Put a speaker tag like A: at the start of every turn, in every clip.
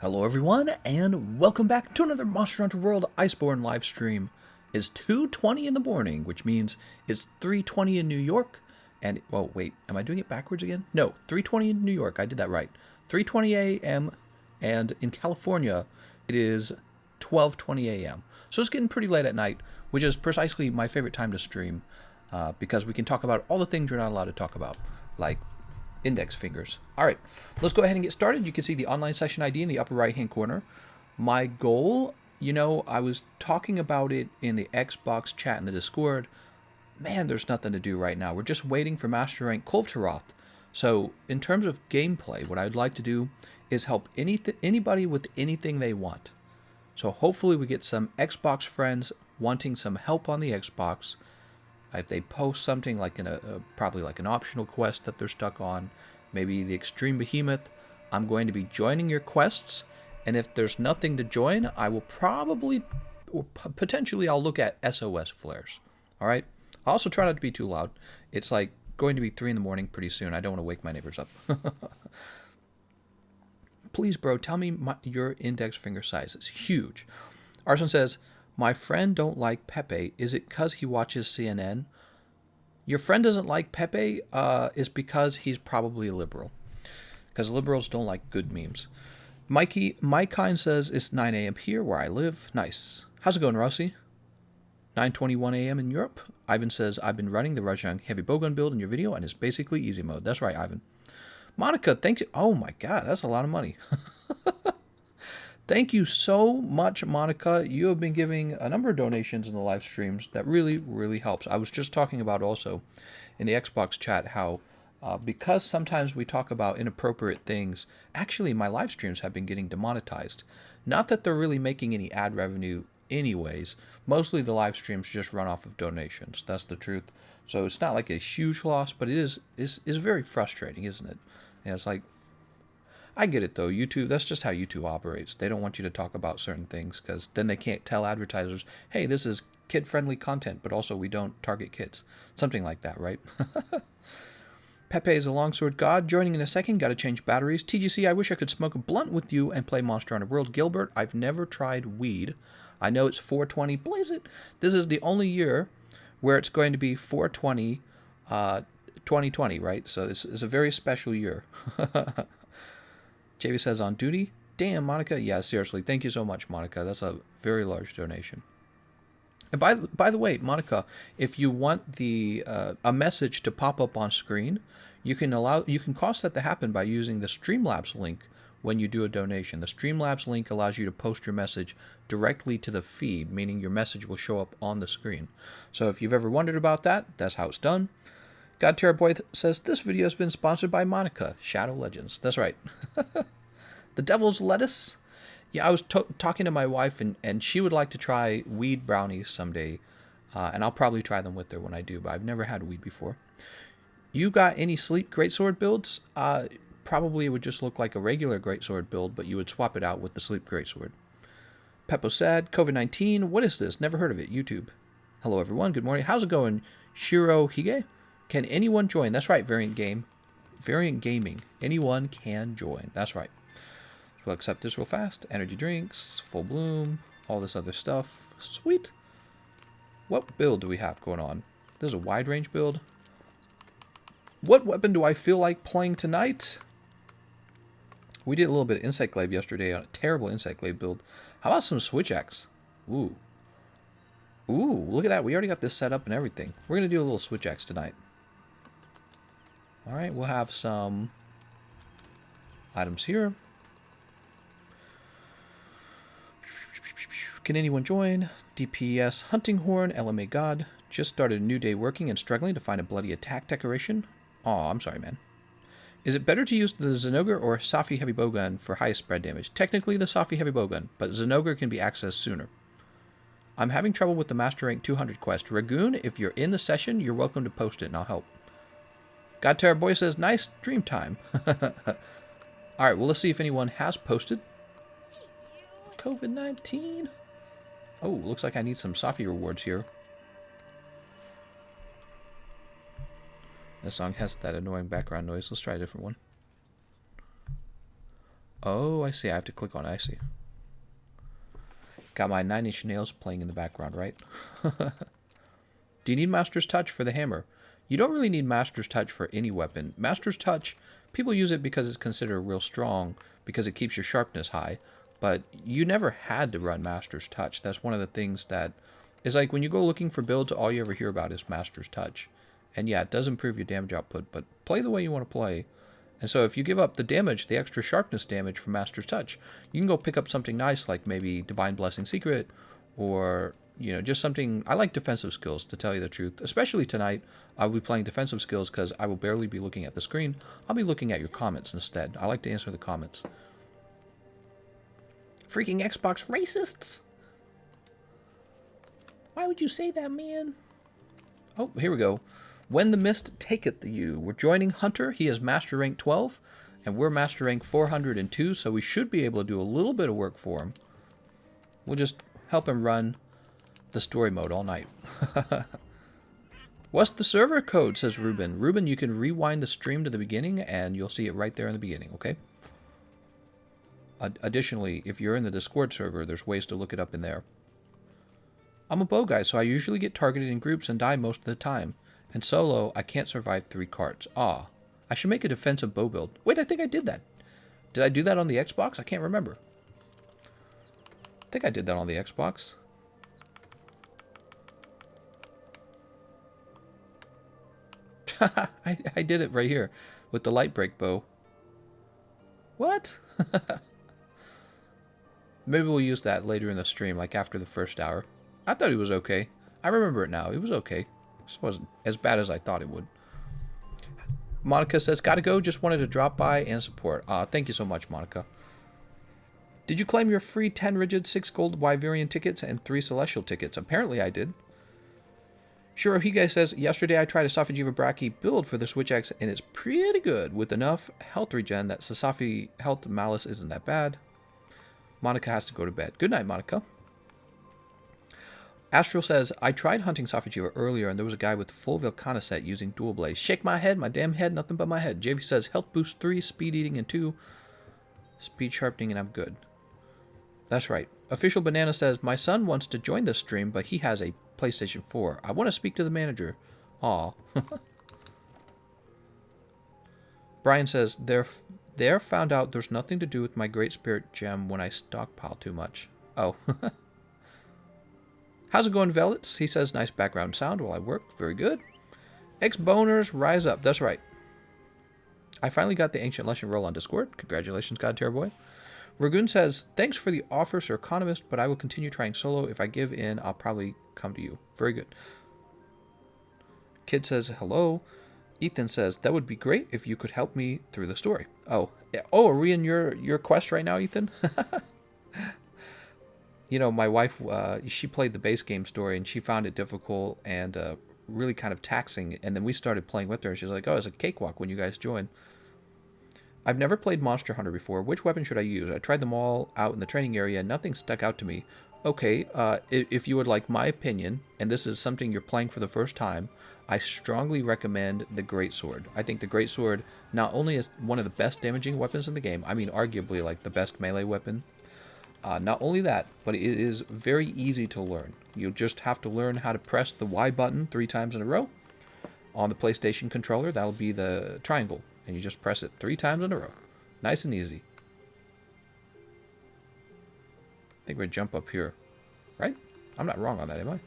A: Hello everyone, and welcome back to another Monster Hunter World Iceborne live stream. It's 2:20 in the morning, which means it's 3:20 in New York, and, oh wait, am I doing it backwards again? No, 3:20 in New York, I did that right. 3:20 a.m., and in California, it is 12:20 a.m. So it's getting pretty late at night, which is precisely my favorite time to stream, because we can talk about all the things you're not allowed to talk about, like index fingers. All right, let's go ahead and get started. You can see the online session ID in the upper right hand corner. My goal, I was talking about it in the Eggsbox chat in the Discord. Man, there's nothing to do right now. We're just waiting for Master Rank Kulftaroth. So in terms of gameplay, what I'd like to do is help anybody with anything they want. So hopefully we get some Xbox friends wanting some help on the Xbox. If they post something like in probably like an optional quest that they're stuck on, maybe the Extreme Behemoth, I'm going to be joining your quests. And if there's nothing to join, I will probably, or potentially, I'll look at SOS flares. All right. I'll also try not to be too loud. It's like going to be 3 in the morning pretty soon. I don't want to wake my neighbors up. Please, bro, tell me your index finger size. It's huge. Arson says, my friend don't like Pepe. Is it because he watches CNN? Your friend doesn't like Pepe is because he's probably a liberal. Because liberals don't like good memes. Mike Kind says, it's 9 a.m. here where I live. Nice. How's it going, Rossi? 9:21 a.m. in Europe. Ivan says, I've been running the Rajang heavy bowgun build in your video, and it's basically easy mode. That's right, Ivan. Monica, thanks. Oh my God, that's a lot of money. Thank you so much, Monica. You have been giving a number of donations in the live streams. That really, really helps. I was just talking about also in the Xbox chat how because sometimes we talk about inappropriate things, actually my live streams have been getting demonetized. Not that they're really making any ad revenue anyways. Mostly the live streams just run off of donations. That's the truth. So it's not like a huge loss, but it is very frustrating, isn't it? And it's like, I get it though. YouTube, that's just how YouTube operates. They don't want you to talk about certain things because then they can't tell advertisers, hey, this is kid-friendly content, but also we don't target kids. Something like that, right? Pepe is a longsword god. Joining in a second. Got to change batteries. TGC, I wish I could smoke a blunt with you and play Monster Hunter World. Gilbert, I've never tried weed. I know it's 420. Blaze it. This is the only year where it's going to be 420 2020, right? So this is a very special year. JV says, on duty? Damn, Monica. Yeah, seriously. Thank you so much, Monica. That's a very large donation. And by the way, Monica, if you want the a message to pop up on screen, you can cause that to happen by using the Streamlabs link when you do a donation. The Streamlabs link allows you to post your message directly to the feed, meaning your message will show up on the screen. So if you've ever wondered about that, that's how it's done. God Boy says, this video has been sponsored by Monica, Shadow Legends. That's right. The Devil's Lettuce? Yeah, I was talking to my wife, and she would like to try weed brownies someday. And I'll probably try them with her when I do, but I've never had weed before. You got any sleep greatsword builds? Probably it would just look like a regular greatsword build, but you would swap it out with the sleep greatsword. Peppo said, COVID-19, what is this? Never heard of it. YouTube. Hello, everyone. Good morning. How's it going? Shiro Hige? Can anyone join? That's right, Variant Gaming. Anyone can join. That's right. So we'll accept this real fast. Energy drinks, full bloom, all this other stuff. Sweet. What build do we have going on? This is a wide range build. What weapon do I feel like playing tonight? We did a little bit of Insect Glaive yesterday on a terrible Insect Glaive build. How about some Switch Axe? Ooh. Ooh, look at that. We already got this set up and everything. We're going to do a little Switch Axe tonight. Alright, we'll have some items here. Can anyone join? DPS Hunting Horn, LMA God. Just started a new day working and struggling to find a bloody attack decoration. Aw, I'm sorry, man. Is it better to use the Zenogre or Safi Heavy Bowgun for highest spread damage? Technically the Safi Heavy Bowgun, but Zenogre can be accessed sooner. I'm having trouble with the Master Rank 200 quest. Ragoon, if you're in the session, you're welcome to post it and I'll help. God Boy says, nice dream time. Alright, well, let's see if anyone has posted. COVID-19. Oh, looks like I need some Safi rewards here. This song has that annoying background noise. Let's try a different one. Oh, I see. I have to click on it. I see. Got my 9 Inch Nails playing in the background, right? Do you need Master's Touch for the hammer? You don't really need Master's Touch for any weapon. Master's Touch, people use it because it's considered real strong, because it keeps your sharpness high. But you never had to run Master's Touch. That's one of the things that is like when you go looking for builds, all you ever hear about is Master's Touch. And yeah, it does improve your damage output, but play the way you want to play. And so if you give up the damage, the extra sharpness damage from Master's Touch, you can go pick up something nice like maybe Divine Blessing Secret, or just something. I like defensive skills, to tell you the truth. Especially tonight, I'll be playing defensive skills because I will barely be looking at the screen. I'll be looking at your comments instead. I like to answer the comments. Freaking Xbox racists! Why would you say that, man? Oh, here we go. When the mist taketh you. We're joining Hunter. He is Master Rank 12, and we're Master Rank 402, so we should be able to do a little bit of work for him. We'll just help him run the story mode all night. What's the server code, says Ruben. Ruben, you can rewind the stream to the beginning, and you'll see it right there in the beginning, okay? Additionally, if you're in the Discord server, there's ways to look it up in there. I'm a bow guy, so I usually get targeted in groups and die most of the time. And solo, I can't survive 3 carts. Ah, I should make a defensive bow build. Wait, I think I did that. Did I do that on the Xbox? I can't remember. I think I did that on the Xbox. I did it right here with the light break bow. What? Maybe we'll use that later in the stream, like after the first hour. I thought it was okay. I remember it now. It was okay. This wasn't as bad as I thought it would. Monica says, gotta go. Just wanted to drop by and support. Thank you so much, Monica. Did you claim your free 10 rigid, 6 gold Wyverian tickets, and 3 celestial tickets? Apparently I did. Shirohige says, yesterday I tried a Safijiva Braki build for the Switch X, and it's pretty good, with enough health regen that Sasafi health malice isn't that bad. Monica has to go to bed. Good night, Monica. Astral says, I tried hunting Safijiva earlier, and there was a guy with full Vilcana set using dual blaze. Shake my head, my damn head, nothing but my head. JV says, health boost 3, speed eating, and 2, speed sharpening, and I'm good. That's right. Official Banana says, my son wants to join this stream, but he has a PlayStation 4. I want to speak to the manager. Aw. Brian says, there found out there's nothing to do with my Great Spirit gem when I stockpile too much. Oh. How's it going, Velets? He says, nice background sound while I work. Very good. Ex-boners, rise up. That's right. I finally got the Ancient Lesson roll on Discord. Congratulations, God Tier Boy. Ragoon says, thanks for the offer, Sir Economist, but I will continue trying solo. If I give in, I'll probably come to you. Very good. Kid says, hello. Ethan says, that would be great if you could help me through the story. Oh, are we in your quest right now, Ethan? You know, my wife, she played the base game story, and she found it difficult and really kind of taxing. And then we started playing with her, and she was like, oh, it's a cakewalk when you guys join. I've never played Monster Hunter before. Which weapon should I use? I tried them all out in the training area, and nothing stuck out to me. Okay, if you would like my opinion, and this is something you're playing for the first time, I strongly recommend the Greatsword. I think the Greatsword not only is one of the best damaging weapons in the game, I mean arguably like the best melee weapon. Not only that, but it is very easy to learn. You'll just have to learn how to press the Y button 3 times in a row. On the PlayStation controller, that'll be the triangle. And you just press it 3 times in a row. Nice and easy. I think we're going to jump up here. Right? I'm not wrong on that, am I?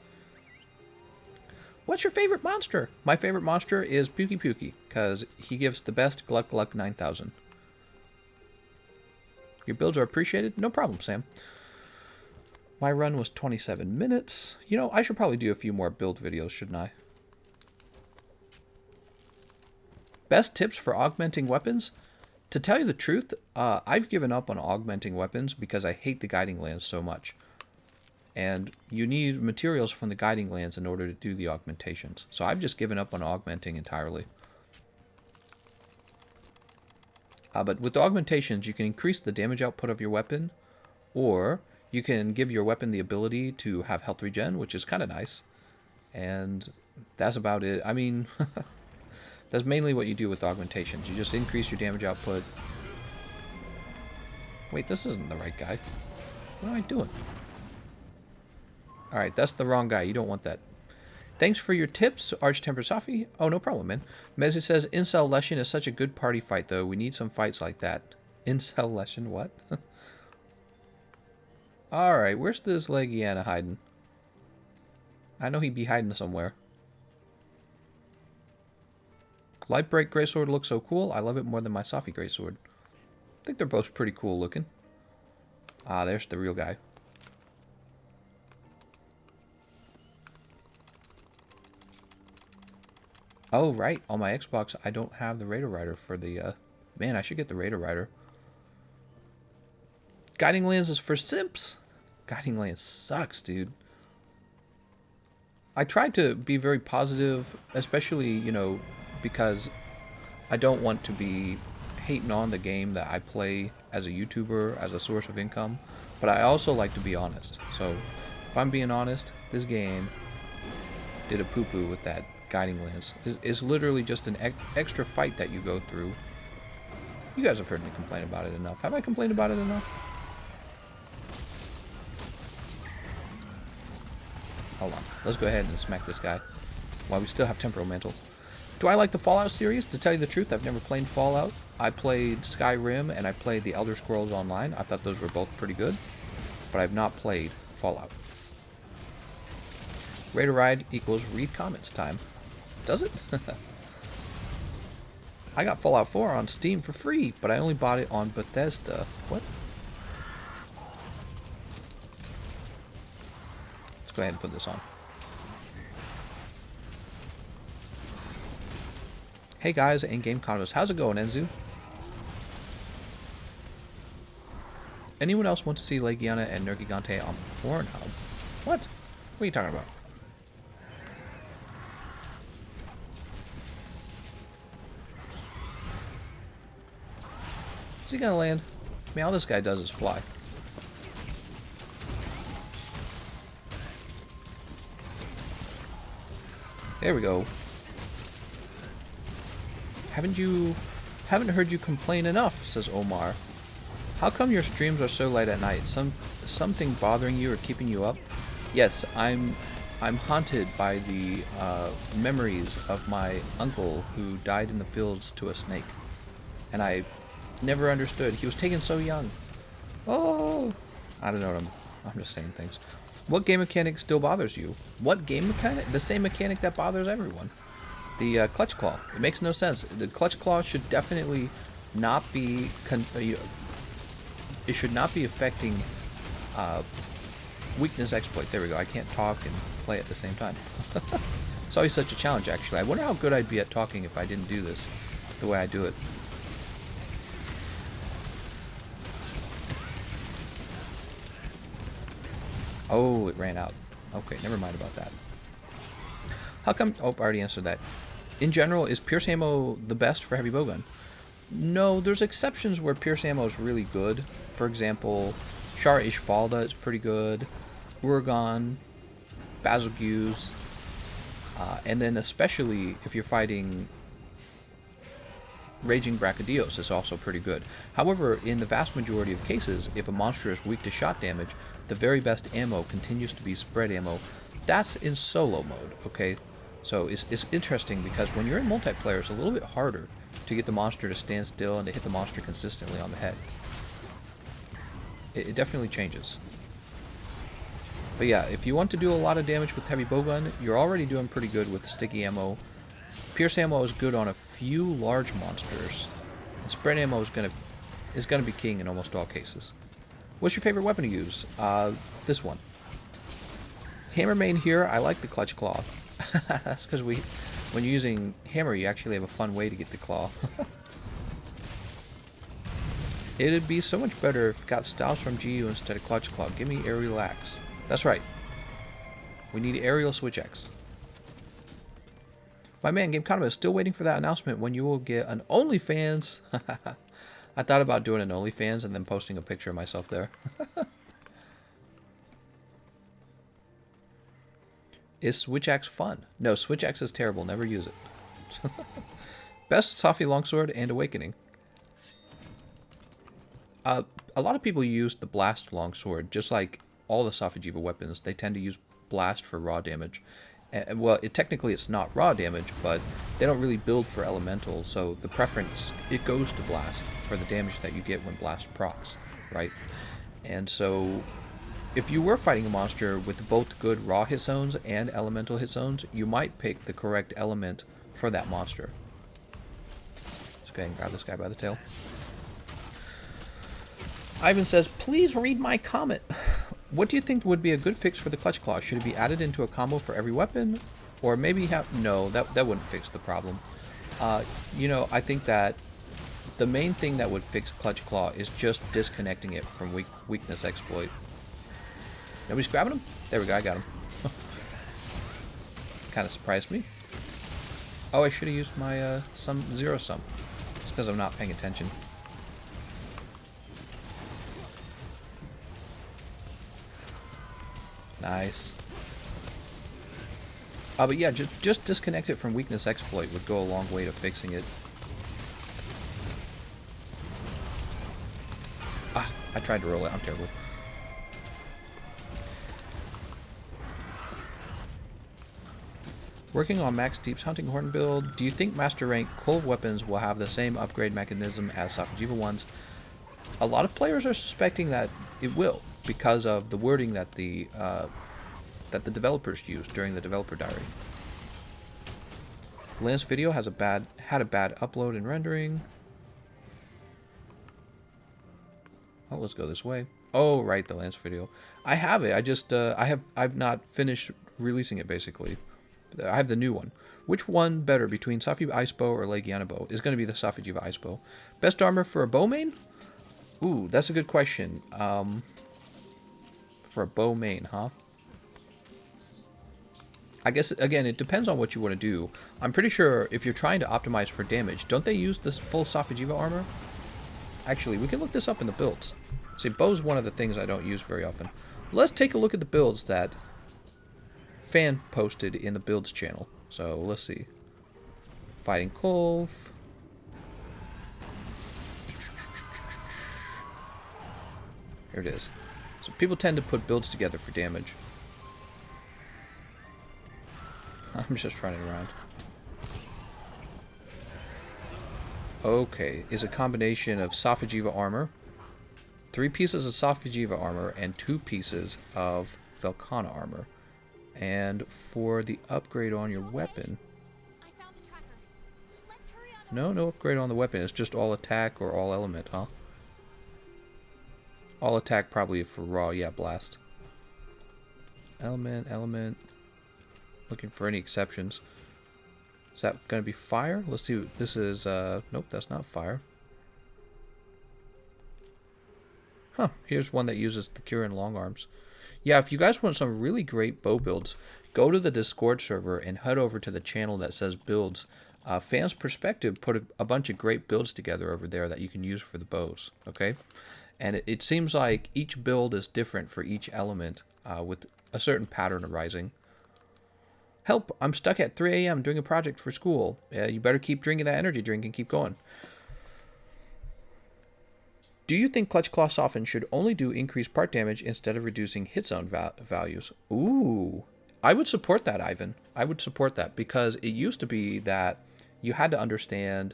A: What's your favorite monster? My favorite monster is Pukey Pukey, because he gives the best Gluck Gluck 9000. Your builds are appreciated? No problem, Sam. My run was 27 minutes. You know, I should probably do a few more build videos, shouldn't I? Best tips for augmenting weapons? To tell you the truth, I've given up on augmenting weapons because I hate the guiding lands so much. And you need materials from the guiding lands in order to do the augmentations. So I've just given up on augmenting entirely. But with the augmentations, you can increase the damage output of your weapon, or you can give your weapon the ability to have health regen, which is kind of nice. And that's about it. I mean, that's mainly what you do with augmentations. You just increase your damage output. Wait, this isn't the right guy. What am I doing? Alright, that's the wrong guy. You don't want that. Thanks for your tips, Arch-Tempered Safi. Oh, no problem, man. Mezzy says, Incel Leshen is such a good party fight, though. We need some fights like that. Incel Leshen, what? Alright, where's this Legiana hiding? I know he'd be hiding somewhere. Lightbreak Greysword looks so cool. I love it more than my Safi Greysword. I think they're both pretty cool looking. Ah, there's the real guy. Oh, right. On my Xbox, I don't have the Raider Rider for the... Man, I should get the Raider Rider. Guiding Lands is for simps. Guiding Lands sucks, dude. I tried to be very positive, especially, you know, because I don't want to be hating on the game that I play as a YouTuber, as a source of income. But I also like to be honest. So, if I'm being honest, this game did a poo-poo with that Guiding Lands. It's literally just an extra fight that you go through. You guys have heard me complain about it enough. Have I complained about it enough? Hold on. Let's go ahead and smack this guy while we still have Temporal Mantle. Do I like the Fallout series? To tell you the truth, I've never played Fallout. I played Skyrim and I played the Elder Scrolls Online. I thought those were both pretty good, but I've not played Fallout. Raider Ride equals read comments time. Does it? I got Fallout 4 on Steam for free, but I only bought it on Bethesda. What? Let's go ahead and put this on. Hey guys, and Gameconomist, how's it going, Enzu? Anyone else want to see Legiana and Nergigante on Pornhub? What? What are you talking about? Is he gonna land? I mean, all this guy does is fly. There we go. Haven't heard you complain enough, says Omar. How come your streams are so late at night? Something bothering you or keeping you up? Yes, I'm haunted by the memories of my uncle who died in the fields to a snake. And I never understood. He was taken so young. Oh, I don't know. I'm just saying things. What game mechanic still bothers you? What game mechanic? The same mechanic that bothers everyone. The clutch claw. It makes no sense. The clutch claw should definitely not be. It should not be affecting weakness exploit. There we go. I can't talk and play at the same time. It's always such a challenge, actually. I wonder how good I'd be at talking if I didn't do this the way I do it. Oh, it ran out. Okay, never mind about that. How come... Oh, I already answered that. In general, is Pierce ammo the best for heavy bowgun? No, there's exceptions where Pierce ammo is really good. For example, Shara Ishvalda is pretty good. Uragan, Bazilgues, and then especially if you're fighting Raging Brachydios is also pretty good. However, in the vast majority of cases, if a monster is weak to shot damage, the very best ammo continues to be spread ammo. That's in solo mode, okay? So it's interesting because when you're in multiplayer, it's a little bit harder to get the monster to stand still and to hit the monster consistently on the head. It definitely changes. But yeah, if you want to do a lot of damage with heavy bowgun, you're already doing pretty good with the sticky ammo. Pierce ammo is good on a few large monsters, and spread ammo is gonna be king in almost all cases. What's your favorite weapon to use? This one. Hammer main here. I like the clutch claw. That's because when you're using hammer, you actually have a fun way to get the claw. It'd be so much better if it got styles from GU instead of clutch claw. Give me aerial axe. That's right. We need aerial switch X. My man, Gameconomist, is still waiting for that announcement when you will get an OnlyFans. I thought about doing an OnlyFans and then posting a picture of myself there. Is Switch Axe fun? No, Switch Axe is terrible. Never use it. Best Safi Longsword and Awakening. a lot of people use the blast longsword, just like all the Safi'jiiva weapons. They tend to use blast for raw damage. And, well, technically it's not raw damage, but they don't really build for elemental, so the preference, it goes to blast for the damage that you get when blast procs, right? And so if you were fighting a monster with both good raw hit zones and elemental hit zones, you might pick the correct element for that monster. Let's go ahead and grab this guy by the tail. Ivan says, please read my comment. What do you think would be a good fix for the Clutch Claw? Should it be added into a combo for every weapon? Or maybe have... No, that wouldn't fix the problem. You know, I think that the main thing that would fix Clutch Claw is just disconnecting it from weakness exploit. Nobody's grabbing him? There we go, I got him. Kind of surprised me. Oh, I should have used my zero sum. It's because I'm not paying attention. Nice. But yeah, just disconnect it from weakness exploit would go a long way to fixing it. Ah, I tried to roll it. I'm terrible. Working on Max Deep's Hunting Horn build, do you think Master Rank Clove weapons will have the same upgrade mechanism as Safi'jiiva ones? A lot of players are suspecting that it will, because of the wording that the developers used during the developer diary. Lance video had a bad upload and rendering. Oh, let's go this way. Oh, right, the Lance video. I have it. I just I've not finished releasing it basically. I have the new one. Which one better between Safi'jiiva Icebow or Legiana Bow? Is going to be the Safi'jiiva Icebow. Best armor for a bow main? Ooh, that's a good question. For a bow main, huh? I guess, again, it depends on what you want to do. I'm pretty sure if you're trying to optimize for damage, don't they use this full Safi'jiiva armor? Actually, we can look this up in the builds. See, bow's one of the things I don't use very often. Let's take a look at the builds that Fan posted in the builds channel. So, let's see. Fighting Clove. Here it is. So people tend to put builds together for damage. I'm just running around. Okay, is a combination of Safi'jiiva armor, 3 pieces of Safi'jiiva armor, and 2 pieces of Velkhana armor. And for the upgrade on your weapon... No upgrade on the weapon. It's just all attack or all element, huh? All attack probably for raw, yeah, blast. Element. Looking for any exceptions. Is that going to be fire? Let's see. This is, nope, that's not fire. Huh, here's one that uses the Kirin long arms. Yeah, if you guys want some really great bow builds, go to the Discord server and head over to the channel that says builds. Fans Perspective put a bunch of great builds together over there that you can use for the bows, okay? And it seems like each build is different for each element with a certain pattern arising. Help, I'm stuck at 3 a.m. doing a project for school. You better keep drinking that energy drink and keep going. Do you think Clutch Claw Soften should only do increased part damage instead of reducing hit zone values? Ooh, I would support that, Ivan. I would support that because it used to be that you had to understand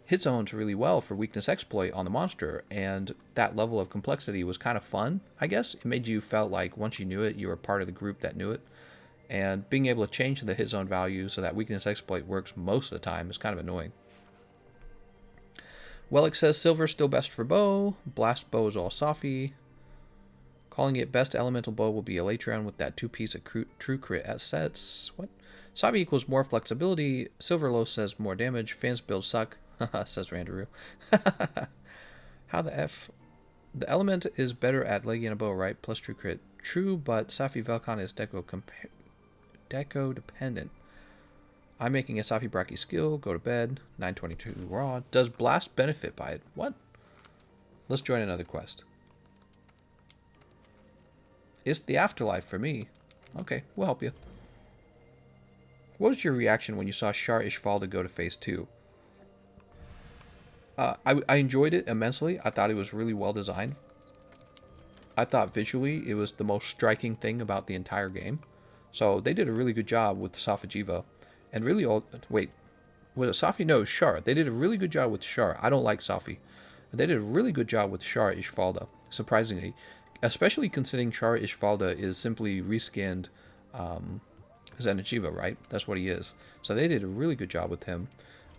A: hit zones really well for weakness exploit on the monster, and that level of complexity was kind of fun, I guess. It made you felt like once you knew it, you were part of the group that knew it. And being able to change the hit zone value so that weakness exploit works most of the time is kind of annoying. Wellick says silver still best for bow. Blast bow is all Safi. Calling it best elemental bow will be Elytron with that 2-piece of true crit at sets. What? Safi equals more flexibility. Silverlow says more damage. Fans builds suck. Says Randaroo. How the F? The element is better at Legiana bow, right? Plus true crit. True, but Safi Velkhana is deco dependent. I'm making a Safi Braki skill. Go to bed. 922 raw. Does blast benefit by it? What? Let's join another quest. It's the afterlife for me. Okay, we'll help you. What was your reaction when you saw Shar Ishvalda go to phase 2? I enjoyed it immensely. I thought it was really well designed. I thought visually it was the most striking thing about the entire game. So they did a really good job with Safajiva. And really all... Wait, was it Safi? No, Shar. They did a really good job with Shar. I don't like Safi. They did a really good job with Shar Ishvalda, surprisingly. Especially considering Shar Ishvalda is simply reskinned Zenachiva, right? That's what he is. So they did a really good job with him.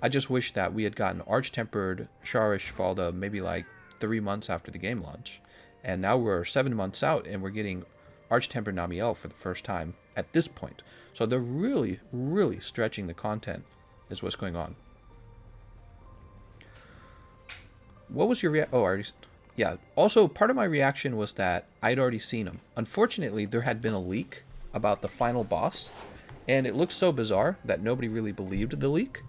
A: I just wish that we had gotten Arch-Tempered Shar Ishvalda maybe like 3 months after the game launch. And now we're 7 months out and we're getting Arch-Tempered Namiel for the first time at this point. So they're really, really stretching the content is what's going on. What was your reaction? Oh, I already... Yeah, also part of my reaction was that I'd already seen him. Unfortunately, there had been a leak about the final boss, and it looked so bizarre that nobody really believed the leak.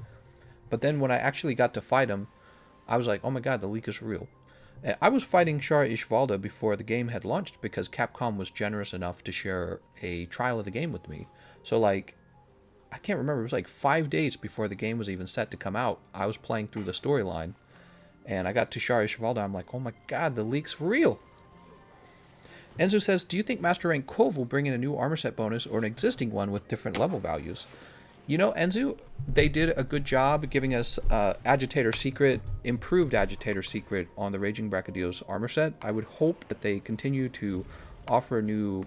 A: But then when I actually got to fight him, I was like, oh my god, the leak is real. I was fighting Shar Ishvalda before the game had launched because Capcom was generous enough to share a trial of the game with me. So like, I can't remember, it was like 5 days before the game was even set to come out. I was playing through the storyline, and I got to Shar Ishvalda. I'm like, oh my god, the leak's real. Enzo says, do you think Master Rank Cove will bring in a new armor set bonus or an existing one with different level values? You know, Enzo, they did a good job giving us Agitator Secret, improved Agitator Secret on the Raging Brachydios armor set. I would hope that they continue to offer new,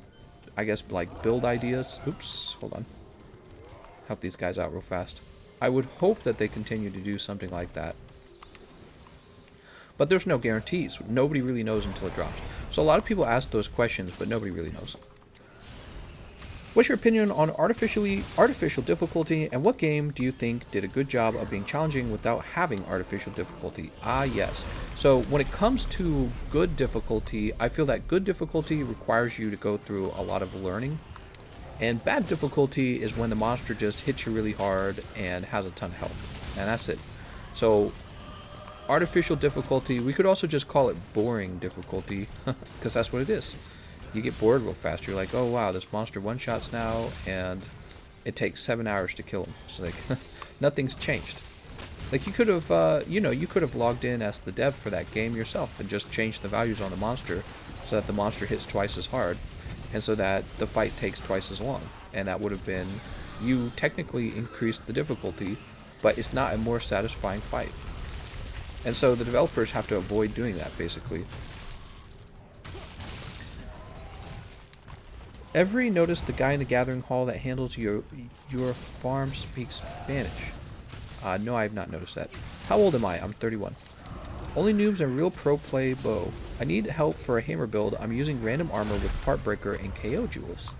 A: I guess, like build ideas. Oops, hold on. Help these guys out real fast. I would hope that they continue to do something like that. But there's no guarantees. Nobody really knows until it drops. So a lot of people ask those questions, but nobody really knows. What's your opinion on artificial difficulty, and what game do you think did a good job of being challenging without having artificial difficulty? Ah, yes. So when it comes to good difficulty, I feel that good difficulty requires you to go through a lot of learning. And bad difficulty is when the monster just hits you really hard and has a ton of health. And that's it. So artificial difficulty, we could also just call it boring difficulty, because that's what it is. You get bored real fast. You're like, oh wow, this monster one-shots now, and it takes 7 hours to kill him. It's like, nothing's changed. Like you could have, you could have logged in as the dev for that game yourself and just changed the values on the monster so that the monster hits twice as hard, and so that the fight takes twice as long. And that would have been, you technically increased the difficulty, but it's not a more satisfying fight. And so the developers have to avoid doing that, basically. Ever notice the guy in the gathering hall that handles your farm speaks Spanish? No, I have not noticed that. How old am I? I'm 31. Only noobs and real pro play bow. I need help for a hammer build. I'm using random armor with part breaker and KO jewels.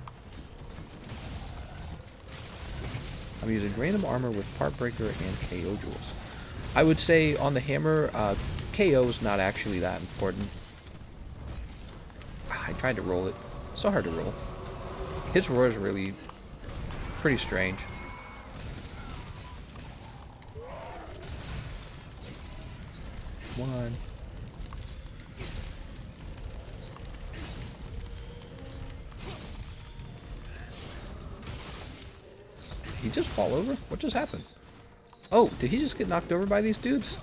A: I'm using random armor with part breaker and KO jewels. I would say on the hammer, KO is not actually that important. I tried to roll it. So hard to roll. His roar is really pretty strange. One. Did he just fall over? What just happened? Oh, did he just get knocked over by these dudes?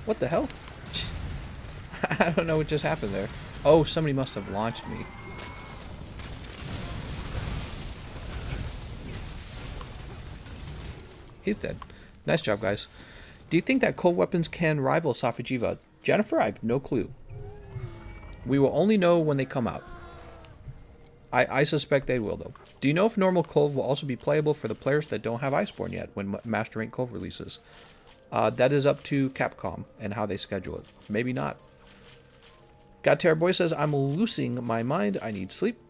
A: What the hell? I don't know what just happened there. Oh, somebody must have launched me. He's dead. Nice job, guys. Do you think that cold weapons can rival Safajiva? Jennifer, I have no clue. We will only know when they come out. I suspect they will, though. Do you know if normal Cove will also be playable for the players that don't have Iceborne yet when Master Rank Cove releases? That is up to Capcom and how they schedule it. Maybe not. God Terror Boy says, I'm losing my mind. I need sleep.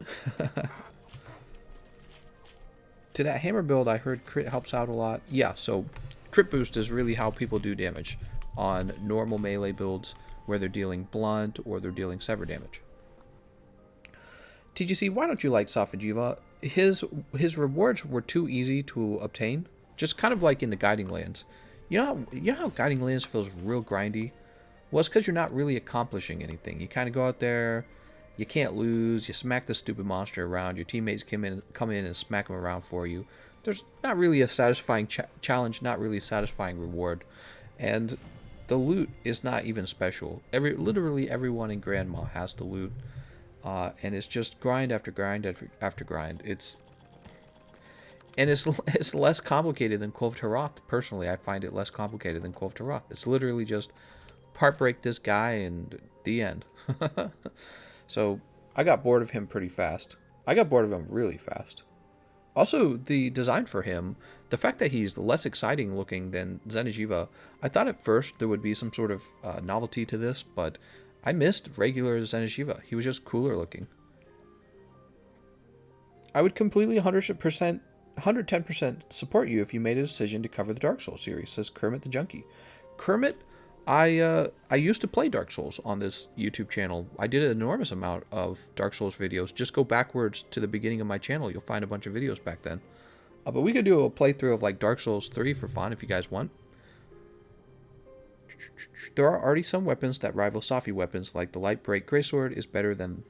A: To that hammer build, I heard crit helps out a lot. Yeah, so crit boost is really how people do damage on normal melee builds where they're dealing blunt or they're dealing sever damage. TGC, why don't you like Safajiva? His rewards were too easy to obtain. Just kind of like in the Guiding Lands. You know how Guiding Lands feels real grindy? Well, it's because you're not really accomplishing anything. You kind of go out there, you can't lose, you smack the stupid monster around, your teammates come in and smack them around for you. There's not really a satisfying challenge, not really a satisfying reward. And the loot is not even special. Literally everyone in Grandma has the loot. And it's just grind after grind after grind. It's less complicated than Kulv Taroth. Personally, I find it less complicated than Kulv Taroth. It's literally just part break this guy and the end. So I got bored of him pretty fast. I got bored of him really fast. Also, the design for him, the fact that he's less exciting looking than Zenijiva, I thought at first there would be some sort of novelty to this, but I missed regular Zenijiva. He was just cooler looking. I would completely 110% support you if you made a decision to cover the Dark Souls series, says Kermit the Junkie. Kermit, I used to play Dark Souls on this YouTube channel. I did an enormous amount of Dark Souls videos. Just go backwards to the beginning of my channel. You'll find a bunch of videos back then. But we could do a playthrough of like Dark Souls 3 for fun if you guys want. There are already some weapons that rival Safi weapons, like the Light Break Greatsword is better than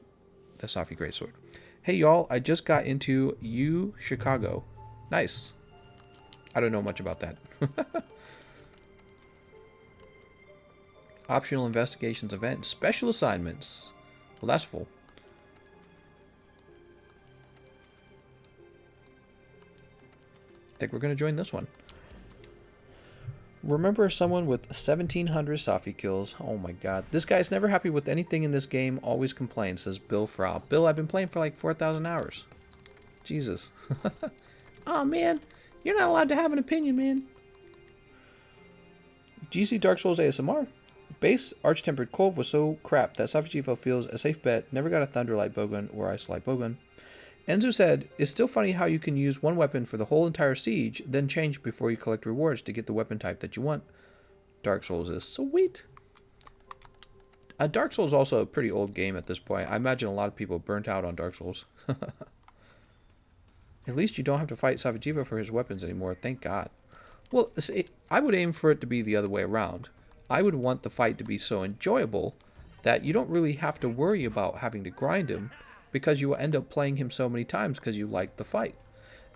A: the Safi Greatsword. Hey y'all, I just got into Chicago. Nice. I don't know much about that. Optional investigations event. Special assignments. Well, that's full. I think we're going to join this one. Remember someone with 1,700 Safi kills. Oh my god. This guy's never happy with anything in this game. Always complains, says Bill Frau. Bill, I've been playing for like 4,000 hours. Jesus. Oh man. You're not allowed to have an opinion, man. GC Dark Souls ASMR. Base Arch-Tempered Kulv was so crap that Safijivo feels a safe bet. Never got a Thunderlight Bowgun or Ice-Light Bowgun. Enzo said, it's still funny how you can use one weapon for the whole entire siege, then change before you collect rewards to get the weapon type that you want. Dark Souls is sweet. Dark Souls is also a pretty old game at this point. I imagine a lot of people burnt out on Dark Souls. At least you don't have to fight Safijivo for his weapons anymore, thank God. Well, see, I would aim for it to be the other way around. I would want the fight to be so enjoyable that you don't really have to worry about having to grind him, because you will end up playing him so many times because you like the fight.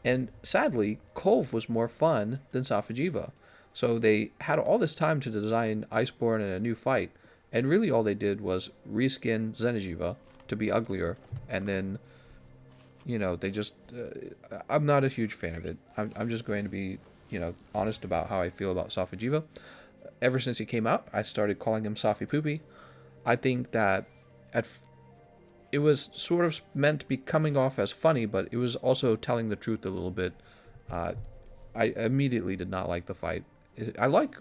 A: And sadly, Kulv was more fun than Safijiva. So they had all this time to design Iceborne and a new fight, and really all they did was reskin Zenijiva to be uglier, and then, you know, they just... I'm not a huge fan of it. I'm just going to be, you know, honest about how I feel about Safijiva. Ever since he came out, I started calling him Safi Poopy. I think that it was sort of meant to be coming off as funny, but it was also telling the truth a little bit. I immediately did not like the fight. I like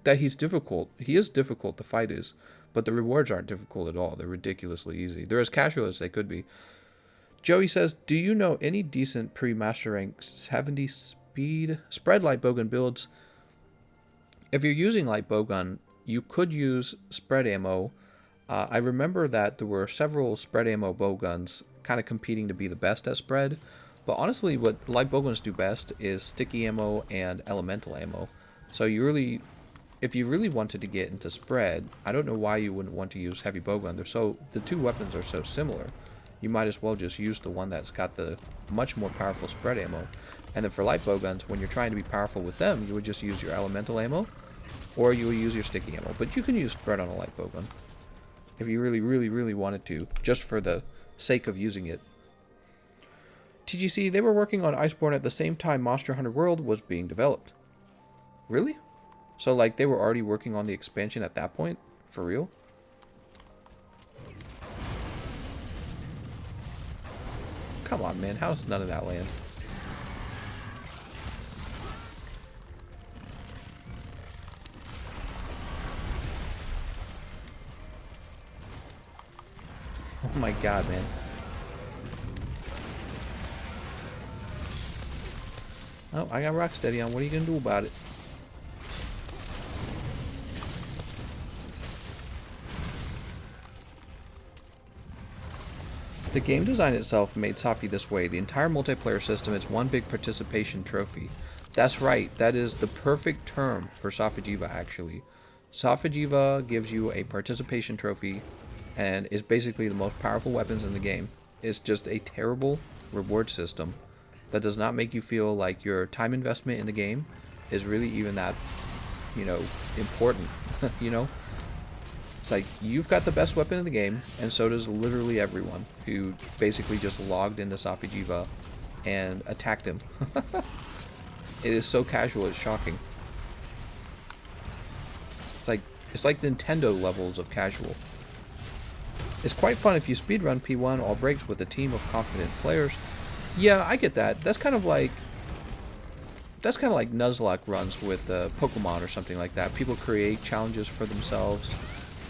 A: that he's difficult. He is difficult, the fight is, but the rewards aren't difficult at all. They're ridiculously easy. They're as casual as they could be. Joey says, do you know any decent pre-master rank 70 speed spread light bowgun builds? If you're using light bowgun, you could use spread ammo. I remember that there were several spread ammo bowguns kind of competing to be the best at spread, but honestly what light bowguns do best is sticky ammo and elemental ammo. So if you really wanted to get into spread, I don't know why you wouldn't want to use heavy bowgun. The two weapons are so similar. You might as well just use the one that's got the much more powerful spread ammo. And then for light bowguns, when you're trying to be powerful with them, you would just use your elemental ammo, or you would use your sticky ammo. But you can use spread on a light bowgun if you really wanted to, just for the sake of using it. TGC, they were working on Iceborne at the same time Monster Hunter World was being developed. Really? So, like, they were already working on the expansion at that point? For real? Come on, man. How does none of that land? Oh my god, man. Oh, I got Rocksteady on. What are you going to do about it? The game design itself made Safi this way. The entire multiplayer system is one big participation trophy. That's right. That is the perfect term for Safijiva, actually. Safijiva gives you a participation trophy and is basically the most powerful weapons in the game. It's just a terrible reward system that does not make you feel like your time investment in the game is really even that, important, you know? It's like, you've got the best weapon in the game, and so does literally everyone who basically just logged into Safijiva and attacked him. It is so casual, it's shocking. It's like Nintendo levels of casual. It's quite fun if you speedrun P1 all breaks with a team of confident players. Yeah, I get that. That's kind of like Nuzlocke runs with Pokemon or something like that. People create challenges for themselves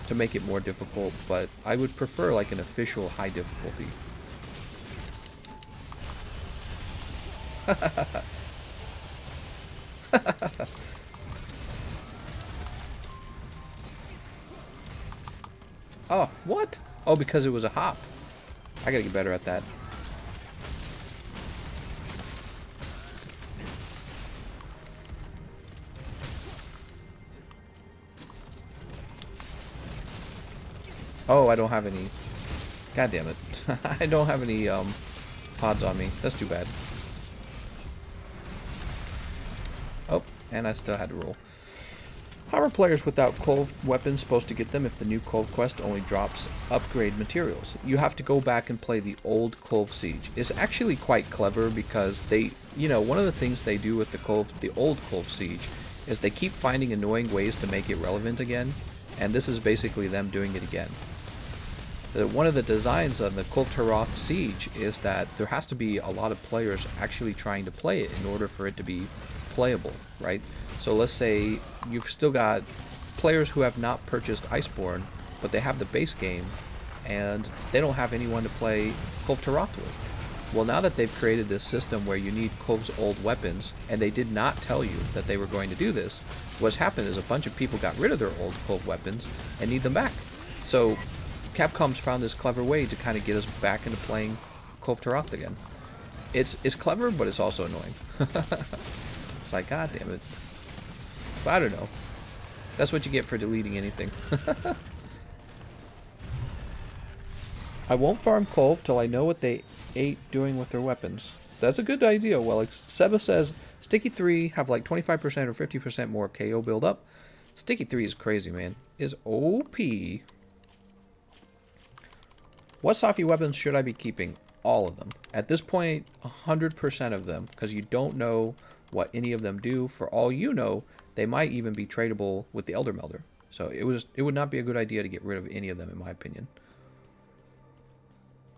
A: to make it more difficult, but I would prefer like an official high difficulty. Oh, what? Oh, because it was a hop. I gotta get better at that. Oh, I don't have any. God damn it. I don't have any pods on me. That's too bad. Oh, and I still had to roll. How are players without Cove weapons supposed to get them if the new Cove quest only drops upgrade materials? You have to go back and play the old Cove Siege. It's actually quite clever because they, one of the things they do with the old Cove Siege is they keep finding annoying ways to make it relevant again, and this is basically them doing it again. One of the designs of the Kultaroth Siege is that there has to be a lot of players actually trying to play it in order for it to be playable, right? So let's say you've still got players who have not purchased Iceborne, but they have the base game, and they don't have anyone to play Kultaroth with. Well, now that they've created this system where you need Kove's old weapons, and they did not tell you that they were going to do this, what's happened is a bunch of people got rid of their old Cove weapons and need them back. So Capcom's found this clever way to kind of get us back into playing Kultaroth again. It's clever, but it's also annoying. It's like, god damn it. But I don't know. That's what you get for deleting anything. I won't farm Cove till I know what they ate doing with their weapons. That's a good idea, Wellix. Seba says, Sticky 3 have like 25% or 50% more KO build up. Sticky 3 is crazy, man. Is OP. What Safi weapons should I be keeping? All of them. At this point, 100% of them, because you don't know what any of them do. For all you know, they might even be tradable with the Elder Melder. So it would not be a good idea to get rid of any of them, in my opinion.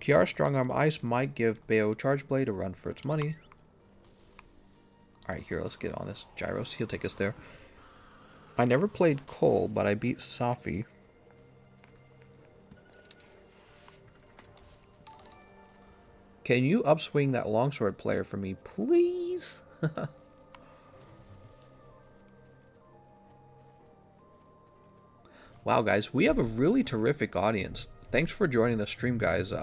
A: Kiara Strong Arm Ice might give Bayo Charge Blade a run for its money. Alright, here, let's get on this. Gyros, he'll take us there. I never played Cole, but I beat Safi. Can you upswing that longsword player for me, please? Wow, guys, we have a really terrific audience. Thanks for joining the stream, guys.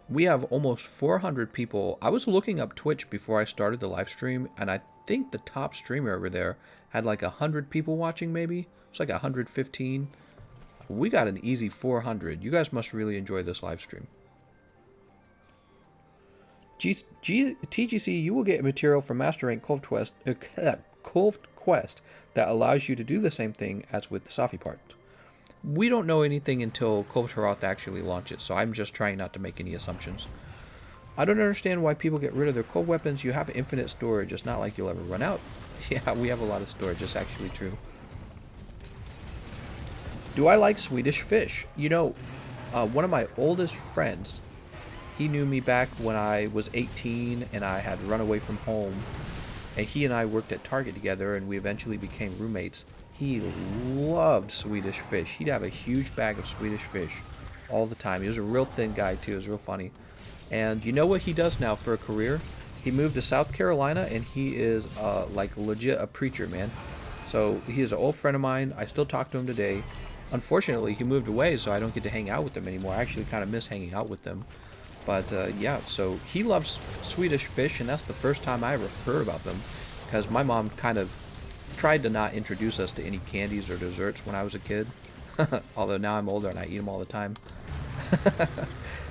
A: We have almost 400 people. I was looking up Twitch before I started the live stream, and I think the top streamer over there had like 100 people watching, maybe. It's like 115. We got an easy 400. You guys must really enjoy this live stream. TGC, you will get material from Master Rank Cove Quest that allows you to do the same thing as with the Safi part. We don't know anything until Kultaroth actually launches, so I'm just trying not to make any assumptions. I don't understand why people get rid of their Cove weapons. You have infinite storage. It's not like you'll ever run out. Yeah, we have a lot of storage. It's actually true. Do I like Swedish fish? You know, one of my oldest friends, he knew me back when I was 18 and I had run away from home. And he and I worked at Target together and we eventually became roommates. He loved Swedish fish. He'd have a huge bag of Swedish fish all the time. He was a real thin guy too. It was real funny. And you know what he does now for a career? He moved to South Carolina and he is like legit a preacher, man. So he is an old friend of mine. I still talk to him today. Unfortunately, he moved away, so I don't get to hang out with them anymore. I actually kind of miss hanging out with them. But yeah, so he loves Swedish fish, and that's the first time I ever heard about them, because my mom kind of tried to not introduce us to any candies or desserts when I was a kid. Although now I'm older and I eat them all the time.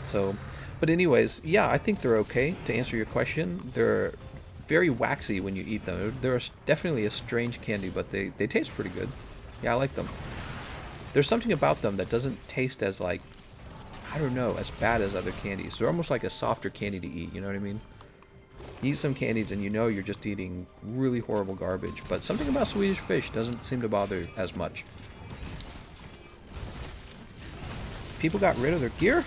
A: So, but anyways, yeah, I think they're okay. To answer your question, they're very waxy when you eat them. They're definitely a strange candy, but they taste pretty good. Yeah, I like them. There's something about them that doesn't taste as, like, I don't know, as bad as other candies. They're almost like a softer candy to eat, you know what I mean? You eat some candies and you know you're just eating really horrible garbage, but something about Swedish Fish doesn't seem to bother as much. People got rid of their gear?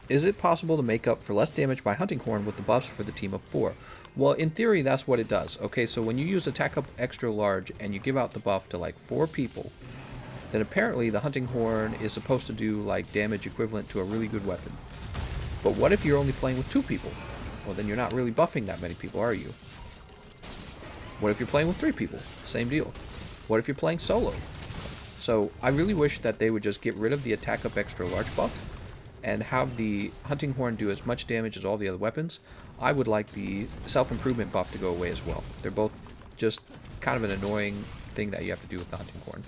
A: Is it possible to make up for less damage by Hunting Horn with the buffs for the team of 4? Well, in theory, that's what it does. Okay, so when you use Attack Up Extra Large and you give out the buff to like 4 people, then apparently the Hunting Horn is supposed to do like damage equivalent to a really good weapon. But what if you're only playing with 2 people? Well, then you're not really buffing that many people, are you? What if you're playing with 3 people? Same deal. What if you're playing solo? So I really wish that they would just get rid of the Attack Up Extra Large buff and have the Hunting Horn do as much damage as all the other weapons. I would like the self-improvement buff to go away as well. They're both just kind of an annoying thing that you have to do with the Hunting Horn.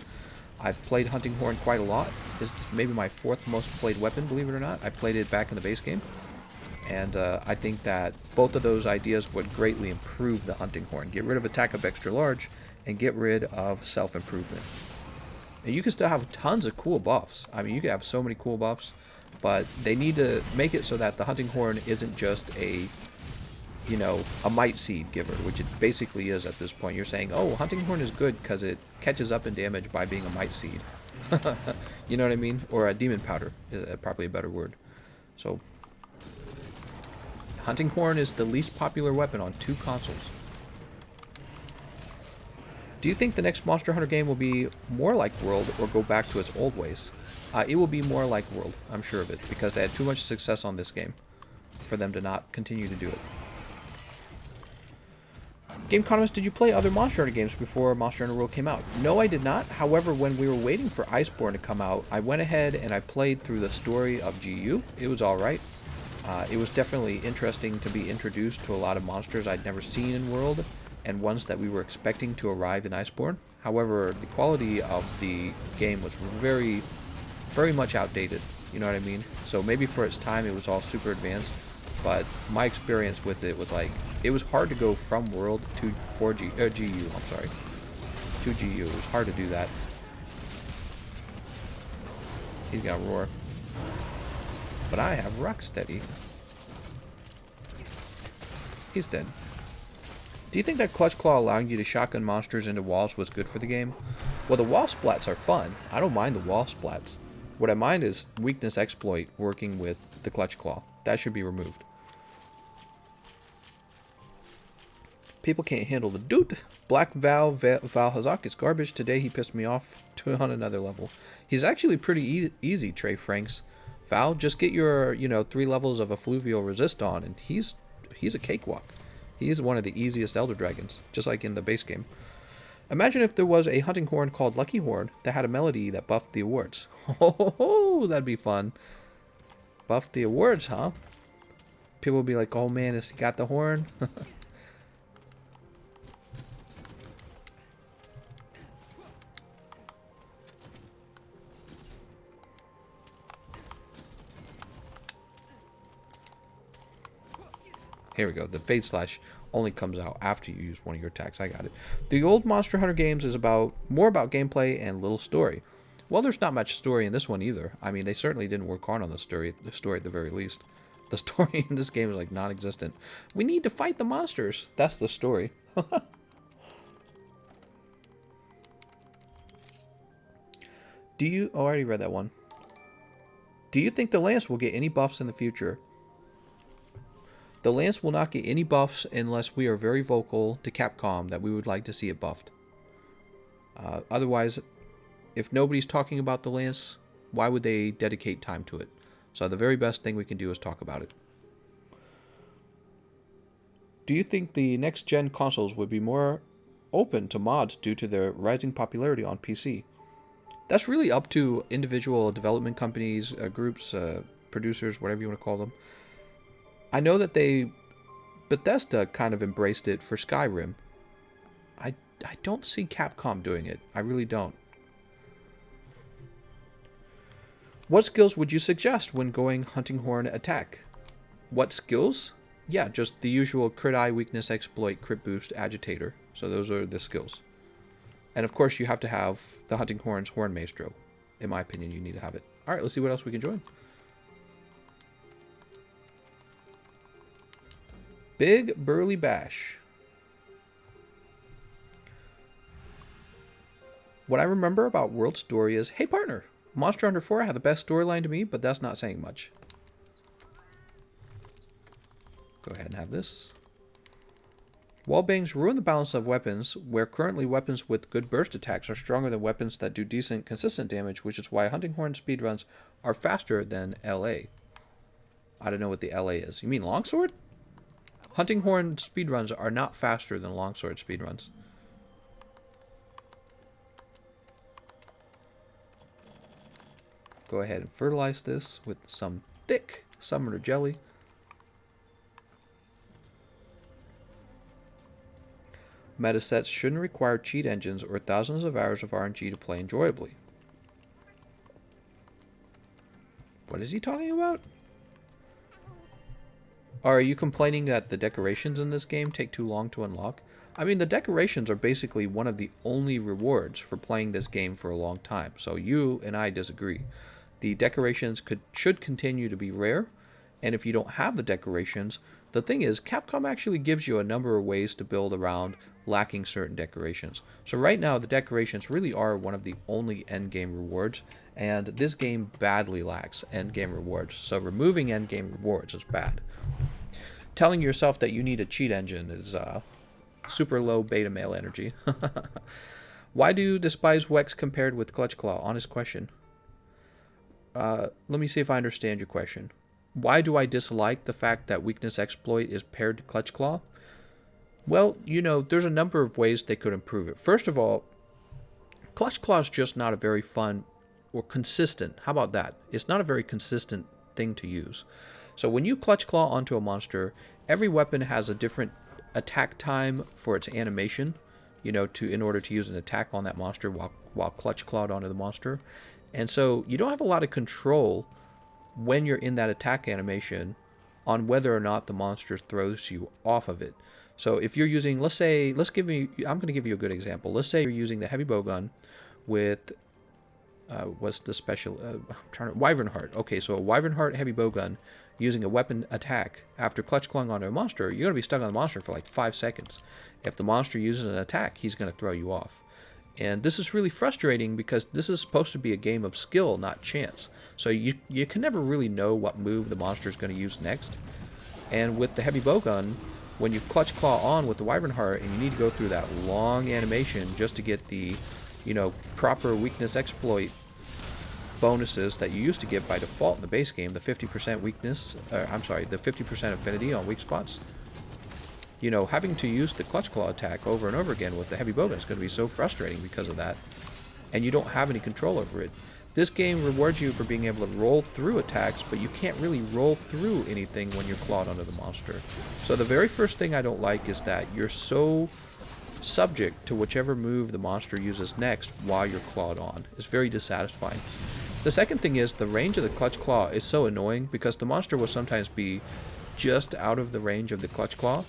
A: I've played Hunting Horn quite a lot. It's maybe my 4th most played weapon, believe it or not. I played it back in the base game. And I think that both of those ideas would greatly improve the Hunting Horn. Get rid of Attack Up Extra Large and get rid of self-improvement. And you can still have tons of cool buffs. I mean, you can have so many cool buffs. But they need to make it so that the Hunting Horn isn't just a, you know, a might seed giver, which it basically is at this point. You're saying, oh, Hunting Horn is good because it catches up in damage by being a might seed. You know what I mean? Or a demon powder is probably a better word. So, Hunting Horn is the least popular weapon on 2 consoles. Do you think the next Monster Hunter game will be more like World or go back to its old ways? It will be more like World, I'm sure of it, because they had too much success on this game for them to not continue to do it. Gameconomist, did you play other Monster Hunter games before Monster Hunter World came out? No, I did not. However, when we were waiting for Iceborne to come out, I went ahead and I played through the story of GU. It was alright. It was definitely interesting to be introduced to a lot of monsters I'd never seen in World, and ones that we were expecting to arrive in Iceborne. However, the quality of the game was very much outdated, you know what I mean? So maybe for its time it was all super advanced, but my experience with it was like, it was hard to go from World to GU, I'm sorry, to GU. It was hard to do that. He's got Roar. But I have Rocksteady. He's dead. Do you think that Clutch Claw allowing you to shotgun monsters into walls was good for the game? Well, the wall splats are fun. I don't mind the wall splats. What I mind is weakness exploit working with the Clutch Claw. That should be removed. People can't handle the dude. Black Val Hazak is garbage. Today he pissed me off on another level. He's actually pretty easy, Trey Franks. Val, just get your, 3 levels of Effluvial Resist on, and he's a cakewalk. He's one of the easiest Elder Dragons, just like in the base game. Imagine if there was a Hunting Horn called Lucky Horn that had a melody that buffed the awards. Oh, that'd be fun. Buff the awards, huh? People would be like, oh man, has he got the horn? Here we go. The Fade Slash only comes out after you use one of your attacks. I got it. The old Monster Hunter games is more about gameplay and little story. Well, there's not much story in this one either. I mean, they certainly didn't work hard on the story at the very least. The story in this game is like non-existent. We need to fight the monsters. That's the story. Do you... Oh, I already read that one. Do you think the Lance will get any buffs in the future? The Lance will not get any buffs unless we are very vocal to Capcom that we would like to see it buffed. Otherwise, if nobody's talking about the Lance, why would they dedicate time to it? So the very best thing we can do is talk about it. Do you think the next-gen consoles would be more open to mods due to their rising popularity on PC? That's really up to individual development companies, groups, producers, whatever you want to call them. I know that Bethesda kind of embraced it for Skyrim. I don't see Capcom doing it. I really don't. What skills would you suggest when going Hunting Horn attack? What skills? Yeah, just the usual crit eye, weakness, exploit, crit boost, agitator. So those are the skills. And of course you have to have the Hunting Horn's Horn Maestro. In my opinion, you need to have it. Alright, let's see what else we can join. Big Burly Bash. What I remember about World Story is, hey partner, Monster Hunter 4 had the best storyline to me, but that's not saying much. Go ahead and have this. Wallbangs ruin the balance of weapons, where currently weapons with good burst attacks are stronger than weapons that do decent, consistent damage, which is why Hunting Horn speedruns are faster than LA. I don't know what the LA is. You mean Longsword? Hunting Horn speedruns are not faster than Longsword speedruns. Go ahead and fertilize this with some thick summoner jelly. Meta sets shouldn't require cheat engines or thousands of hours of RNG to play enjoyably. What is he talking about? Are you complaining that the decorations in this game take too long to unlock? I mean, the decorations are basically one of the only rewards for playing this game for a long time, so you and I disagree. The decorations should continue to be rare, and if you don't have the decorations, the thing is, Capcom actually gives you a number of ways to build around lacking certain decorations. So right now, the decorations really are one of the only endgame rewards, and this game badly lacks endgame rewards. So removing endgame rewards is bad. Telling yourself that you need a cheat engine is super low beta male energy. Why do you despise Wex compared with Clutch Claw? Honest question. Let me see if I understand your question. Why do I dislike the fact that weakness exploit is paired to Clutch Claw? Well, you know, there's a number of ways they could improve it. First of all, Clutch Claw is just not a very fun or consistent. How about that? It's not a very consistent thing to use. So when you Clutch Claw onto a monster, every weapon has a different attack time for its animation, you know, in order to use an attack on that monster while Clutch Clawed onto the monster. And so you don't have a lot of control when you're in that attack animation on whether or not the monster throws you off of it. So if you're using, I'm going to give you a good example. Let's say you're using the heavy bowgun with, what's the special, Wyvern Heart. Okay, so a Wyvern Heart heavy bowgun using a weapon attack after Clutch Clawing onto a monster, you're going to be stuck on the monster for like 5 seconds. If the monster uses an attack, he's going to throw you off. And this is really frustrating because this is supposed to be a game of skill, not chance. So you can never really know what move the monster is going to use next. And with the heavy bowgun, when you Clutch Claw on with the Wyvern Heart and you need to go through that long animation just to get the, you know, proper weakness exploit bonuses that you used to get by default in the base game, the 50% weakness, the 50% affinity on weak spots. You know, having to use the Clutch Claw attack over and over again with the heavy bowgun is going to be so frustrating because of that, and you don't have any control over it. This game rewards you for being able to roll through attacks, but you can't really roll through anything when you're clawed onto the monster. So the very first thing I don't like is that you're so subject to whichever move the monster uses next while you're clawed on. It's very dissatisfying. The second thing is the range of the Clutch Claw is so annoying because the monster will sometimes be just out of the range of the Clutch Claw.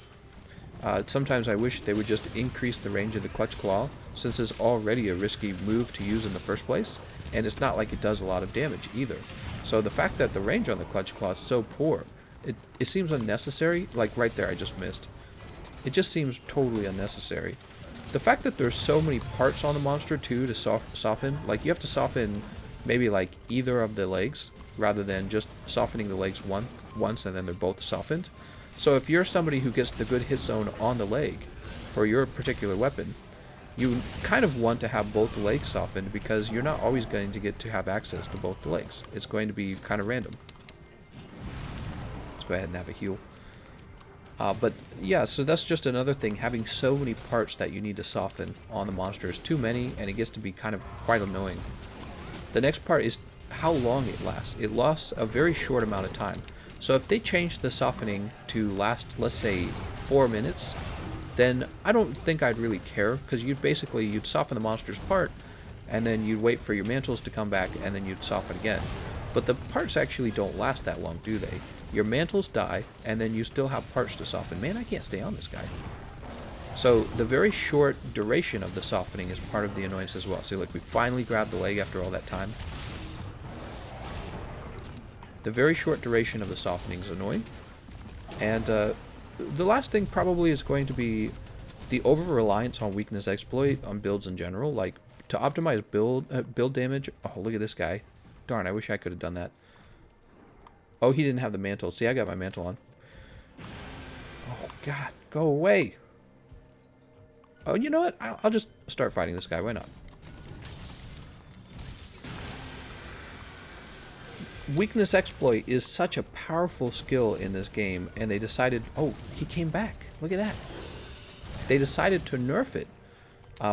A: Sometimes I wish they would just increase the range of the Clutch Claw, since it's already a risky move to use in the first place, and it's not like it does a lot of damage either. So the fact that the range on the Clutch Claw is so poor, it seems unnecessary. Like right there I just missed. It just seems totally unnecessary. The fact that there's so many parts on the monster too to soften, like you have to soften maybe like either of the legs, rather than just softening the legs once and then they're both softened. So if you're somebody who gets the good hit zone on the leg for your particular weapon, you kind of want to have both legs softened because you're not always going to get to have access to both the legs. It's going to be kind of random. Let's go ahead and have a heal. But yeah, so that's just another thing. Having so many parts that you need to soften on the monster is too many, and it gets to be kind of quite annoying. The next part is how long it lasts. It lasts a very short amount of time. So if they change the softening to last, let's say, 4 minutes, then I don't think I'd really care, because you'd soften the monster's part, and then you'd wait for your mantles to come back, and then you'd soften again. But the parts actually don't last that long, do they? Your mantles die, and then you still have parts to soften. Man, I can't stay on this guy. So the very short duration of the softening is part of the annoyance as well. See, look, we finally grabbed the leg after all that time. The very short duration of the softening is annoying. And the last thing probably is going to be the over-reliance on weakness exploit on builds in general. Like, to optimize build damage... Oh, look at this guy. Darn, I wish I could have done that. Oh, he didn't have the mantle. See, I got my mantle on. Oh, God. Go away. Oh, you know what? I'll just start fighting this guy. Why not? Weakness exploit is such a powerful skill in this game, and they decided... Oh, he came back. Look at that. They decided to nerf it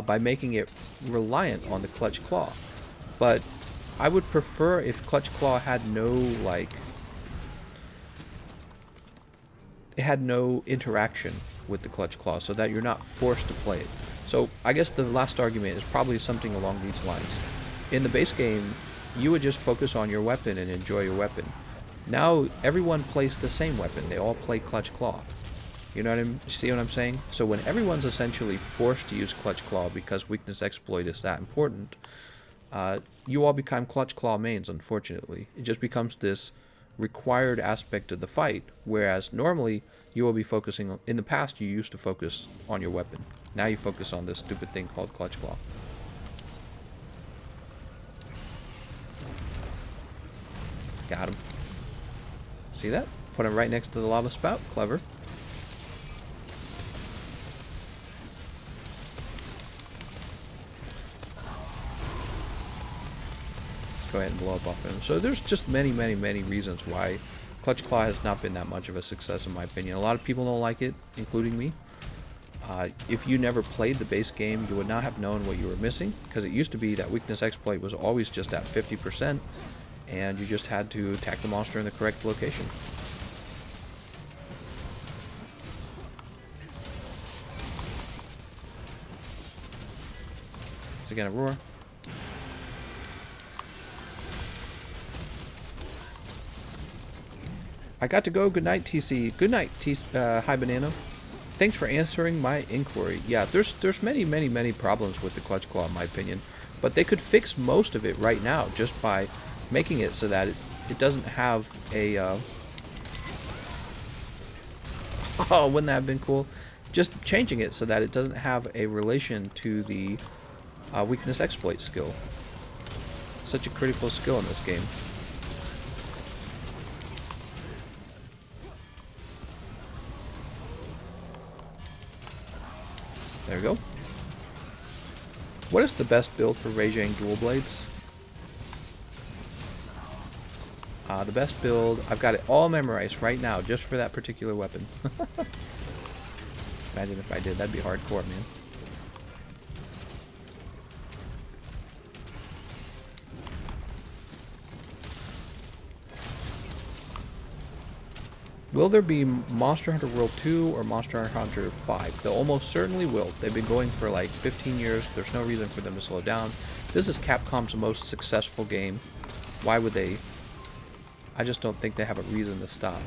A: by making it reliant on the Clutch Claw. But I would prefer if Clutch Claw had no, like... It had no interaction with the Clutch Claw, so that you're not forced to play it. So I guess the last argument is probably something along these lines. In the base game, you would just focus on your weapon and enjoy your weapon. Now everyone plays the same weapon. They all play Clutch Claw. You know what see what I'm saying? So when everyone's essentially forced to use Clutch Claw because weakness exploit is that important, you all become Clutch Claw mains, unfortunately. It just becomes this required aspect of the fight, whereas normally you will be focusing on... In the past, you used to focus on your weapon. Now you focus on this stupid thing called Clutch Claw. Got him. See that? Put him right next to the lava spout. Clever. Go ahead and blow up off him. So there's just many, many, many reasons why Clutch Claw has not been that much of a success in my opinion. A lot of people don't like it, including me. If you never played the base game, you would not have known what you were missing, because it used to be that weakness exploit was always just at 50%, and you just had to attack the monster in the correct location. Is it gonna roar? I got to go. Good night, TC. Good night, Hi Banana. Thanks for answering my inquiry. Yeah, there's many, many, many problems with the Clutch Claw, in my opinion. But they could fix most of it right now just by making it so that it doesn't have a... Oh, wouldn't that have been cool? Just changing it so that it doesn't have a relation to the weakness exploit skill. Such a critical skill in this game. There we go. What is the best build for Raging Dual Blades? The best build, I've got it all memorized right now just for that particular weapon. Imagine if I did, that'd be hardcore, man. Will there be Monster Hunter World 2 or Monster Hunter 5? They almost certainly will. They've been going for like 15 years. There's no reason for them to slow down. This is Capcom's most successful game. Why would they? I just don't think they have a reason to stop.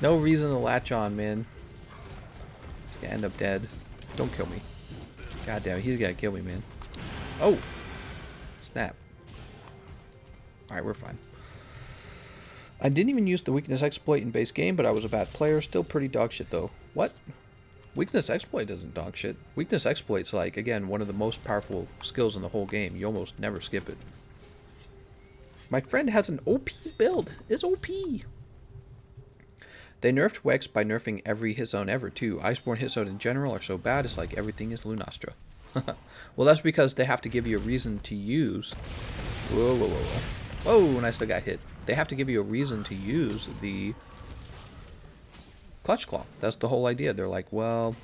A: No reason to latch on, man. You end up dead. Don't kill me. God damn it, he's gotta kill me, man. Oh! Snap. Alright, we're fine. I didn't even use the weakness exploit in base game, but I was a bad player. Still pretty dog shit, though. What? Weakness exploit isn't dog shit. Weakness exploit's like, again, one of the most powerful skills in the whole game. You almost never skip it. My friend has an OP build. It's OP! They nerfed Wex by nerfing every hit zone ever, too. Iceborne hit zone in general are so bad, it's like everything is Lunastra. Well, that's because they have to give you a reason to use... Whoa, whoa, whoa, whoa. Whoa, and I still got hit. They have to give you a reason to use the Clutch Claw. That's the whole idea. They're like, well,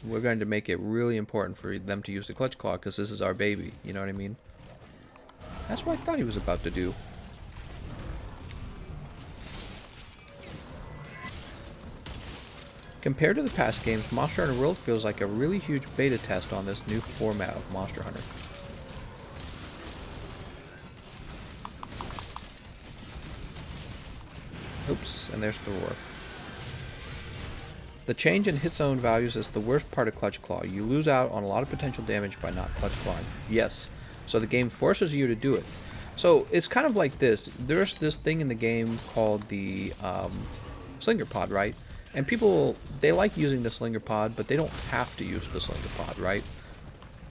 A: We're going to make it really important for them to use the Clutch Claw because this is our baby. You know what I mean? That's what I thought he was about to do. Compared to the past games, Monster Hunter World feels like a really huge beta test on this new format of Monster Hunter. Oops, and there's the roar. The change in hit zone values is the worst part of Clutch Claw. You lose out on a lot of potential damage by not Clutch Clawing. Yes, so the game forces you to do it. So it's kind of like this. There's this thing in the game called the Slinger Pod, right? And people, they like using the Slinger Pod, but they don't have to use the Slinger Pod, right?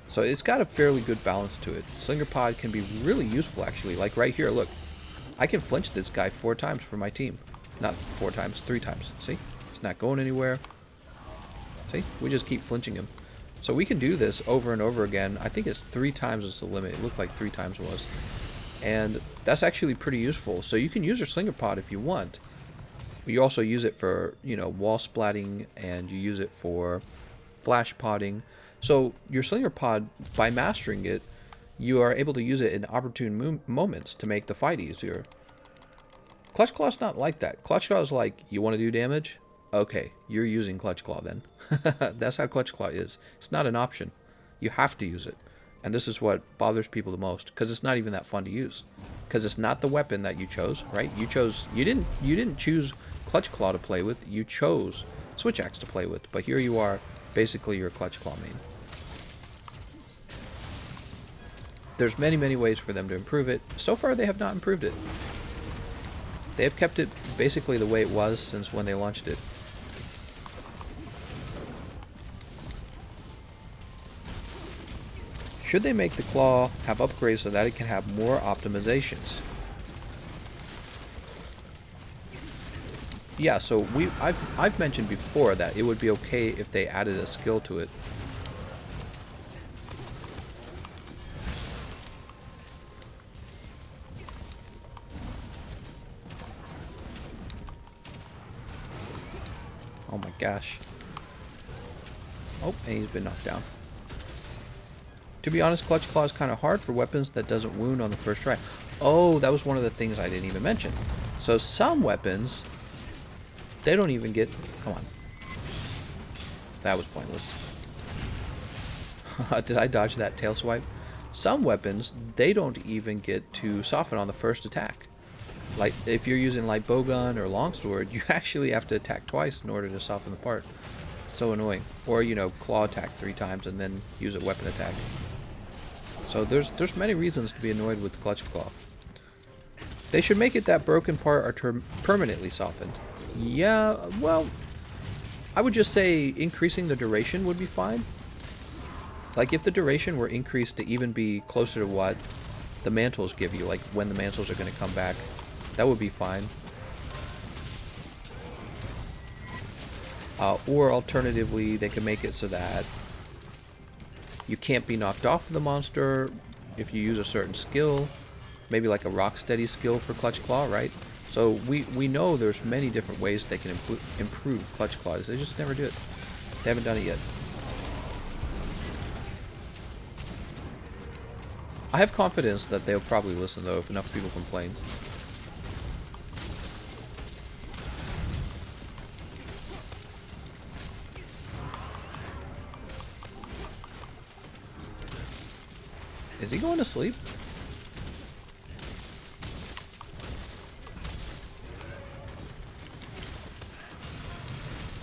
A: So it's got a fairly good balance to it. Slinger Pod can be really useful, actually. Like right here, look. I can flinch this guy 4 times for my team. Not 4 times, 3 times. See? He's not going anywhere. See? We just keep flinching him. So we can do this over and over again. I think it's 3 times is the limit. It looked like 3 times was. And that's actually pretty useful. So you can use your Slinger Pod if you want. You also use it for, you know, wall splatting, and you use it for flash podding. So your Slinger Pod, by mastering it, you are able to use it in opportune moments to make the fight easier. Clutch Claw's not like that. Clutch Claw is like, you want to do damage? Okay, you're using Clutch Claw then. That's how Clutch Claw is. It's not an option. You have to use it. And this is what bothers people the most, because it's not even that fun to use. Because it's not the weapon that you chose, right? You didn't choose Clutch Claw to play with. You chose Switch Axe to play with. But here you are, basically you're a Clutch Claw main. There's many, many ways for them to improve it. So far, they have not improved it. They have kept it basically the way it was since when they launched it. Should they make the claw have upgrades so that it can have more optimizations? Yeah, so I've mentioned before that it would be okay if they added a skill to it. Oh my gosh. Oh, and he's been knocked down. To be honest, Clutch Claw is kind of hard for weapons that doesn't wound on the first try. Oh, that was one of the things I didn't even mention. So some weapons, they don't even get... Come on. That was pointless. Did I dodge that tail swipe? Some weapons, they don't even get to soften on the first attack. Like, if you're using light bowgun or longsword, you actually have to attack twice in order to soften the part. So annoying. Or, you know, claw attack 3 times and then use a weapon attack. So there's many reasons to be annoyed with the Clutch Claw. They should make it that broken part are permanently softened. Yeah, well, I would just say increasing the duration would be fine. Like, if the duration were increased to even be closer to what the mantles give you, like when the mantles are going to come back, that would be fine. Or alternatively, they can make it so that you can't be knocked off of the monster if you use a certain skill. Maybe like a rock steady skill for Clutch Claw, right? So we know there's many different ways they can improve Clutch Claws. They just never do it. They haven't done it yet. I have confidence that they'll probably listen, though, if enough people complain. Is he going to sleep?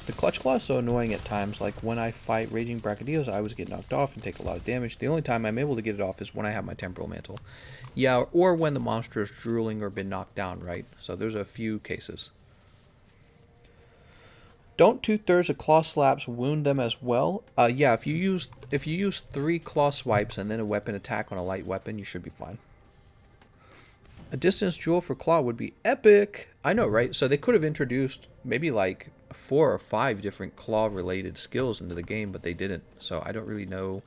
A: The Clutch Claw is so annoying at times, like when I fight Raging Brachydios, I always get knocked off and take a lot of damage. The only time I'm able to get it off is when I have my Temporal Mantle. Yeah, or when the monster is drooling or been knocked down, right? So there's a few cases. Don't 2/3 of claw slaps wound them as well? Yeah, if you use 3 claw swipes and then a weapon attack on a light weapon, you should be fine. A distance duel for claw would be epic. I know, right? So they could have introduced maybe like 4 or 5 different claw related skills into the game, but they didn't. So I don't really know.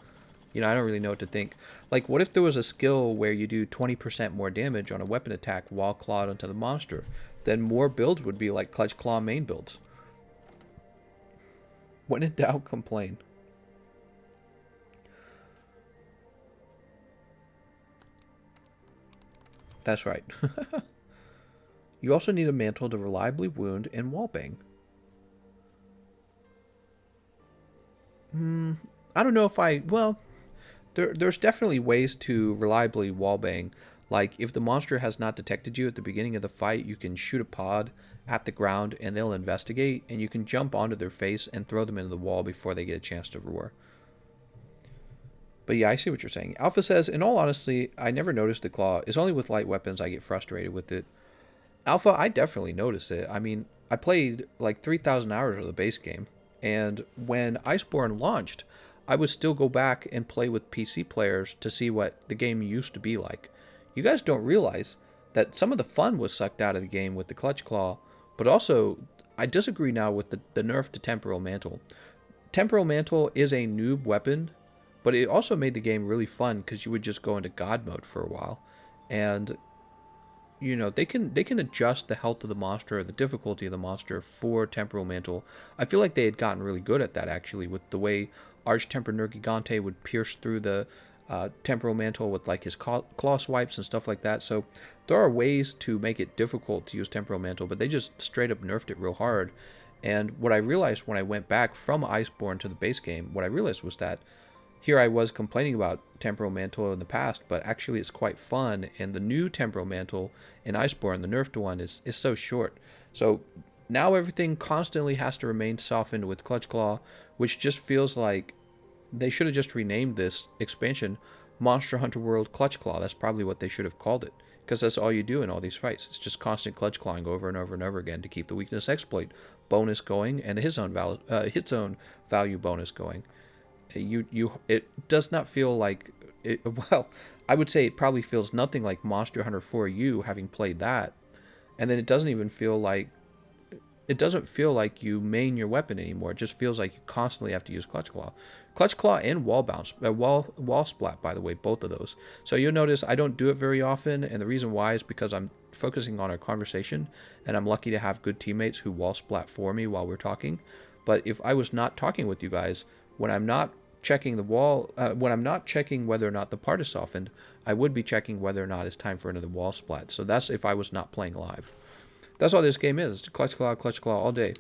A: You know, I don't really know what to think. Like, what if there was a skill where you do 20% more damage on a weapon attack while clawed onto the monster? Then more builds would be like Clutch Claw main builds. When in doubt, complain. That's right. You also need a mantle to reliably wound and wallbang. I don't know if well, there's definitely ways to reliably wallbang. Like, if the monster has not detected you at the beginning of the fight, you can shoot a pod at the ground and they'll investigate, and you can jump onto their face and throw them into the wall before they get a chance to roar. But yeah, I see what you're saying. Alpha says, in all honesty, I never noticed the claw. It's only with light weapons I get frustrated with it. Alpha, I definitely noticed it. I mean, I played like 3,000 hours of the base game, and when Iceborne launched, I would still go back and play with PC players to see what the game used to be like. You guys don't realize that some of the fun was sucked out of the game with the Clutch Claw, but also, I disagree now with the nerf to Temporal Mantle. Temporal Mantle is a noob weapon, but it also made the game really fun because you would just go into God mode for a while, and they can adjust the health of the monster or the difficulty of the monster for Temporal Mantle. I feel like they had gotten really good at that, actually, with the way Arch-Temper Nergigante would pierce through the Temporal Mantle with like his claw swipes and stuff like that. So there are ways to make it difficult to use Temporal Mantle, but they just straight up nerfed it real hard. And what I realized when I went back from Iceborne to the base game, what I realized was that here I was complaining about Temporal Mantle in the past, but actually it's quite fun, and the new Temporal Mantle in Iceborne, the nerfed one, is so short. So now everything constantly has to remain softened with Clutch Claw, which just feels like they should have just renamed this expansion Monster Hunter World Clutch Claw. That's probably what they should have called it, because that's all you do in all these fights. It's just constant clutch clawing over and over and over again to keep the weakness exploit bonus going and the hit zone value bonus going. It does not feel like it. Well, I would say it probably feels nothing like Monster Hunter 4U, having played that, and then it doesn't feel like you main your weapon anymore. It just feels like you constantly have to use Clutch Claw and wall bounce, wall splat. By the way, both of those. So you'll notice I don't do it very often, and the reason why is because I'm focusing on our conversation, and I'm lucky to have good teammates who wall splat for me while we're talking. But if I was not talking with you guys, when I'm not checking the wall, when I'm not checking whether or not the part is softened, I would be checking whether or not it's time for another wall splat. So that's if I was not playing live. That's all this game is. Clutch Claw all day.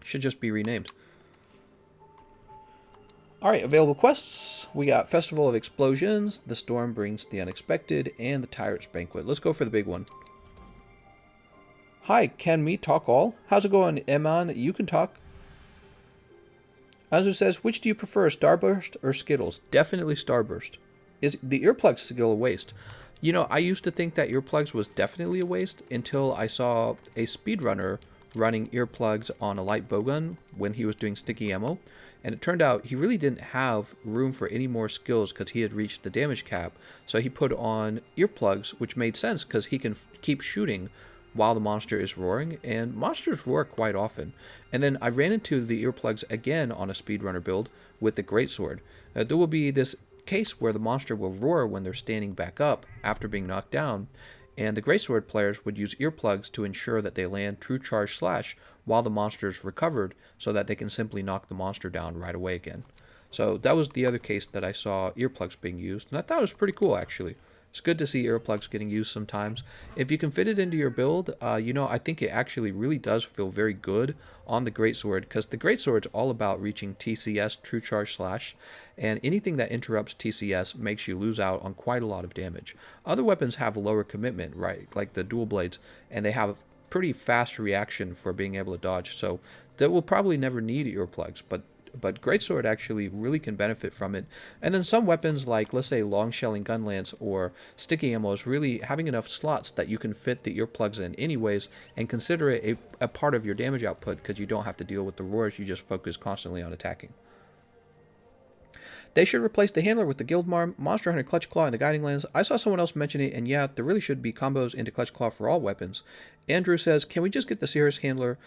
A: Should just be renamed. Alright, available quests. We got Festival of Explosions, The Storm Brings the Unexpected, and The Tyrant's Banquet. Let's go for the big one. Hi, can me talk all? How's it going, Eman? You can talk. Anzu says, which do you prefer, Starburst or Skittles? Definitely Starburst. Is the earplugs still a waste? You know, I used to think that earplugs was definitely a waste until I saw a speedrunner running earplugs on a light bowgun when he was doing sticky ammo, and it turned out he really didn't have room for any more skills because he had reached the damage cap, so he put on earplugs, which made sense because he can keep shooting while the monster is roaring, and monsters roar quite often. And then I ran into the earplugs again on a speedrunner build with the greatsword. There will be this case where the monster will roar when they're standing back up after being knocked down, and the greatsword players would use earplugs to ensure that they land true charge slash while the monster is recovered, so that they can simply knock the monster down right away again. So that was the other case that I saw earplugs being used, and I thought it was pretty cool, actually. It's good to see earplugs getting used sometimes. If you can fit it into your build, I think it actually really does feel very good on the greatsword, because the greatsword's all about reaching TCS, true charge slash, and anything that interrupts TCS makes you lose out on quite a lot of damage. Other weapons have lower commitment, right, like the dual blades, and they have pretty fast reaction for being able to dodge, so that will probably never need earplugs, but greatsword actually really can benefit from it. And then some weapons like, let's say, long shelling gun lance or sticky ammo is really having enough slots that you can fit the earplugs in anyways and consider it a part of your damage output, because you don't have to deal with the roars, you just focus constantly on attacking. They should replace the handler with the Guildmarm, Monster Hunter Clutch Claw, and the Guiding Lens. I saw someone else mention it, and yeah, there really should be combos into Clutch Claw for all weapons. Andrew says, can we just get the Cirrus handler?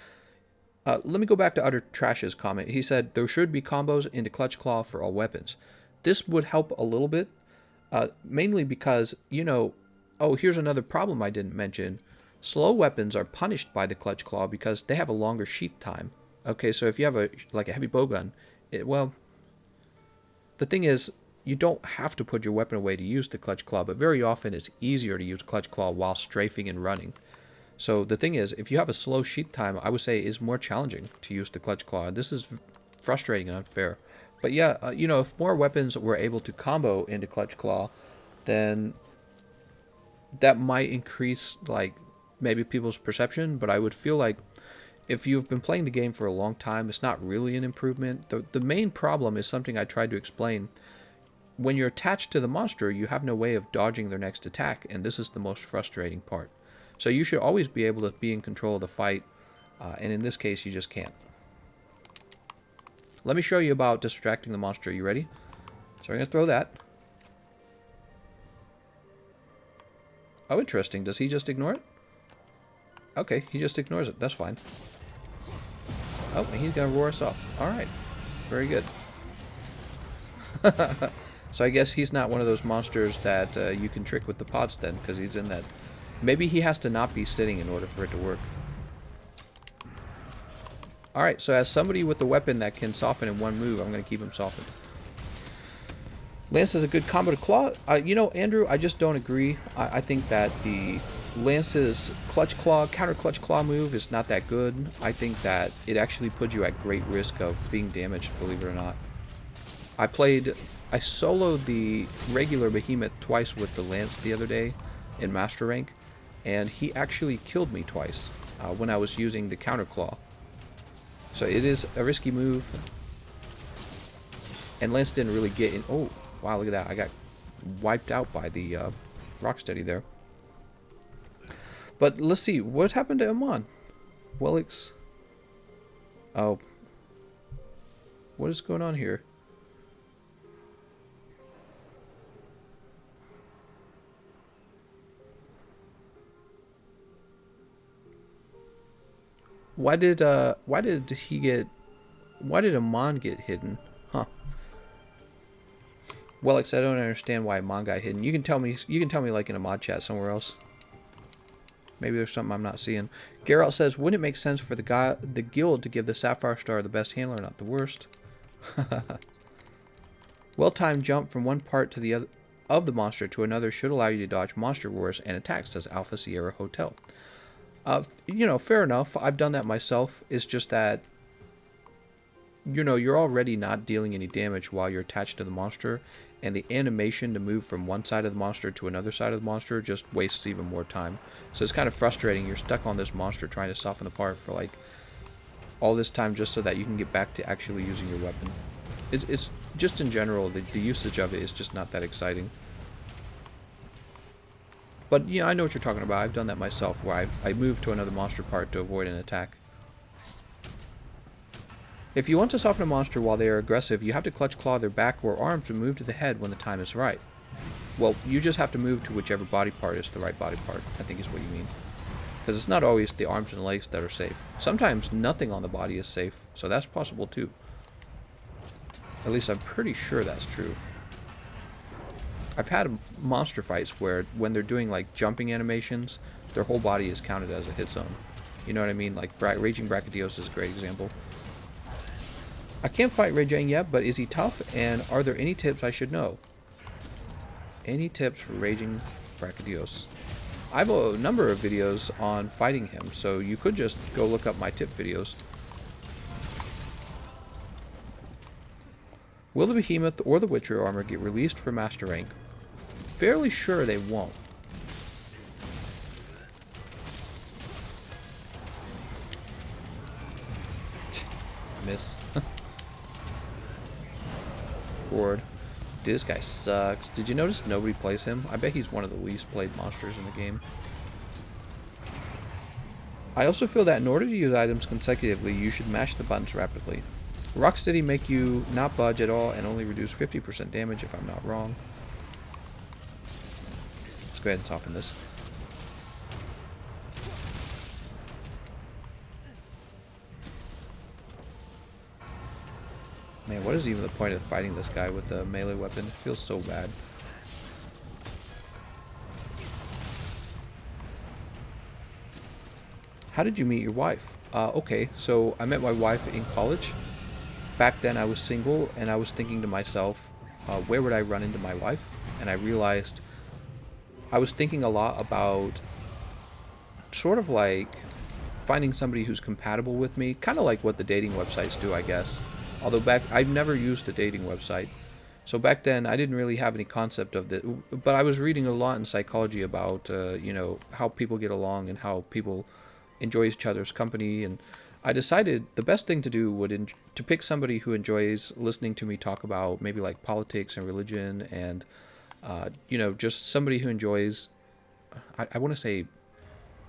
A: Let me go back to Utter Trash's comment. He said there should be combos into Clutch Claw for all weapons. This would help a little bit, mainly because, here's another problem I didn't mention. Slow weapons are punished by the Clutch Claw because they have a longer sheath time. Okay, so if you have a heavy bowgun, the thing is, you don't have to put your weapon away to use the clutch claw, but very often it's easier to use clutch claw while strafing and running. So the thing is, if you have a slow sheath time, I would say it's more challenging to use the clutch claw. This is frustrating and unfair. But yeah, if more weapons were able to combo into clutch claw, then that might increase, like, maybe people's perception. But I would feel like if you've been playing the game for a long time, it's not really an improvement. The main problem is something I tried to explain. When you're attached to the monster, you have no way of dodging their next attack, and this is the most frustrating part. So you should always be able to be in control of the fight, and in this case, you just can't. Let me show you about distracting the monster. You ready? So I'm going to throw that. Oh, interesting. Does he just ignore it? Okay, he just ignores it. That's fine. Oh, and he's going to roar us off. Alright. Very good. So I guess he's not one of those monsters that you can trick with the pods then, because he's in that. Maybe he has to not be sitting in order for it to work. Alright, so as somebody with a weapon that can soften in one move, I'm going to keep him softened. Lance has a good combo to claw. Andrew, I just don't agree. I think that the Lance's clutch claw, counter clutch claw move is not that good. I think that it actually puts you at great risk of being damaged, believe it or not. I soloed the regular behemoth twice with the Lance the other day in Master Rank, and he actually killed me twice when I was using the counter claw. So it is a risky move, and Lance didn't really get in. Oh, wow, look at that. I got wiped out by the Rocksteady there. But let's see, what happened to Amon? Wellix. Oh. What is going on here? Why did Amon get hidden? Huh. Wellix, I don't understand why Amon got hidden. You can tell me like in a mod chat somewhere else. Maybe there's something I'm not seeing. Geralt says, wouldn't it make sense for the guild to give the Sapphire Star the best handler, not the worst? Well-timed jump from one part to the other of the monster to another should allow you to dodge monster roars and attacks, says Alpha Sierra Hotel. Fair enough. I've done that myself. It's just that, you're already not dealing any damage while you're attached to the monster, and the animation to move from one side of the monster to another side of the monster just wastes even more time. So it's kind of frustrating. You're stuck on this monster trying to soften the part for like all this time just so that you can get back to actually using your weapon. It's just in general, the usage of it is just not that exciting. But yeah, I know what you're talking about. I've done that myself, where I move to another monster part to avoid an attack. If you want to soften a monster while they are aggressive, you have to clutch claw their back or arms and move to the head when the time is right. Well, you just have to move to whichever body part is the right body part, I think is what you mean. Because it's not always the arms and legs that are safe. Sometimes nothing on the body is safe, so that's possible too. At least I'm pretty sure that's true. I've had monster fights where when they're doing like jumping animations, their whole body is counted as a hit zone. You know what I mean? Like Raging Brachydios is a great example. I can't fight Raging yet, but is he tough? And are there any tips I should know? Any tips for Raging Brachydios? I have a number of videos on fighting him, so you could just go look up my tip videos. Will the Behemoth or the Witcher armor get released for Master Rank? Fairly sure they won't. Miss. Board. Dude, this guy sucks. Did you notice nobody plays him? I bet he's one of the least played monsters in the game. I also feel that in order to use items consecutively, you should mash the buttons rapidly. Rocksteady make you not budge at all and only reduce 50% damage if I'm not wrong. Let's go ahead and soften this. Man, what is even the point of fighting this guy with the melee weapon? It feels so bad. How did you meet your wife? Okay, so I met my wife in college. Back then I was single, and I was thinking to myself, where would I run into my wife? And I realized I was thinking a lot about sort of like finding somebody who's compatible with me, kind of like what the dating websites do, I guess. Although I've never used a dating website. So back then, I didn't really have any concept of it, but I was reading a lot in psychology about, how people get along and how people enjoy each other's company. And I decided the best thing to do would to pick somebody who enjoys listening to me talk about maybe like politics and religion and, just somebody who enjoys, I want to say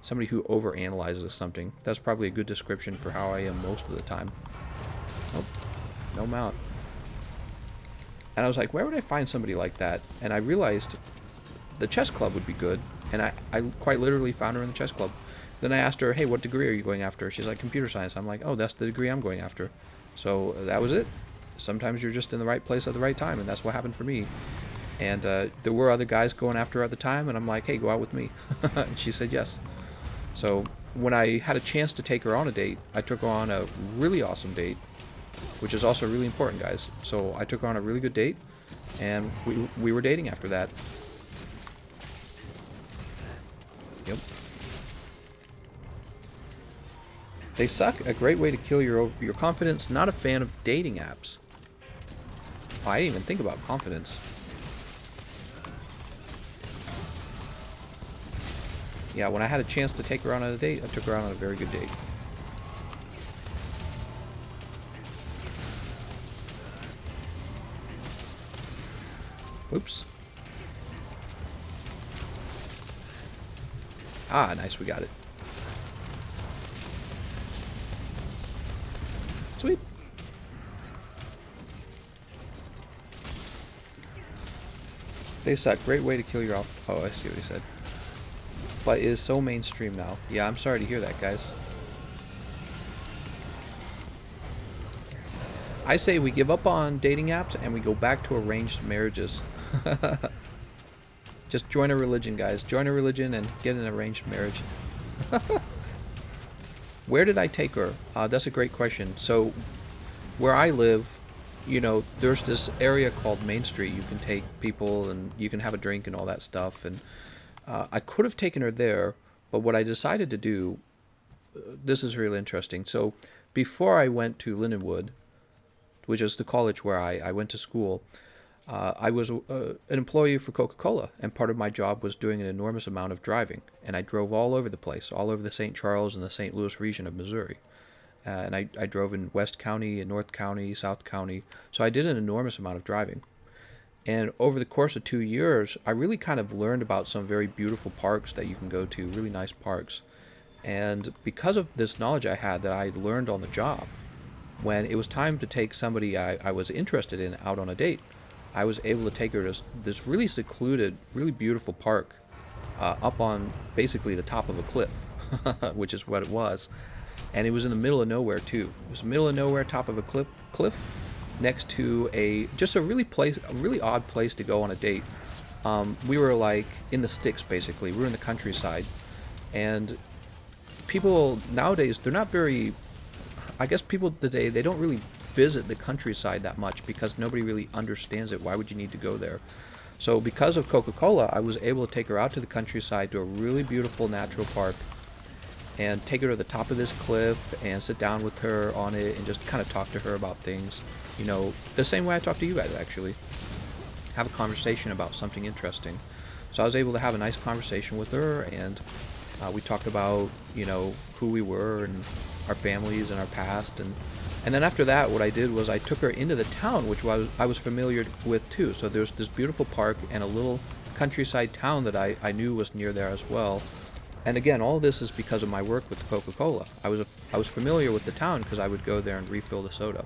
A: somebody who overanalyzes something. That's probably a good description for how I am most of the time. Nope, no mount. And I was like, where would I find somebody like that? And I realized the chess club would be good. And I quite literally found her in the chess club. Then I asked her, hey, what degree are you going after? She's like, computer science. I'm like, oh, that's the degree I'm going after. So that was it. Sometimes you're just in the right place at the right time, and that's what happened for me. And there were other guys going after her at the time, and I'm like, hey, go out with me. And she said yes. So when I had a chance to take her on a date, I took her on a really awesome date, which is also really important, guys. So I took her on a really good date, and we were dating after that. Yep. They suck. A great way to kill your confidence. Not a fan of dating apps. Oh, I didn't even think about confidence. Yeah, when I had a chance to take her on a date, I took her on a very good date. Whoops. Ah, nice, we got it. Sweet. They suck. Great way to kill your off. Oh, I see what he said. But it is so mainstream now. Yeah, I'm sorry to hear that, guys. I say we give up on dating apps and we go back to arranged marriages. Just join a religion, guys. Join a religion and get an arranged marriage. Where did I take her? That's a great question. So, where I live, there's this area called Main Street. You can take people and you can have a drink and all that stuff. And I could have taken her there, but what I decided to do, this is really interesting. So, before I went to Lindenwood, which is the college where I went to school, I was an employee for Coca-Cola, and part of my job was doing an enormous amount of driving. And I drove all over the place, all over the St. Charles and the St. Louis region of Missouri. And I drove in West County, and North County, South County. So I did an enormous amount of driving. And over the course of 2 years, I really kind of learned about some very beautiful parks that you can go to, really nice parks. And because of this knowledge I had that I learned on the job, when it was time to take somebody I was interested in out on a date, I was able to take her to this really secluded, really beautiful park up on basically the top of a cliff, which is what it was. And it was in the middle of nowhere, too. It was middle of nowhere, top of a cliff next to a really odd place to go on a date. We were like in the sticks, basically. We were in the countryside. And people nowadays, they're not very... I guess people today, they don't really visit the countryside that much because nobody really understands it. Why would you need to go there? So because of Coca-Cola, I was able to take her out to the countryside to a really beautiful natural park and take her to the top of this cliff and sit down with her on it and just kind of talk to her about things. The same way I talk to you guys, actually. Have a conversation about something interesting. So I was able to have a nice conversation with her, and we talked about, who we were and our families and our past. And then after that, what I did was I took her into the town, which I was familiar with too. So there's this beautiful park and a little countryside town that I knew was near there as well. And again, all this is because of my work with Coca-Cola. I was familiar with the town because I would go there and refill the soda.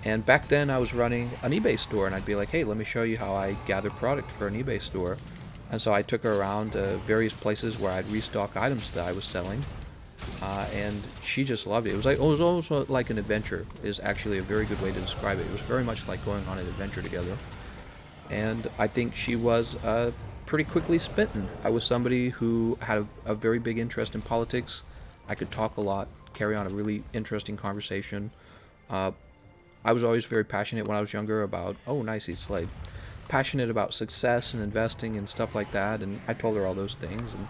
A: And back then I was running an eBay store, and I'd be like, hey, let me show you how I gather product for an eBay store. And so I took her around to various places where I'd restock items that I was selling. And she just loved it. It was almost like an adventure, is actually a very good way to describe it. It was very much like going on an adventure together. And I think she was pretty quickly smitten. I was somebody who had a very big interest in politics. I could talk a lot, carry on a really interesting conversation. I was always very passionate when I was younger about, oh, nice, he's Slade. Passionate about success and investing and stuff like that. And I told her all those things. And,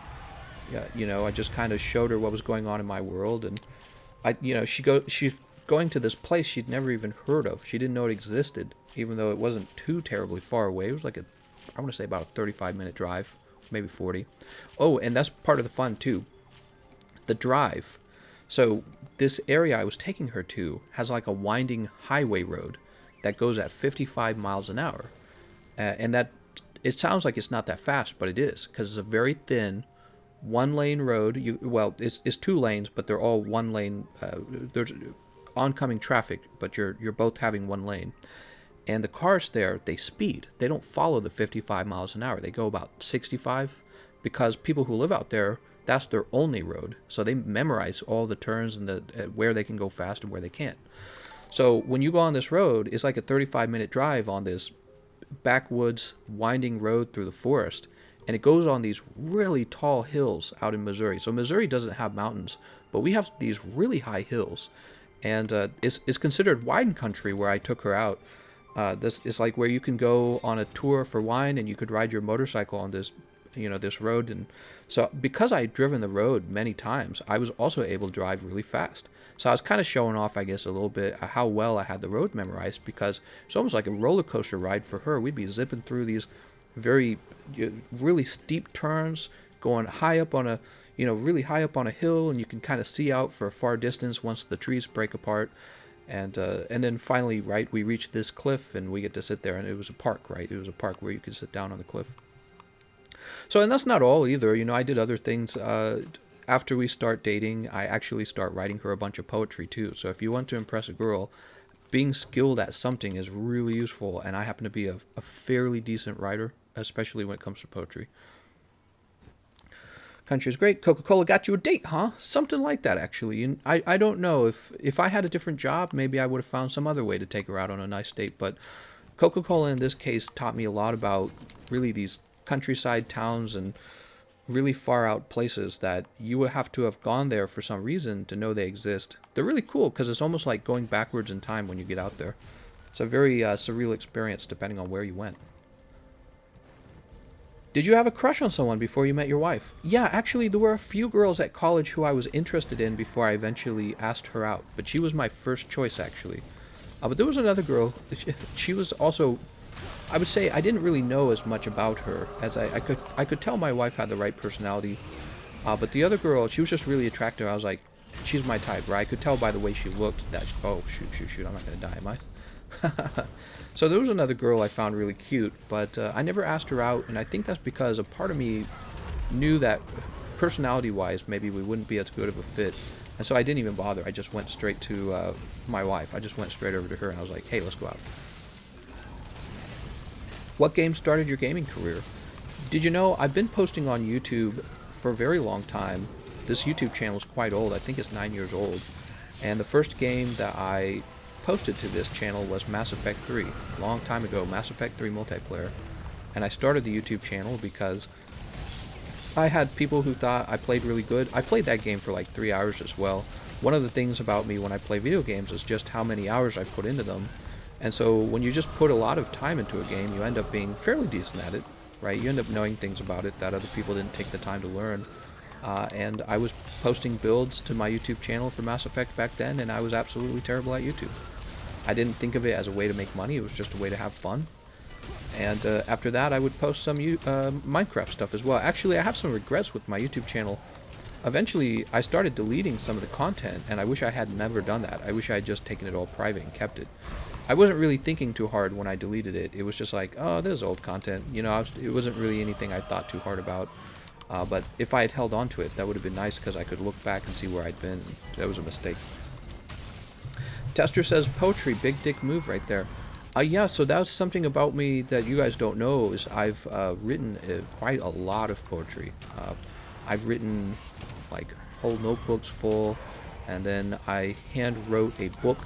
A: yeah, I just kind of showed her what was going on in my world. And she's going to this place she'd never even heard of. She didn't know it existed, even though it wasn't too terribly far away. It was like I want to say about a 35-minute drive, maybe 40. Oh, and that's part of the fun too. The drive. So this area I was taking her to has like a winding highway road that goes at 55 miles an hour. And that, it sounds like it's not that fast, but it is, because it's a very thin, one-lane road. It's two lanes, but they're all one lane. There's oncoming traffic, but you're both having one lane. And the cars there, they speed. They don't follow the 55 miles an hour. They go about 65, because people who live out there, that's their only road. So they memorize all the turns and where they can go fast and where they can't. So when you go on this road, it's like a 35-minute drive on this backwoods winding road through the forest, and it goes on these really tall hills out in Missouri. So Missouri doesn't have mountains, but we have these really high hills, and it's considered wine country where I took her out. This is like where you can go on a tour for wine, and you could ride your motorcycle on this this road. And so because I had driven the road many times, I was also able to drive really fast. So I was kind of showing off, I guess, a little bit how well I had the road memorized, because it's almost like a roller coaster ride for her. We'd be zipping through these very really steep turns, going high up on a really high up on a hill, and you can kind of see out for a far distance once the trees break apart. And then finally, right, we reach this cliff, and we get to sit there, and it was a park, right? It was a park where you could sit down on the cliff. So, and that's not all either. I did other things. After we start dating, I actually start writing her a bunch of poetry too. So if you want to impress a girl, being skilled at something is really useful. And I happen to be a fairly decent writer, especially when it comes to poetry. Country is great. Coca-Cola got you a date, huh? Something like that, actually. And I don't know. If I had a different job, maybe I would have found some other way to take her out on a nice date. But Coca-Cola in this case taught me a lot about really these countryside towns and really far out places that you would have to have gone there for some reason to know they exist. They're really cool because it's almost like going backwards in time when you get out there. It's a very surreal experience depending on where you went. Did you have a crush on someone before you met your wife? Yeah, actually there were a few girls at college who I was interested in before I eventually asked her out, but she was my first choice actually. But there was another girl, she was also, I would say I didn't really know as much about her as I could tell my wife had the right personality. But the other girl, she was just really attractive. I was like, she's my type, right? I could tell by the way she looked that, oh, shoot, I'm not going to die, am I? So there was another girl I found really cute, but I never asked her out, and I think that's because a part of me knew that personality-wise, maybe we wouldn't be as good of a fit. And so I didn't even bother. I just went straight to my wife. I just went straight over to her, and I was like, hey, let's go out. What game started your gaming career? Did you know I've been posting on YouTube for a very long time. This YouTube channel is quite old. I think it's 9 years old. And the first game that I posted to this channel was Mass Effect 3. A long time ago, Mass Effect 3 multiplayer. And I started the YouTube channel because I had people who thought I played really good. I played that game for like 3 hours as well. One of the things about me when I play video games is just how many hours I put into them. And so when you just put a lot of time into a game, you end up being fairly decent at it, right? You end up knowing things about it that other people didn't take the time to learn. And I was posting builds to my YouTube channel for Mass Effect back then, and I was absolutely terrible at YouTube. I didn't think of it as a way to make money. It was just a way to have fun. And after that, I would post some Minecraft stuff as well. Actually, I have some regrets with my YouTube channel. Eventually, I started deleting some of the content, and I wish I had never done that. I wish I had just taken it all private and kept it. I wasn't really thinking too hard when I deleted it. It was just like, oh, there's old content. It wasn't really anything I thought too hard about. But if I had held on to it, that would have been nice because I could look back and see where I'd been. That was a mistake. Tester says poetry, big dick move right there. Yeah, so that's something about me that you guys don't know is I've written quite a lot of poetry. I've written like whole notebooks full, and then I hand wrote a book.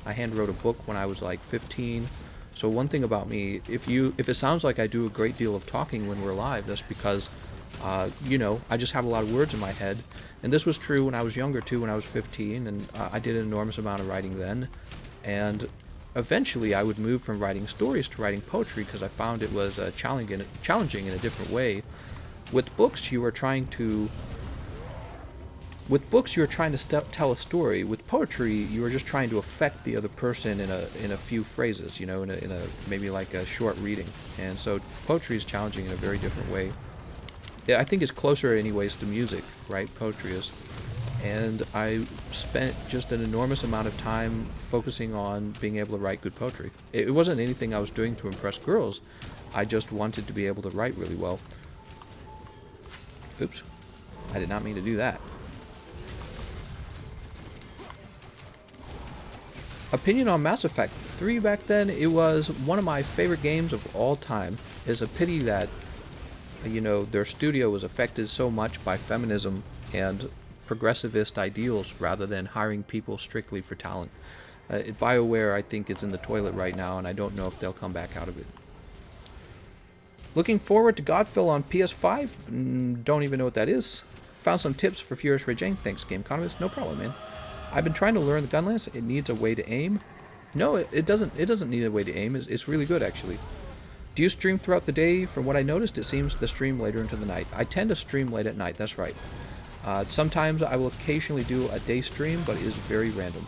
A: I hand wrote a book when I was like 15. So one thing about me, if it sounds like I do a great deal of talking when we're live, that's because I just have a lot of words in my head. And this was true when I was younger too, when I was 15, and I did an enormous amount of writing then. And eventually I would move from writing stories to writing poetry because I found it was challenging in a different way. With books, you were trying to tell a story. With poetry, you were just trying to affect the other person in a few phrases, in a maybe like a short reading. And so poetry is challenging in a very different way. I think it's closer anyways to music, right? Poetry is. And I spent just an enormous amount of time focusing on being able to write good poetry. It wasn't anything I was doing to impress girls. I just wanted to be able to write really well. Oops. I did not mean to do that. Opinion on Mass Effect 3 back then, it was one of my favorite games of all time. It's a pity that, their studio was affected so much by feminism and progressivist ideals rather than hiring people strictly for talent. BioWare, I think, is in the toilet right now, and I don't know if they'll come back out of it. Looking forward to Godfall on PS5? Don't even know what that is. Found some tips for Furious Raging. Thanks, Gameconomist. No problem, man. I've been trying to learn the gun lance. It needs a way to aim. No, it doesn't. It doesn't need a way to aim. It's really good, actually. Do you stream throughout the day? From what I noticed, it seems the stream later into the night. I tend to stream late at night. That's right. Sometimes I will occasionally do a day stream, but it is very random.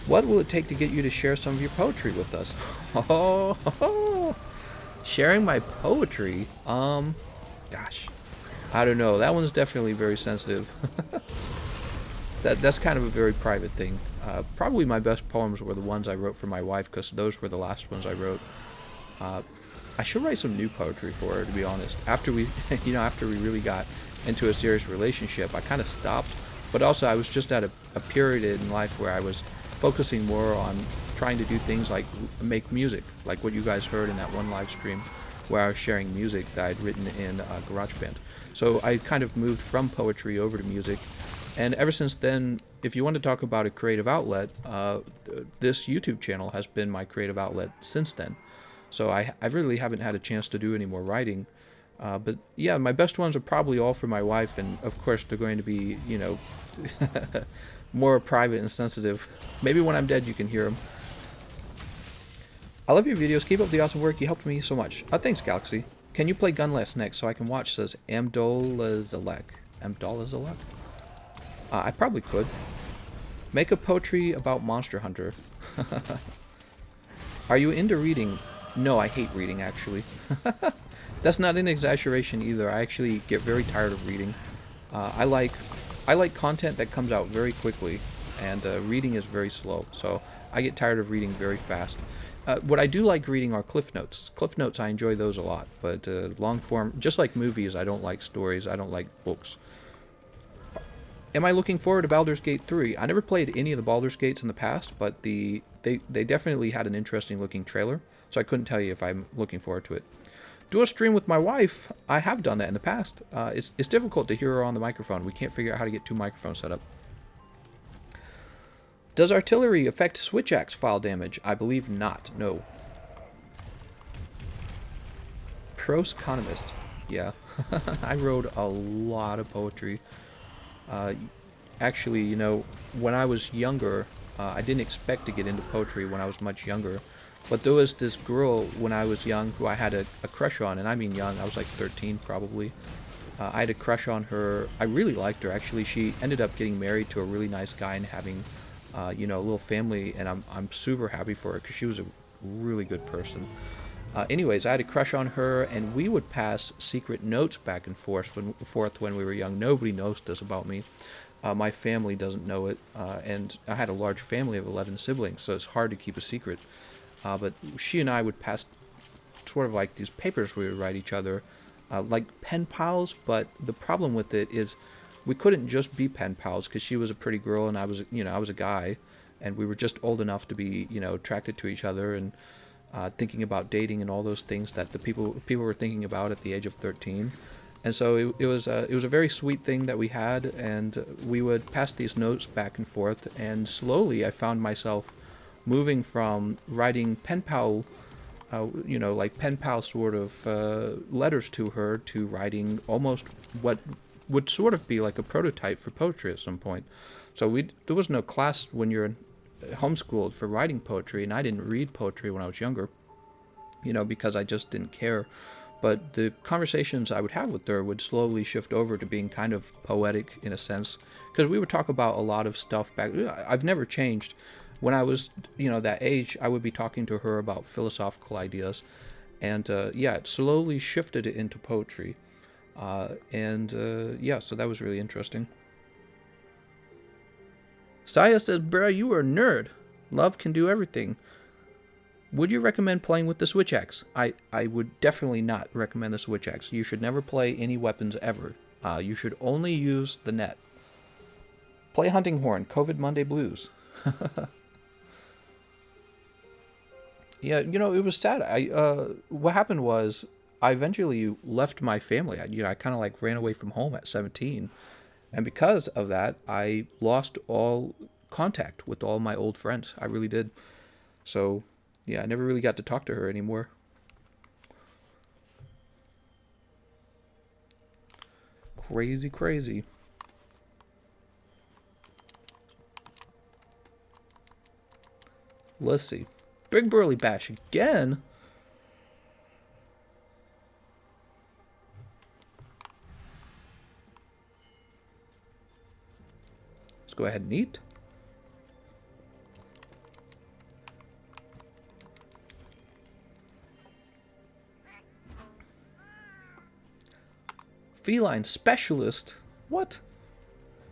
A: What will it take to get you to share some of your poetry with us? Oh, sharing my poetry? Gosh, I don't know. That one's definitely very sensitive. That's kind of a very private thing. Probably my best poems were the ones I wrote for my wife, because those were the last ones I wrote. I should write some new poetry for her, to be honest. After we, after we really got into a serious relationship, I kind of stopped. But also, I was just at a period in life where I was focusing more on trying to do things like make music, like what you guys heard in that one live stream, where I was sharing music that I'd written in GarageBand. So I kind of moved from poetry over to music. And ever since then, if you want to talk about a creative outlet, this YouTube channel has been my creative outlet since then. So I really haven't had a chance to do any more writing. But yeah, my best ones are probably all for my wife, and of course they're going to be, more private and sensitive. Maybe when I'm dead you can hear them. I love your videos. Keep up the awesome work. You helped me so much. Thanks, Galaxy. Can you play Gunless next so I can watch? Says Amdolazalek. Amdolazalek? I probably could. Make a poetry about Monster Hunter. Are you into reading? No, I hate reading, actually. That's not an exaggeration either. I actually get very tired of reading. I like content that comes out very quickly, and reading is very slow. So I get tired of reading very fast. What I do like reading are Cliff Notes. Cliff Notes, I enjoy those a lot. But long form, just like movies, I don't like stories. I don't like books. Am I looking forward to Baldur's Gate 3? I never played any of the Baldur's Gates in the past, but they definitely had an interesting looking trailer, so I couldn't tell you if I'm looking forward to it. Do a stream with my wife. I have done that in the past. It's difficult to hear her on the microphone. We can't figure out how to get two microphones set up. Does artillery affect switch axe file damage? I believe not. No. Economist. Yeah. I wrote a lot of poetry. Actually, when I was younger, I didn't expect to get into poetry when I was much younger. But there was this girl when I was young who I had a crush on, and I mean young, I was like 13 probably. I had a crush on her. I really liked her, actually. She ended up getting married to a really nice guy and having, a little family, and I'm super happy for her because she was a really good person. Anyways, I had a crush on her, and we would pass secret notes back and forth when we were young. Nobody knows this about me. My family doesn't know it, and I had a large family of 11 siblings, so it's hard to keep a secret. But she and I would pass sort of like these papers we would write each other, like pen pals, but the problem with it is we couldn't just be pen pals because she was a pretty girl and I was a guy, and we were just old enough to be, attracted to each other and thinking about dating and all those things that the people were thinking about at the age of 13. And so it was a very sweet thing that we had, and we would pass these notes back and forth, and slowly I found myself moving from writing pen pal, like pen pal sort of letters to her, to writing almost what would sort of be like a prototype for poetry at some point. So there was no class when you're homeschooled for writing poetry, and I didn't read poetry when I was younger, because I just didn't care. But the conversations I would have with her would slowly shift over to being kind of poetic in a sense, because we would talk about a lot of stuff back. I've never changed. When I was, that age, I would be talking to her about philosophical ideas, and it slowly shifted it into poetry, so that was really interesting. Saya says, "Bruh, you are a nerd. Love can do everything. Would you recommend playing with the Switch X?" I would definitely not recommend the Switch X. You should never play any weapons ever. You should only use the net. Play Hunting Horn, COVID Monday Blues. Yeah, it was sad. What happened was I eventually left my family. I kind of like ran away from home at 17. And because of that, I lost all contact with all my old friends. I really did. So, yeah, I never really got to talk to her anymore. Crazy, crazy. Let's see. Big Burly Bash again? Let's go ahead and eat. Feline Specialist? What?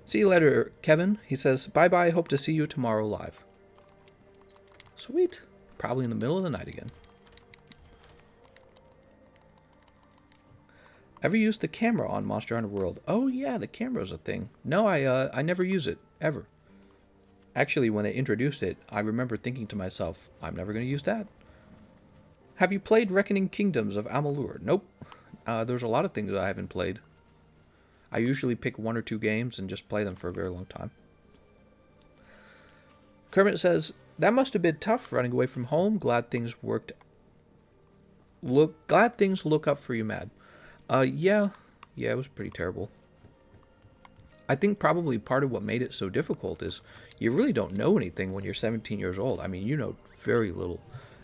A: See you later, Kevin. He says, bye-bye, hope to see you tomorrow live. Sweet. Probably in the middle of the night again. Ever used the camera on Monster Hunter World? Oh yeah, the camera's a thing. No, I never use it, ever. Actually, when they introduced it, I remember thinking to myself, I'm never going to use that. Have you played Reckoning Kingdoms of Amalur? Nope. There's a lot of things that I haven't played. I usually pick 1 or 2 games and just play them for a very long time. Kermit says, that must have been tough running away from home. Glad things look up for you, Mad. Yeah, it was pretty terrible. I think probably part of what made it so difficult is you really don't know anything when you're 17 years old. I mean, you know very little.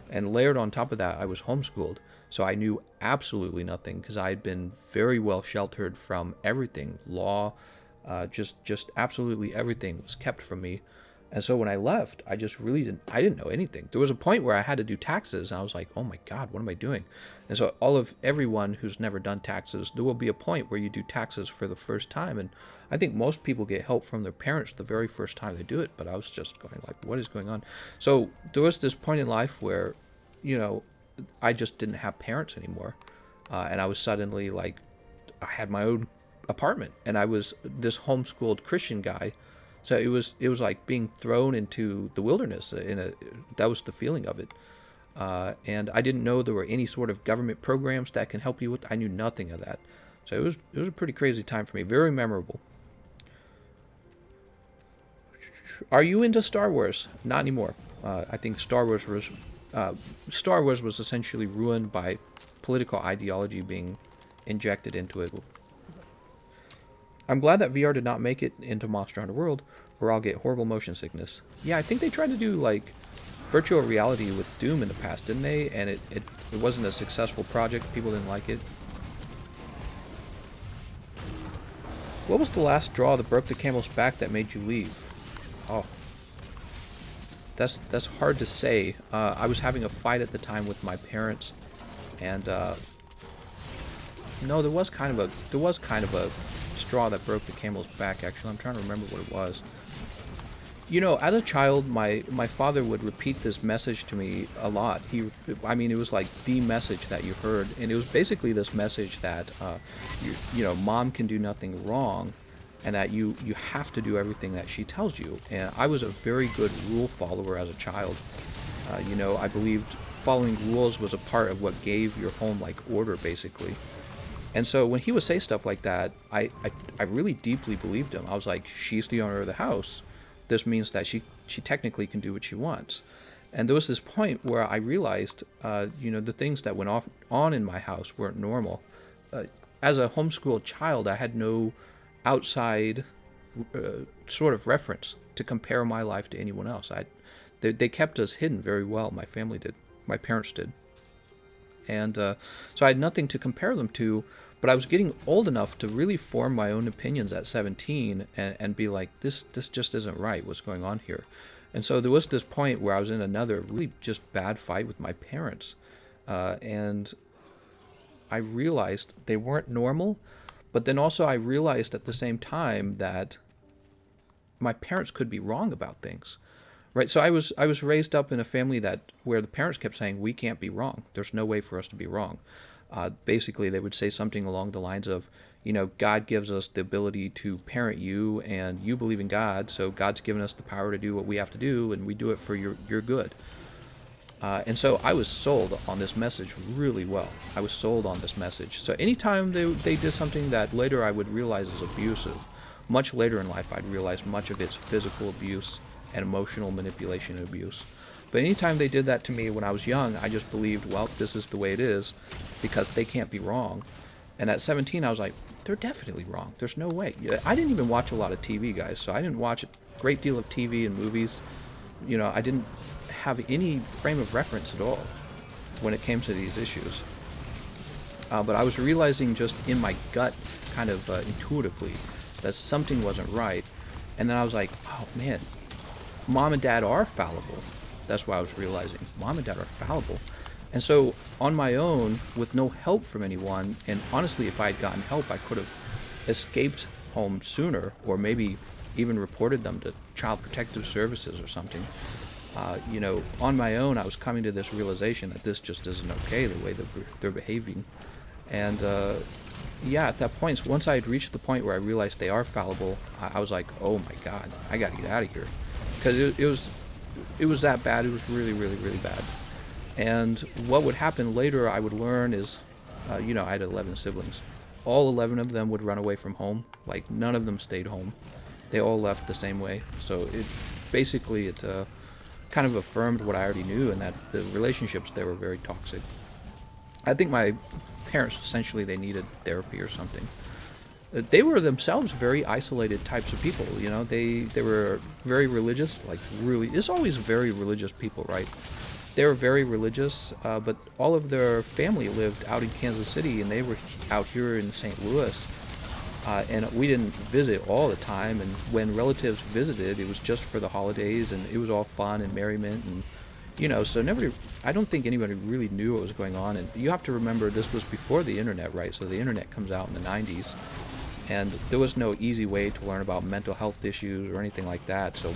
A: And layered on top of that, I was homeschooled. So I knew absolutely nothing because I had been very well sheltered from everything. Law, just absolutely everything was kept from me. And so when I left, I didn't know anything. There was a point where I had to do taxes, and I was like, oh my God, what am I doing? And so everyone who's never done taxes, there will be a point where you do taxes for the first time. And I think most people get help from their parents the very first time they do it, but I was just going like, what is going on? So there was this point in life where, I just didn't have parents anymore. And I was suddenly like, I had my own apartment, and I was this homeschooled Christian guy. So it was like being thrown into the wilderness. That was the feeling of it. And I didn't know there were any sort of government programs that can help you with. I knew nothing of that. So it was a pretty crazy time for me. Very memorable. Are you into Star Wars? Not anymore. I think Star Wars was essentially ruined by political ideology being injected into it. I'm glad that VR did not make it into Monster Hunter World, or I'll get horrible motion sickness. Yeah, I think they tried to do, like, virtual reality with Doom in the past, didn't they? And it wasn't a successful project. People didn't like it. What was the last straw that broke the camel's back that made you leave? Oh. That's hard to say. I was having a fight at the time with my parents, and no, there was kind of a straw that broke the camel's back. Actually, I'm trying to remember what it was. As a child, my father would repeat this message to me a lot. It was like the message that you heard, and it was basically this message that mom can do nothing wrong, and that you have to do everything that she tells you. And I was a very good rule follower as a child. I believed following rules was a part of what gave your home like order, basically. And so when he would say stuff like that, I really deeply believed him. I was like, she's the owner of the house. This means that she technically can do what she wants. And there was this point where I realized, the things that went on in my house weren't normal. As a homeschooled child, I had no outside sort of reference to compare my life to anyone else. They kept us hidden very well. My family did. My parents did. And so I had nothing to compare them to, but I was getting old enough to really form my own opinions at 17 and be like, this just isn't right. What's going on here? And so there was this point where I was in another really just bad fight with my parents. And I realized they weren't normal, but then also I realized at the same time that my parents could be wrong about things. Right, so I was raised up in a family where the parents kept saying we can't be wrong. There's no way for us to be wrong. Basically, they would say something along the lines of, God gives us the ability to parent you, and you believe in God, so God's given us the power to do what we have to do, and we do it for your good. And so I was sold on this message really well. I was sold on this message. So anytime they did something that later I would realize is abusive, much later in life I'd realize much of it's physical abuse and emotional manipulation and abuse. But anytime they did that to me when I was young, I just believed, well, this is the way it is because they can't be wrong. And at 17, I was like, they're definitely wrong. There's no way. I didn't even watch a lot of TV, guys, so I didn't watch a great deal of TV and movies. I didn't have any frame of reference at all when it came to these issues. But I was realizing just in my gut, kind of intuitively, that something wasn't right. And then I was like, oh, man, Mom and Dad are fallible. That's what I was realizing. Mom and Dad are fallible. And so on my own, with no help from anyone, and honestly, if I had gotten help, I could have escaped home sooner, or maybe even reported them to Child Protective Services or something. On my own, I was coming to this realization that this just isn't okay, the way they're behaving. And at that point, once I had reached the point where I realized they are fallible, I was like, oh my God, I gotta get out of here. Because it was that bad. It was really, really, really bad. And what would happen later, I would learn is, I had 11 siblings. All 11 of them would run away from home. Like, none of them stayed home. They all left the same way. So it kind of affirmed what I already knew, and that the relationships there were very toxic. I think my parents, essentially, they needed therapy or something. They were themselves very isolated types of people, they were very religious, like really, it's always very religious people, right? They were very religious, but all of their family lived out in Kansas City, and they were out here in St. Louis, and we didn't visit all the time, and when relatives visited, it was just for the holidays, and it was all fun and merriment, and so I don't think anybody really knew what was going on. And you have to remember, this was before the internet, right? So the internet comes out in the 90s, and there was no easy way to learn about mental health issues or anything like that. So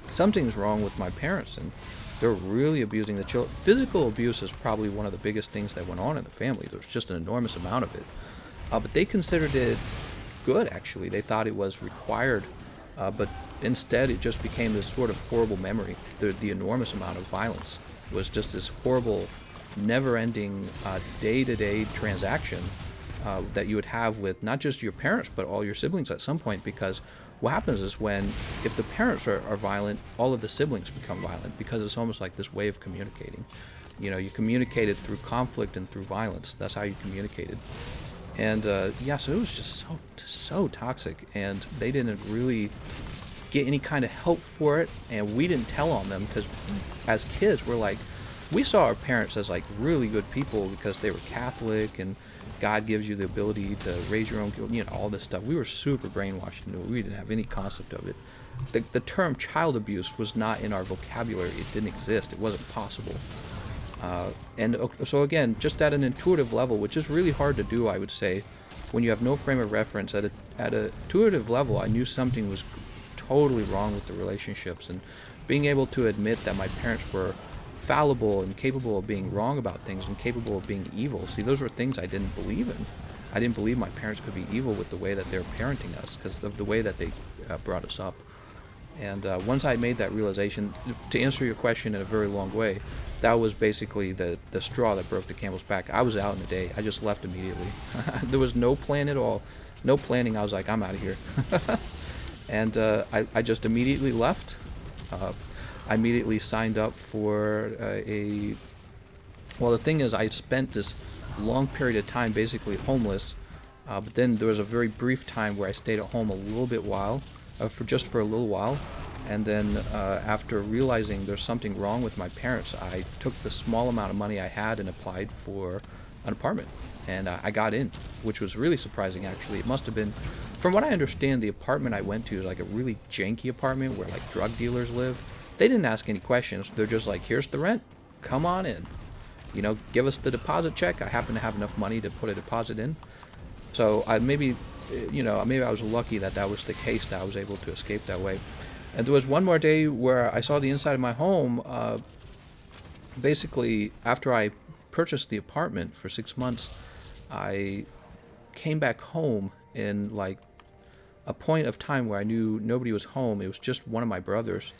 A: something's wrong with my parents, and they're really abusing the children. Physical abuse is probably one of the biggest things that went on in the family. There was just an enormous amount of it. But they considered it good, actually. They thought it was required, but instead it just became this sort of horrible memory. The enormous amount of violence was just this horrible, never-ending, day-to-day transaction that you would have with not just your parents, but all your siblings at some point, because what happens is if the parents are violent, all of the siblings become violent, because it's almost like this way of communicating. You communicated through conflict and through violence. That's how you communicated. And so it was just so toxic, and they didn't really get any kind of help for it, and we didn't tell on them, because as kids we saw our parents as like really good people because they were Catholic, and God gives you the ability to raise your own, all this stuff. We were super brainwashed, and we didn't have any concept of it. The term child abuse was not in our vocabulary. It didn't exist. It wasn't possible. So again, just at an intuitive level, which is really hard to do, I would say, when you have no frame of reference, at a intuitive level, I knew something was totally wrong with the relationships, and being able to admit that my parents were fallible and capable of being wrong about things and capable of being evil. See, those were things I didn't believe in. I didn't believe my parents could be evil with the way that they were parenting us, because of the way that they brought us up. And once I made that realization, to answer your question in a very long way, that was basically the straw that broke the camel's back. I was out in a day. I just left immediately. There was no plan at all. No planning. I was like, I'm out of here. And I just immediately left. I immediately signed up for well, the thing is, I spent this long period of time basically homeless, but then there was a very brief time where I stayed at home a little bit for a little while, And then after realizing there's something wrong with my parents, I took the small amount of money I had and applied for an apartment. And I got in, which was really surprising, actually. It must have been, from what I understand, the apartment I went to is like a really janky apartment where like drug dealers live. They didn't ask any questions. They're just like, here's the rent. Come on in. You know, give us the deposit check. I happen to have enough money to put a deposit in. So maybe I was lucky that that was the case, that I was able to escape that way. And there was one more day where I saw the inside of my home. Basically, after I purchased the apartment for 6 months, I came back home in like a point of time where I knew nobody was home. It was just one of my brothers.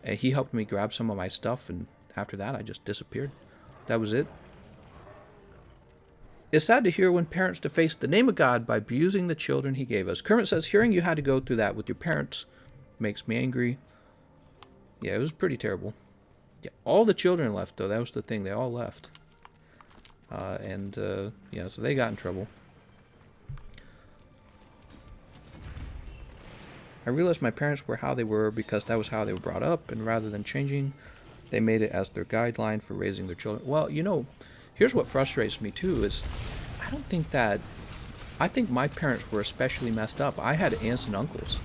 A: And he helped me grab some of my stuff, and after that, I just disappeared. That was it. It's sad to hear when parents deface the name of God by abusing the children he gave us. Kermit says, hearing you had to go through that with your parents makes me angry. Yeah, it was pretty terrible. Yeah, all the children left, though. That was the thing. They all left. Yeah, so they got in trouble. I realized my parents were how they were because that was how they were brought up, and rather than changing, they made it as their guideline for raising their children. Well, here's what frustrates me too is I think my parents were especially messed up. I had aunts and uncles,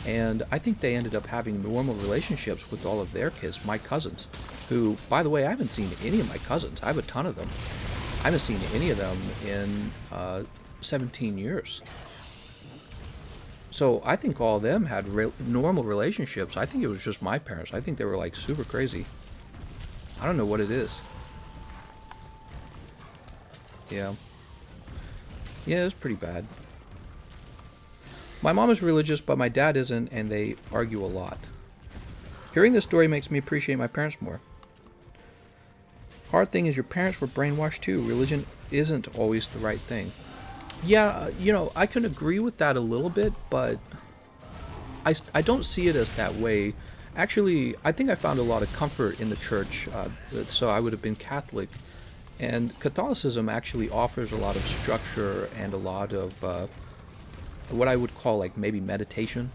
A: and I think they ended up having normal relationships with all of their kids, my cousins, who, by the way, I haven't seen any of my cousins. I have a ton of them. I haven't seen any of them in 17 years. So I think all of them had normal relationships. I think it was just my parents. I think they were like super crazy. I don't know what it is. Yeah. Yeah, it's pretty bad. My mom is religious, but my dad isn't, and they argue a lot. Hearing this story makes me appreciate my parents more. Hard thing is your parents were brainwashed too. Religion isn't always the right thing. Yeah, I can agree with that a little bit, but I don't see it as that way. Actually, I think I found a lot of comfort in the church, so I would have been Catholic. And Catholicism actually offers a lot of structure and a lot of what I would call like maybe meditation.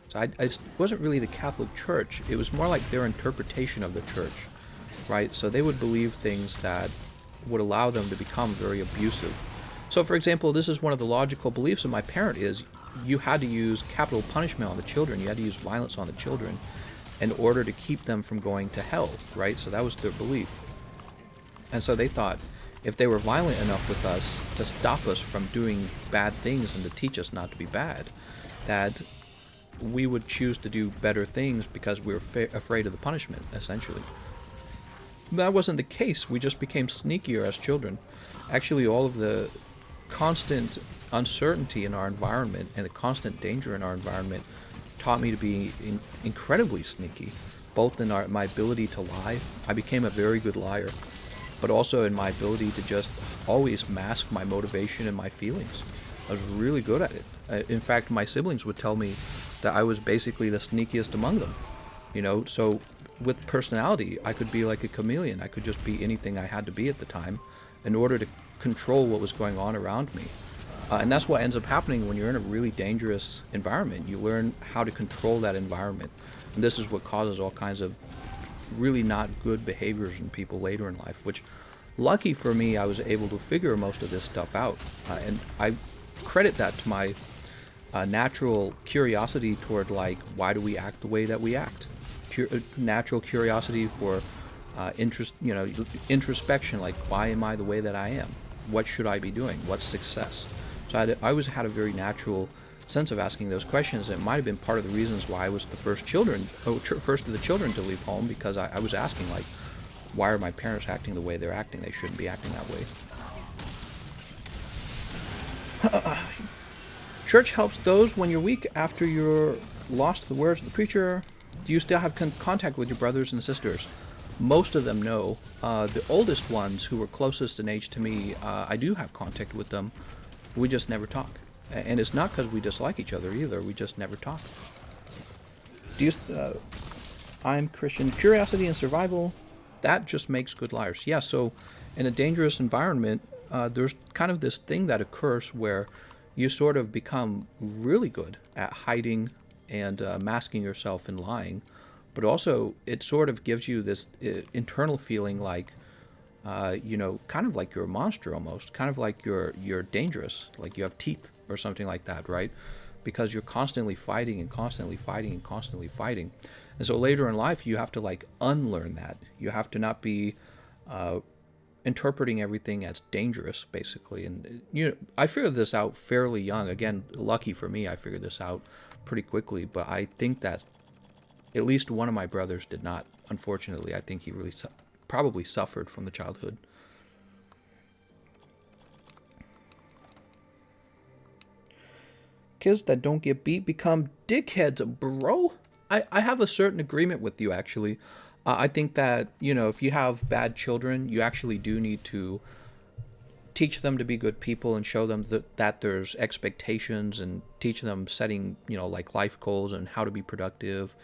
A: So I wasn't really the Catholic Church. It was more like their interpretation of the church, right? So they would believe things that would allow them to become very abusive. So, for example, this is one of the logical beliefs of my parent is you had to use capital punishment on the children. You had to use violence on the children in order to keep them from going to hell, right? So that was their belief. And so they thought if they were violent enough with us to stop us from doing bad things and to teach us not to be bad, that we would choose to do better things because we were afraid of the punishment, essentially. That wasn't the case. We just became sneakier as children. Actually, all of the constant uncertainty in our environment and the constant danger in our environment taught me to be incredibly sneaky, both in my ability to lie. I became a very good liar, but also in my ability to just always mask my motivation and my feelings. I was really good at it. In fact, my siblings would tell me that I was basically the sneakiest among them. So with personality, I could be like a chameleon. I could just be anything I had to be at the time in order to control what was going on around me. And that's what ends up happening when you're in a really dangerous environment. You learn how to control that environment. And this is what causes all kinds of really not good behaviors in people later in life, which, lucky for me, I was able to figure most of this stuff out. And I credit that to my natural curiosity toward, like, why do we act the way that we act? Natural curiosity for introspection, like, why am I the way that I am? What should I be doing? What's success? So I always had a very natural sense of asking those questions. It might have been part of the reasons why I was the first of the children to leave home, because I was asking, like, why are my parents acting the way they're acting? They shouldn't be acting that way. Church helps those when you're weak after you're lost to the words of the preacher. Do you still have contact with your brothers and sisters? Most of them, no. The oldest ones, who were closest in age to me, I do have contact with them. We just never talk. And it's not because we dislike each other either. We just never talk. I'm Christian. Curiosity and survival, that just makes good liars. Yeah, so in a dangerous environment, there's kind of this thing that occurs where you sort of become really good at hiding and masking yourself and lying, but also it sort of gives you this internal feeling like, kind of like you're a monster almost, kind of like you're dangerous, like you have teeth or something like that, right? Because you're constantly fighting and constantly fighting and constantly fighting. And so later in life, you have to like unlearn that. You have to not be interpreting everything as dangerous, basically. And I figured this out fairly young. Again, lucky for me, I figured this out pretty quickly. But I think that at least one of my brothers did not. Unfortunately, I think he really probably suffered from the childhood. Kids that don't get beat become dickheads, bro. I have a certain agreement with you, actually. I think that, if you have bad children, you actually do need to teach them to be good people and show them that there's expectations, and teach them setting, like life goals and how to be productive,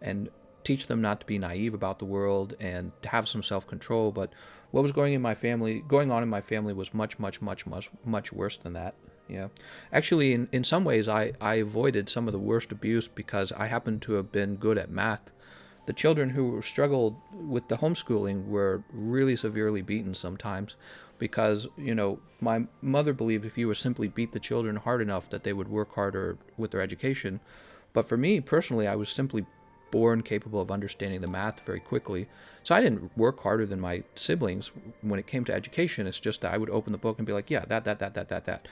A: and teach them not to be naive about the world and to have some self-control. But what was going on in my family was much, much, much, much, much worse than that. Yeah. Actually, in some ways, I avoided some of the worst abuse because I happened to have been good at math. The children who struggled with the homeschooling were really severely beaten sometimes because, my mother believed if you would simply beat the children hard enough that they would work harder with their education. But for me, personally, I was simply born capable of understanding the math very quickly. So I didn't work harder than my siblings when it came to education. It's just that I would open the book and be like, yeah, that.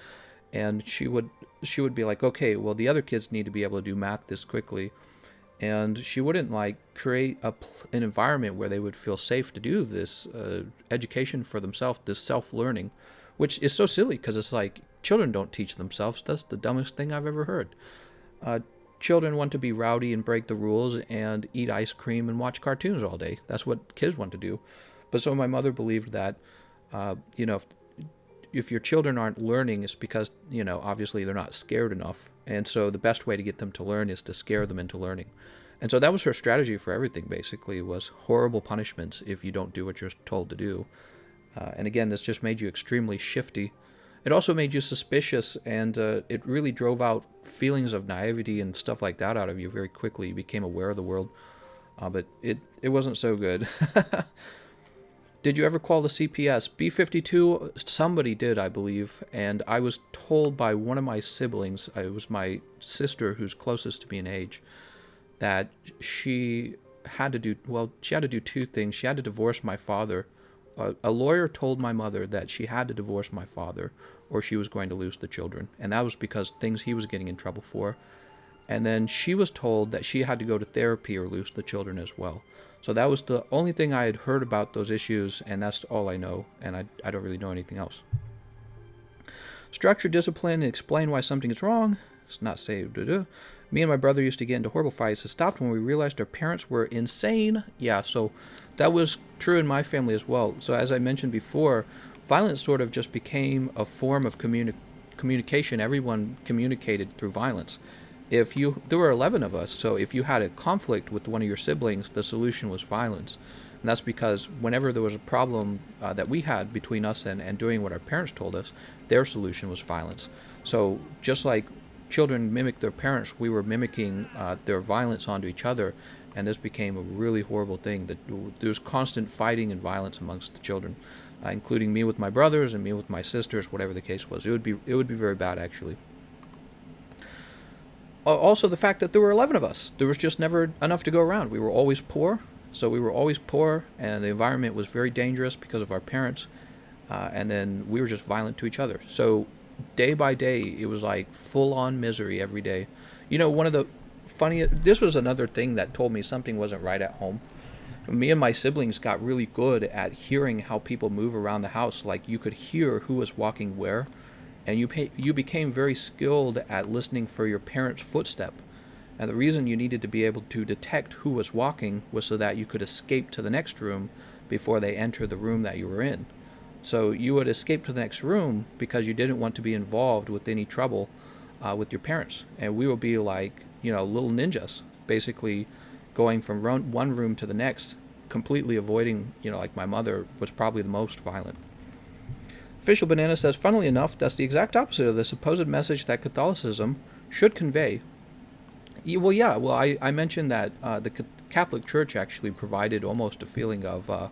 A: And she would be like, okay, well, the other kids need to be able to do math this quickly. And she wouldn't like create an environment where they would feel safe to do this education for themselves, this self-learning, which is so silly because it's like children don't teach themselves. That's the dumbest thing I've ever heard. Children want to be rowdy and break the rules and eat ice cream and watch cartoons all day. That's what kids want to do. But so my mother believed that, if your children aren't learning, it's because, obviously they're not scared enough. And so the best way to get them to learn is to scare them into learning. And so that was her strategy for everything, basically, was horrible punishments if you don't do what you're told to do. And again, this just made you extremely shifty. It also made you suspicious, and it really drove out feelings of naivety and stuff like that out of you very quickly. You became aware of the world. But it wasn't so good. Did you ever call the CPS? B-52, somebody did, I believe, and I was told by one of my siblings, it was my sister who's closest to me in age, that she had to do two things. She had to divorce my father. A lawyer told my mother that she had to divorce my father or she was going to lose the children, and that was because things he was getting in trouble for. And then she was told that she had to go to therapy or lose the children as well. So that was the only thing I had heard about those issues, and that's all I know, and I don't really know anything else. Structure, discipline, and explain why something is wrong. It's not saved. Me and my brother used to get into horrible fights. It stopped when we realized our parents were insane. Yeah, so that was true in my family as well. So as I mentioned before, violence sort of just became a form of communication. Everyone communicated through violence. There were 11 of us, so if you had a conflict with one of your siblings, the solution was violence. And that's because whenever there was a problem that we had between us and doing what our parents told us, their solution was violence. So just like children mimic their parents, we were mimicking their violence onto each other, and this became a really horrible thing. That there was constant fighting and violence amongst the children, including me with my brothers and me with my sisters, whatever the case was. It would be very bad, actually. Also, the fact that there were 11 of us. There was just never enough to go around. We were always poor, and the environment was very dangerous because of our parents, and then we were just violent to each other. So day by day, it was like full-on misery every day. One of the this was another thing that told me something wasn't right at home. Me and my siblings got really good at hearing how people move around the house. Like, you could hear who was walking where, and you became very skilled at listening for your parents' footstep. And the reason you needed to be able to detect who was walking was so that you could escape to the next room before they enter the room that you were in. So you would escape to the next room because you didn't want to be involved with any trouble with your parents. And we would be like, little ninjas, basically going from one room to the next, completely avoiding, like my mother was probably the most violent. Official Banana says, funnily enough, that's the exact opposite of the supposed message that Catholicism should convey. Well, yeah. Well, I mentioned that the Catholic Church actually provided almost a feeling of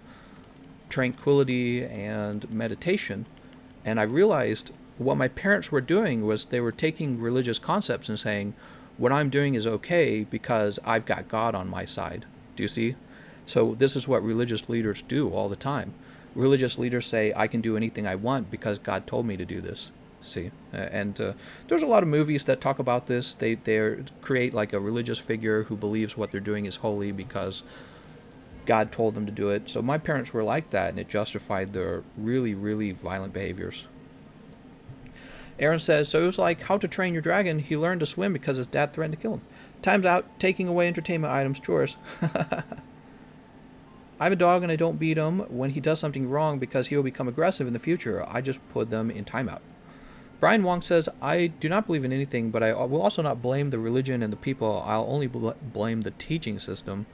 A: tranquility and meditation. And I realized what my parents were doing was they were taking religious concepts and saying, what I'm doing is okay because I've got God on my side. Do you see? So this is what religious leaders do all the time. Religious leaders say, I can do anything I want because God told me to do this. See? And there's a lot of movies that talk about this. They create like a religious figure who believes what they're doing is holy because God told them to do it. So my parents were like that, and it justified their really, really violent behaviors. Aaron says, so it was like How to Train Your Dragon. He learned to swim because his dad threatened to kill him. Time's out, taking away entertainment items, chores. I have a dog and I don't beat him when he does something wrong because he will become aggressive in the future. I just put them in timeout. Brian Wong says, I do not believe in anything, but I will also not blame the religion and the people. I'll only blame the teaching system.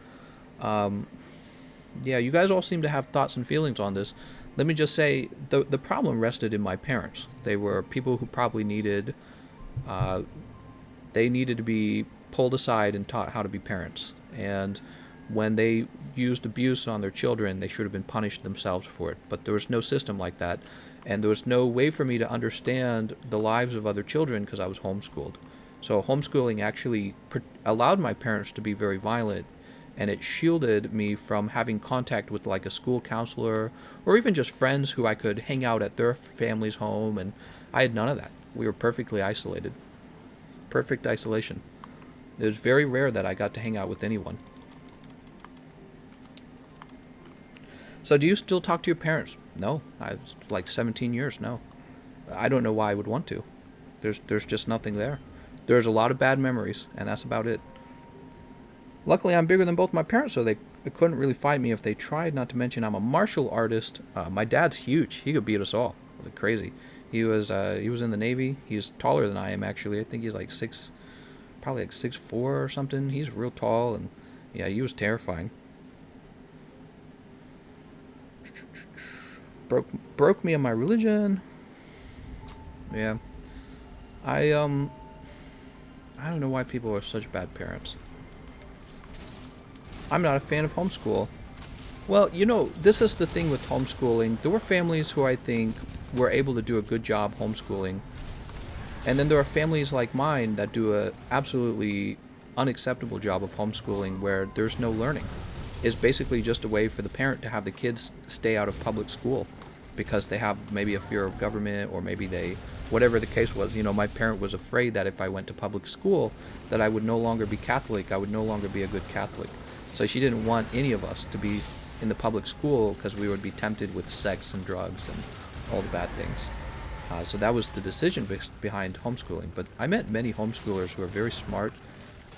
A: Yeah, you guys all seem to have thoughts and feelings on this. Let me just say, the problem rested in my parents. They were people who probably needed to be pulled aside and taught how to be parents. And when they used abuse on their children, they should have been punished themselves for it. But there was no system like that. And there was no way for me to understand the lives of other children because I was homeschooled. So homeschooling actually allowed my parents to be very violent, and it shielded me from having contact with like a school counselor or even just friends who I could hang out at their family's home, and I had none of that. We were perfectly isolated. Perfect isolation. It was very rare that I got to hang out with anyone. So do you still talk to your parents? No. I was like 17 years, no. I don't know why I would want to. There's just nothing there. There's a lot of bad memories, and that's about it. Luckily, I'm bigger than both my parents, so they couldn't really fight me if they tried. Not to mention, I'm a martial artist. My dad's huge. He could beat us all. Like crazy. He was in the Navy. He's taller than I am, actually. I think he's like probably like 6'4" or something. He's real tall, and yeah, he was terrifying. Broke me on my religion. Yeah. I don't know why people are such bad parents. I'm not a fan of homeschool. Well, this is the thing with homeschooling. There were families who I think were able to do a good job homeschooling. And then there are families like mine that do a absolutely unacceptable job of homeschooling where there's no learning. It's basically just a way for the parent to have the kids stay out of public school because they have maybe a fear of government, or maybe whatever the case was. My parent was afraid that if I went to public school that I would no longer be Catholic, I would no longer be a good Catholic. So she didn't want any of us to be in the public school because we would be tempted with sex and drugs and all the bad things. So that was the decision behind homeschooling. But I met many homeschoolers who are very smart,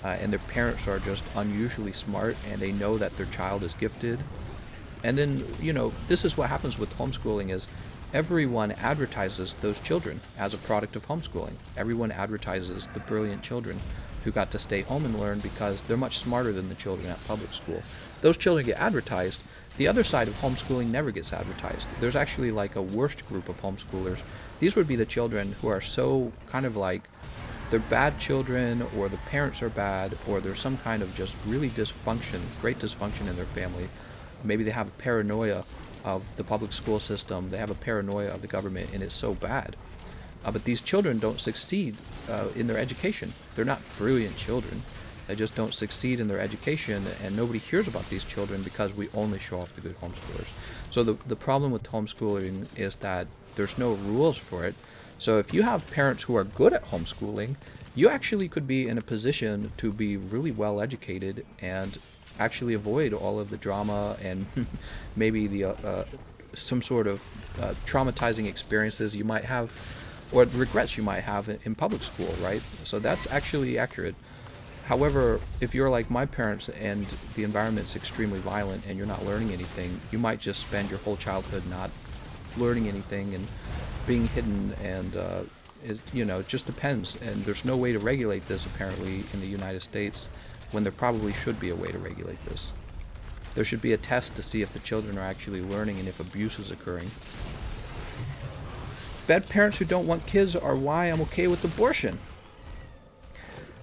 A: and their parents are just unusually smart, and they know that their child is gifted. And then, this is what happens with homeschooling is everyone advertises those children as a product of homeschooling. Everyone advertises the brilliant children who got to stay home and learn because they're much smarter than the children at public school. Those children get advertised. The other side of homeschooling never gets advertised. There's actually like a worst group of homeschoolers. These would be the children who are so kind of like they're bad children, or the parents are bad, or there's some kind of just really great dysfunction in their family. Maybe they have a paranoia of the public school system. They have a paranoia of the government, and it's so bad. But these children don't succeed in their education. They're not brilliant children. They just don't succeed in their education, and nobody hears about these children because we only show off the good homeschoolers. So the problem with homeschooling is that there's no rules for it. So if you have parents who are good at homeschooling, you actually could be in a position to be really well educated and actually avoid all of the drama and maybe the some sort of traumatizing experiences you might have, or regrets you might have in public school, right? So that's actually accurate. However, if you're like my parents and the environment's extremely violent and you're not learning anything, you might just spend your whole childhood not learning anything and being hidden, and it just depends. And there's no way to regulate this apparently in the United States, when there probably should be a way to regulate this. There should be a test to see if the children are actually learning and if abuse is occurring. Bad parents who don't want kids are why I'm okay with abortion.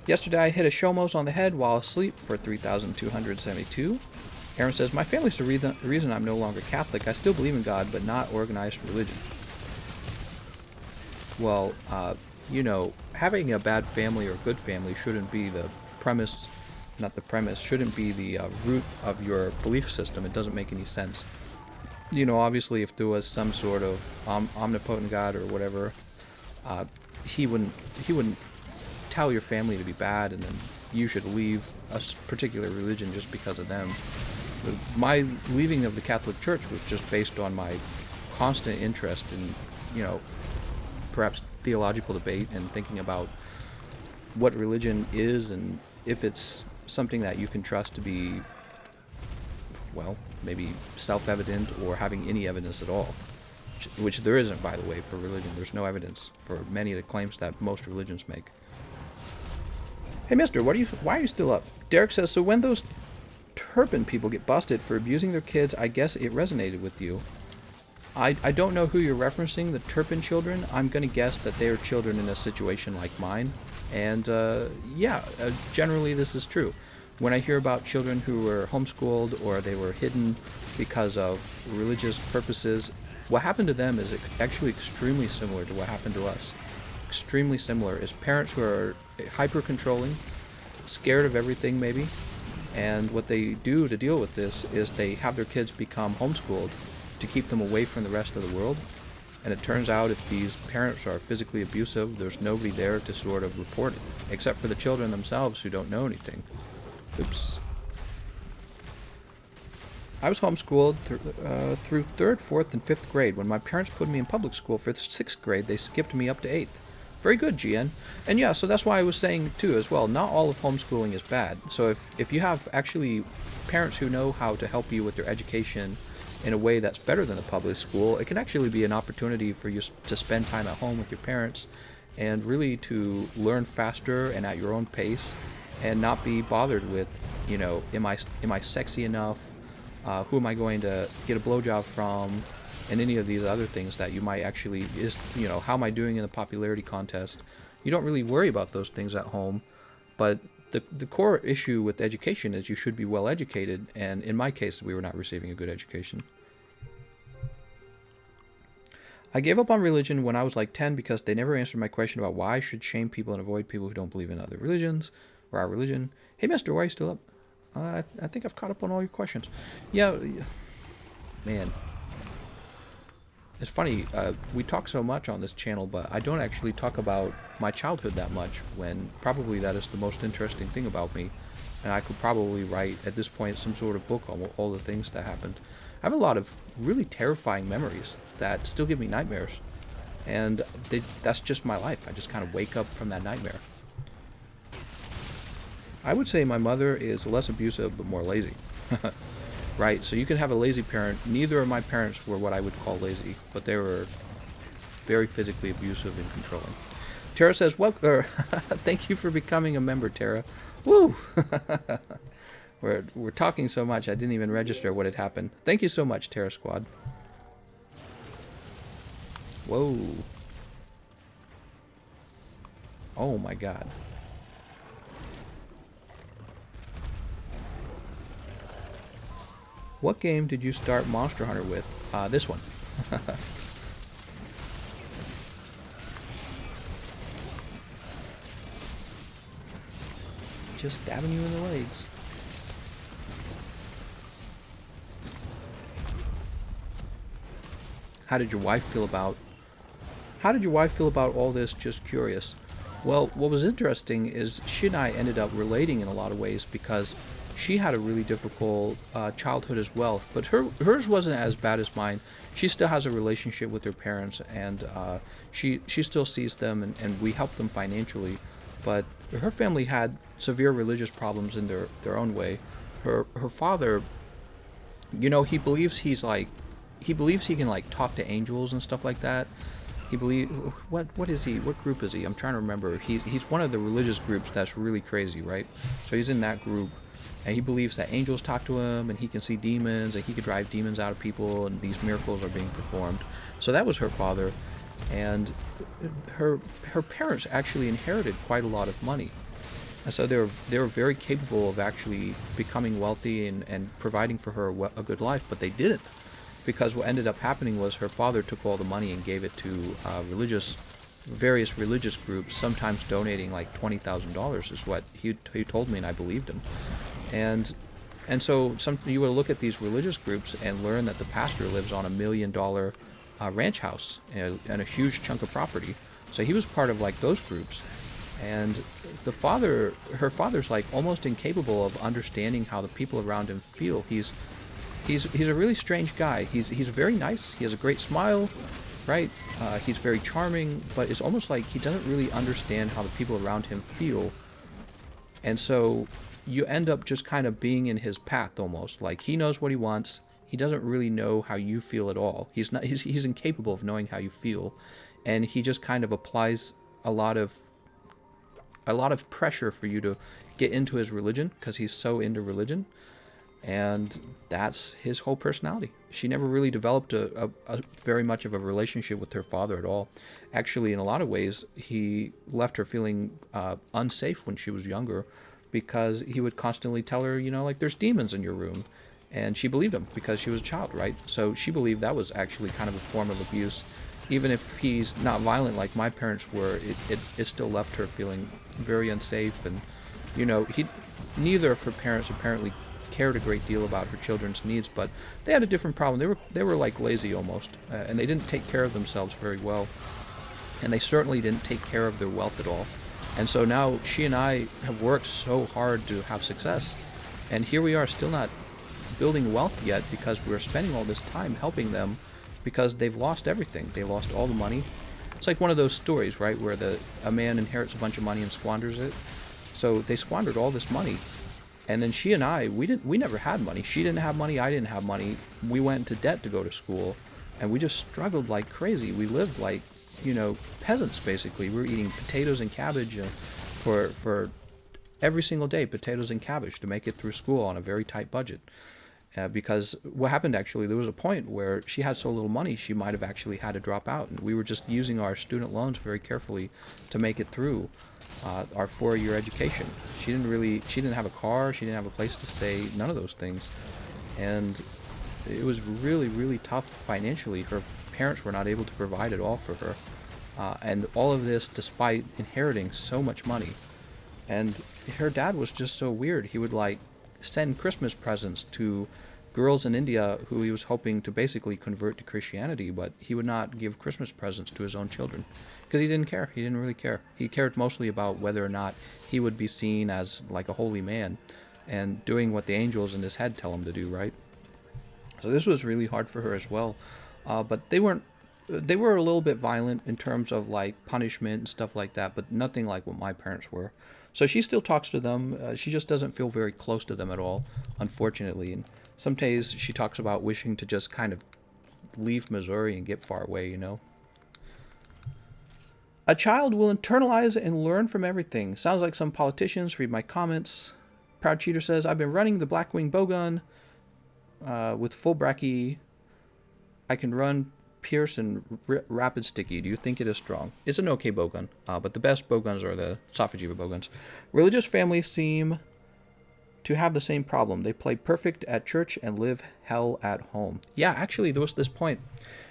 A: Yesterday I hit a Shomos on the head while asleep for 3,272. Aaron says, my family's the reason I'm no longer Catholic. I still believe in God, but not organized religion. Well, having a bad family or good family shouldn't be the premise, shouldn't be the root of your belief system. It doesn't make any sense. Obviously, if there was some sort of omnipotent God or whatever, he wouldn't tell your family to be bad and then you should leave a particular religion just because of them. My leaving of the Catholic Church was just based on my constant interest in, perhaps theological debate and thinking about what religion is and if it's something that you can trust to be, well, maybe self-evident or having any evidence at all, which there isn't, by the way, for religion. There's no evidence for many of the claims that most religions make. Hey, mister, why are you still up? Derek says, so when those Turpin people get busted for abusing their kids, I guess it resonated with you. I don't know who you're referencing, the Turpin children. I'm going to guess that they are children in a situation like mine. And, generally this is true. When I hear about children who were homeschooled or they were hidden because of religious purposes, what happened to them is actually extremely similar to what happened to us. Extremely similar. Is parents who are hyper-controlling, scared of everything maybe, and what they do to deal with this is they have their kids become homeschooled to keep them away from the rest of the world. And it turns out if these parents are physically abusive, there's nobody there to sort of report it, except for the children themselves who don't know anything. Oops. I was homeschooled through 3rd, 4th, and 5th grade. When my parents put me in public school for 6th grade, they skipped me up to 8th. Very good, GN. And yeah, so that's why I was saying, too, as well, not all of homeschooling is bad. So if you have actually parents who know how to help you with their education in a way that's better than the public school, it can actually be an opportunity for you to spend time at home with your parents and really to learn faster and at your own pace and not be bothered with, am I sexy enough? Who am I going to get a blowjob from? And any of these other things that you might actually, how am I doing in the popularity contest? You don't really worry about those things at home, but the core issue with education is you should be well educated, and in my case, we were not receiving a good education. I gave up on religion when I was like 10 because they never answered my question about why I should shame people and avoid people who don't believe in other religions or our religion. Hey, mister, why are you still up? I think I've caught up on all your questions. Yeah, man. It's funny, we talk so much on this channel, but I don't actually talk about my childhood that much, when probably that is the most interesting thing about me. And I could probably write, at this point, some sort of book on all the things that happened. I have a lot of really terrifying memories that still give me nightmares. And that's just my life. I just kind of wake up from that nightmare. I would say my mother is less abusive, but more lazy. Right, so you can have a lazy parent. Neither of my parents were what I would call lazy, but they were very physically abusive and controlling. Tara says, thank you for becoming a member, Tara. Woo! We're talking so much, I didn't even register what had happened. Thank you so much, Terra Squad. Whoa. Oh my god. What game did you start Monster Hunter with? This one. Just stabbing you in the legs. How did your wife feel about all this? Just curious. Well, what was interesting is she and I ended up relating in a lot of ways because she had a really difficult childhood as well, but hers wasn't as bad as mine. She still has a relationship with her parents, and she still sees them, and we help them financially. But her family had severe religious problems in their own way. Her father, he believes he can like talk to angels and stuff like that. What is he? What group is he? I'm trying to remember. He's one of the religious groups that's really crazy, right? So he's in that group. And he believes that angels talk to him, and he can see demons, and he can drive demons out of people, and these miracles are being performed. So that was her father, and her parents actually inherited quite a lot of money. And so they were very capable of actually becoming wealthy and providing for her a good life, but they didn't, because what ended up happening was her father took all the money and gave it to various religious groups, sometimes donating like $20,000 is what he told me, and I believed him. And so you would look at these religious groups and learn that the pastor lives on $1 million ranch house and a huge chunk of property. So he was part of like those groups. And her father's like almost incapable of understanding how the people around him feel. He's a really strange guy. He's very nice. He has a great smile, right? He's very charming, but it's almost like he doesn't really understand how the people around him feel. And so you end up just kind of being in his path almost. Like he knows what he wants. He doesn't really know how you feel at all. He's incapable of knowing how you feel, and he just kind of applies a lot of pressure for you to get into his religion because he's so into religion. And that's his whole personality. She never really developed a very much of a relationship with her father at all. Actually, in a lot of ways, he left her feeling unsafe when she was younger, because he would constantly tell her, like, there's demons in your room. And she believed him because she was a child, right? So she believed that was actually kind of a form of abuse. Even if he's not violent like my parents were, it still left her feeling very unsafe. And, neither of her parents apparently cared a great deal about her children's needs, but they had a different problem. They were like lazy almost, and they didn't take care of themselves very well, and they certainly didn't take care of their wealth at all. And so now she and I have worked so hard to have success, and here we are still not building wealth yet because we're spending all this time helping them because they've lost everything. They lost all the money. It's like one of those stories, right, where a man inherits a bunch of money and squanders it. So they squandered all this money. And then she and I, we never had money. She didn't have money, I didn't have money. We went into debt to go to school, and we just struggled like crazy. We lived like, peasants basically. We were eating potatoes and cabbage for every single day, potatoes and cabbage to make it through school on a very tight budget. Because what happened actually, there was a point where she had so little money she might have actually had to drop out, and we were just using our student loans very carefully to make it through our 4-year education. She didn't have a car, she didn't have a place to stay, none of those things. And it was really, really tough financially. Her parents were not able to provide at all for her. And all of this despite inheriting so much money. And her dad was just so weird. He would like send Christmas presents to girls in India who he was hoping to basically convert to Christianity, but he would not give Christmas presents to his own children because he didn't care. He didn't really care. He cared mostly about whether or not he would be seen as like a holy man and doing what the angels in his head tell him to do, right? So this was really hard for her as well. But they were a little bit violent in terms of like punishment and stuff like that, but nothing like what my parents were. So she still talks to them. She just doesn't feel very close to them at all, unfortunately. And some days she talks about wishing to just kind of leave Missouri and get far away, A child will internalize and learn from everything. Sounds like some politicians. Read my comments. Proud Cheater says, I've been running the Blackwing Bowgun with full bracky. I can run Pierce and Rapid Sticky. Do you think it is strong? It's an okay bowgun, but the best bowguns are the Sophajiva bowguns. Religious families seem to have the same problem. They play perfect at church and live hell at home. Yeah, actually, there was this point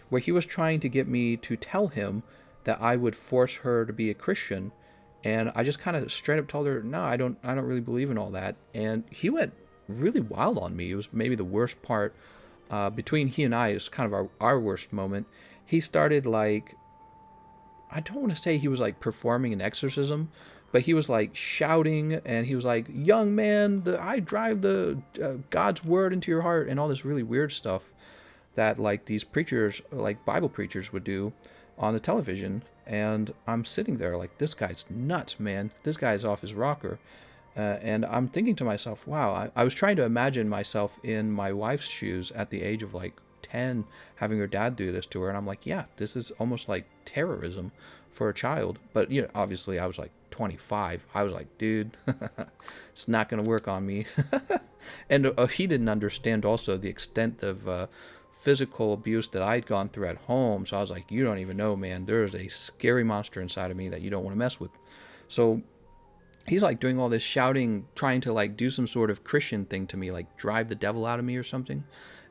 A: where he was trying to get me to tell him that I would force her to be a Christian, and I just kind of straight up told her, no, I don't really believe in all that. And he went really wild on me. It was maybe the worst part. Between he and I, is kind of our worst moment. He started like, I don't want to say he was like performing an exorcism, but he was like shouting, and he was like, young man, I drive the God's word into your heart, and all this really weird stuff that like these preachers, like Bible preachers, would do on the television. And I'm sitting there like, this guy's nuts, man. This guy's off his rocker. And I'm thinking to myself, wow, I was trying to imagine myself in my wife's shoes at the age of like 10, having her dad do this to her. And I'm like, yeah, this is almost like terrorism for a child. But, obviously I was like 25. I was like, dude, it's not going to work on me. And he didn't understand also the extent of physical abuse that I'd gone through at home. So I was like, you don't even know, man. There's a scary monster inside of me that you don't want to mess with. So he's like doing all this shouting, trying to like do some sort of Christian thing to me, like drive the devil out of me or something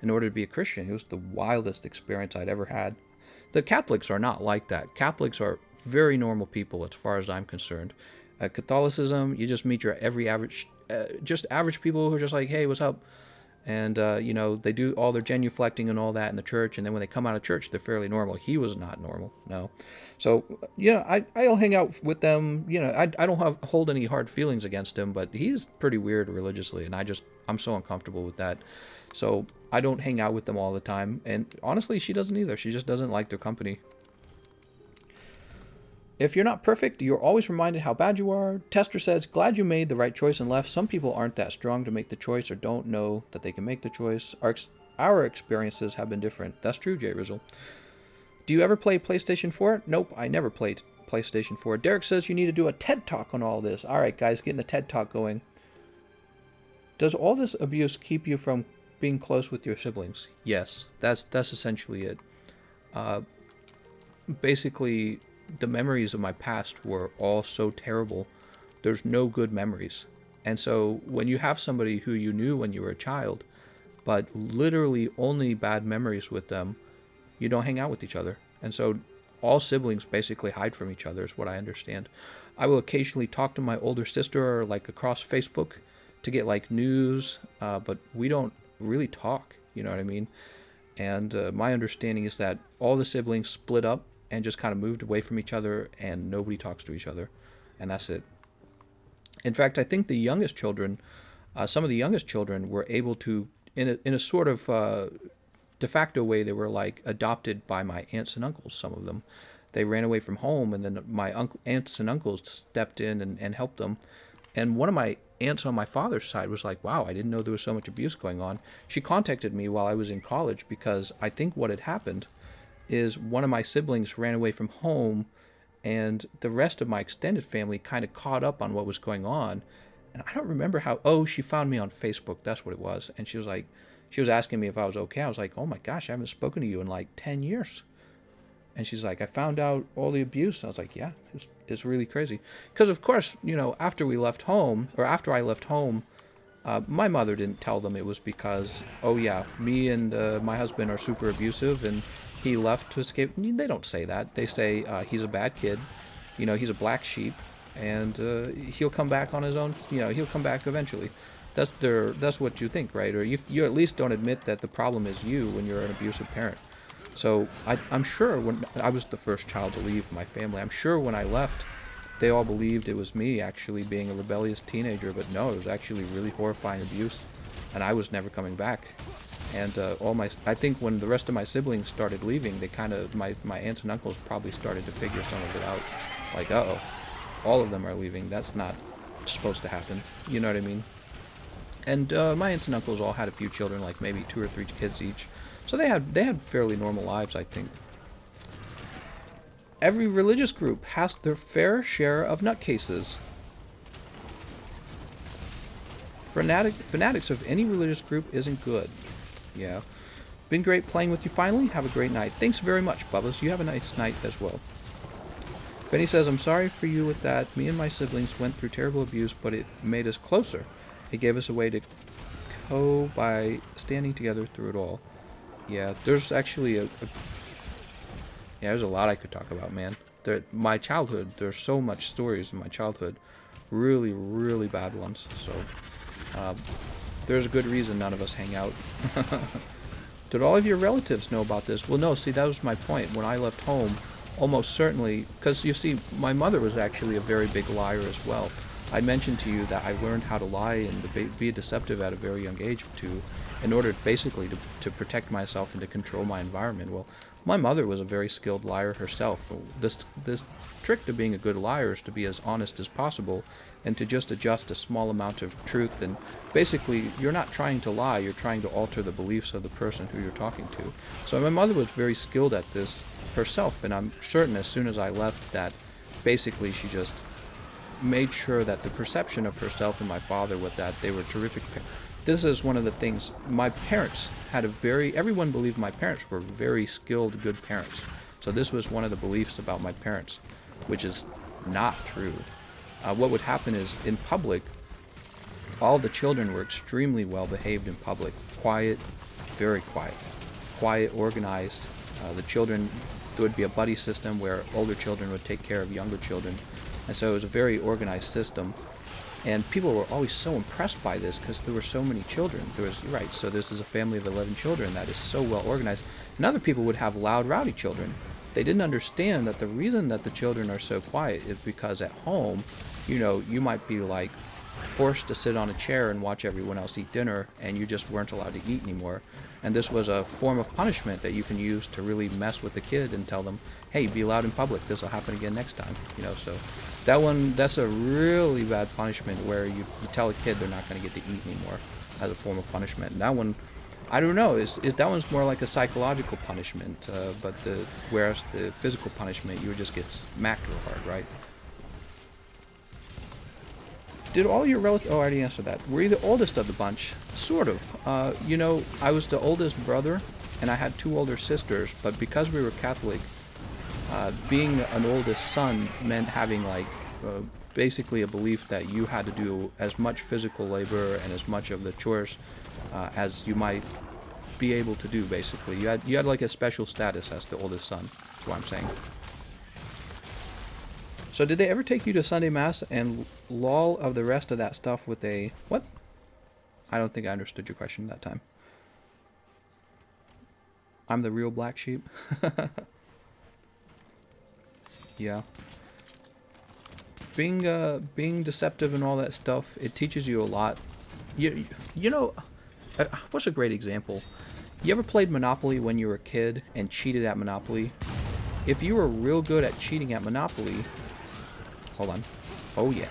A: in order to be a Christian. It was the wildest experience I'd ever had. The Catholics are not like that. Catholics are very normal people as far as I'm concerned. Catholicism, you just meet your every average, just average people who are just like, hey, what's up? And, they do all their genuflecting and all that in the church. And then when they come out of church, they're fairly normal. He was not normal, no. So, I'll hang out with them. I don't hold any hard feelings against him, but he's pretty weird religiously. And I'm so uncomfortable with that. So I don't hang out with them all the time. And honestly, she doesn't either. She just doesn't like their company. If you're not perfect, you're always reminded how bad you are. Tester says, glad you made the right choice and left. Some people aren't that strong to make the choice or don't know that they can make the choice. Our experiences have been different. That's true, Jay Rizzle. Do you ever play PlayStation 4? Nope, I never played PlayStation 4. Derek says you need to do a TED Talk on all this. All right, guys, getting the TED Talk going. Does all this abuse keep you from being close with your siblings? Yes, that's essentially it. Basically, the memories of my past were all so terrible. There's no good memories. And so when you have somebody who you knew when you were a child, but literally only bad memories with them, you don't hang out with each other. And so all siblings basically hide from each other is what I understand. I will occasionally talk to my older sister like across Facebook to get like news, but we don't really talk, you know what I mean? And my understanding is that all the siblings split up and just kind of moved away from each other, and nobody talks to each other, and that's it. In fact, I think the youngest children, some of the youngest children were able to, in a sort of de facto way, they were like adopted by my aunts and uncles, some of them. They ran away from home, and then my aunts and uncles stepped in and helped them. And one of my aunts on my father's side was like, wow, I didn't know there was so much abuse going on. She contacted me while I was in college because I think what had happened is one of my siblings ran away from home, and the rest of my extended family kind of caught up on what was going on. And I don't remember how. Oh, she found me on Facebook. That's what it was. And she was asking me if I was okay. I was like, oh my gosh, I haven't spoken to you in like 10 years. And she's like, I found out all the abuse. And I was like, yeah, it's really crazy. Because of course, after I left home, my mother didn't tell them it was because, oh yeah, me and my husband are super abusive and he left to escape. They don't say that. They say he's a bad kid. He's a black sheep, and he'll come back on his own. He'll come back eventually. That's what you think, right? Or you at least don't admit that the problem is you when you're an abusive parent. So I'm sure when I was the first child to leave my family, I'm sure when I left, they all believed it was me actually being a rebellious teenager. But no, it was actually really horrifying abuse, and I was never coming back. And I think when the rest of my siblings started leaving, they kind of, my aunts and uncles probably started to figure some of it out. Like, uh-oh, all of them are leaving. That's not supposed to happen. You know what I mean? And my aunts and uncles all had a few children, like maybe 2 or 3 kids each. So they had fairly normal lives, I think. Every religious group has their fair share of nutcases. Fanatics of any religious group isn't good. Yeah. Been great playing with you finally. Have a great night. Thanks very much, Bubba's. You have a nice night as well. Benny says, I'm sorry for you with that. Me and my siblings went through terrible abuse, but it made us closer. It gave us a way to cope by standing together through it all. Yeah, there's actually there's a lot I could talk about, man. My childhood, there's so much stories in my childhood. Really, really bad ones. So, there's a good reason none of us hang out. Did all of your relatives know about this? Well, no, see, that was my point. When I left home, almost certainly, because you see, my mother was actually a very big liar as well. I mentioned to you that I learned how to lie and be deceptive at a very young age in order basically to protect myself and to control my environment. Well, my mother was a very skilled liar herself. This trick to being a good liar is to be as honest as possible and to just adjust a small amount of truth. And basically, you're not trying to lie, you're trying to alter the beliefs of the person who you're talking to. So my mother was very skilled at this herself, and I'm certain as soon as I left that basically she just made sure that the perception of herself and my father was that they were terrific parents. This is one of the things. My parents had everyone believed my parents were very skilled, good parents. So this was one of the beliefs about my parents, which is not true. what would happen is in public, all the children were extremely well behaved in public. Quiet, very quiet. Quiet, organized. The children, there would be a buddy system where older children would take care of younger children. And so it was a very organized system. And people were always so impressed by this because there were so many children. So this is a family of 11 children that is so well organized. And other people would have loud, rowdy children. They didn't understand that the reason that the children are so quiet is because at home, you might be like forced to sit on a chair and watch everyone else eat dinner, and you just weren't allowed to eat anymore. And this was a form of punishment that you can use to really mess with the kid and tell them, hey, be loud in public, this will happen again next time. So that's a really bad punishment where you tell a kid they're not going to get to eat anymore as a form of punishment. And that one, I don't know, that one's more like a psychological punishment, whereas the physical punishment, you would just get smacked real hard, right? Did all your relatives... Oh, I already answered that. Were you the oldest of the bunch? Sort of. I was the oldest brother, and I had 2 older sisters, but because we were Catholic, being an oldest son meant having, basically a belief that you had to do as much physical labor and as much of the chores as you might be able to do, basically. You had like a special status as the oldest son. That's what I'm saying. So did they ever take you to Sunday Mass and lull of the rest of that stuff with a... What? I don't think I understood your question that time. I'm the real black sheep? Yeah. Being deceptive and all that stuff, it teaches you a lot. What's a great example? You ever played Monopoly when you were a kid and cheated at Monopoly? If you were real good at cheating at Monopoly... Hold on. Oh, yeah.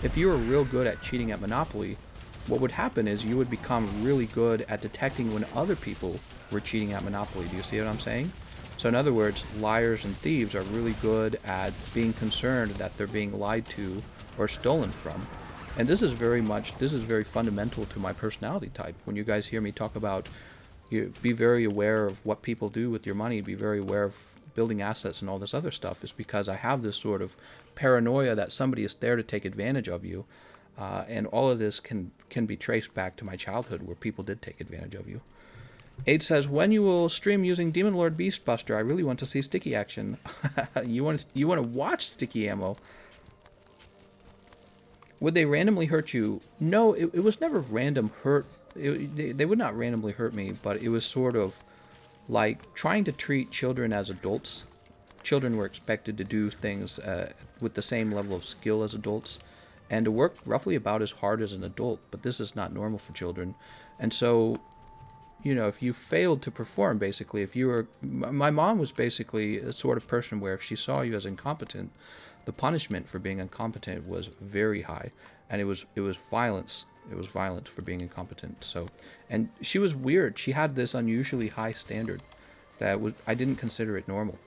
A: If you were real good at cheating at Monopoly, what would happen is you would become really good at detecting when other people were cheating at Monopoly. Do you see what I'm saying? So in other words, liars and thieves are really good at being concerned that they're being lied to or stolen from. And this is very fundamental to my personality type. When you guys hear me talk about, be very aware of what people do with your money, be very aware of building assets and all this other stuff, is because I have this sort of paranoia that somebody is there to take advantage of you. And all of this can be traced back to my childhood where people did take advantage of you. Aid says, when you will stream using Demon Lord Beastbuster, I really want to see sticky action. You want to watch sticky ammo. Would they randomly hurt you? No, it was never random hurt. They would not randomly hurt me, but it was sort of like trying to treat children as adults. Children were expected to do things with the same level of skill as adults and to work roughly about as hard as an adult, but this is not normal for children. And so, if you failed to perform, basically, if you were... My mom was basically a sort of person where if she saw you as incompetent, the punishment for being incompetent was very high, and it was violence. It was violence for being incompetent. So, and she was weird. She had this unusually high standard that I didn't consider it normal.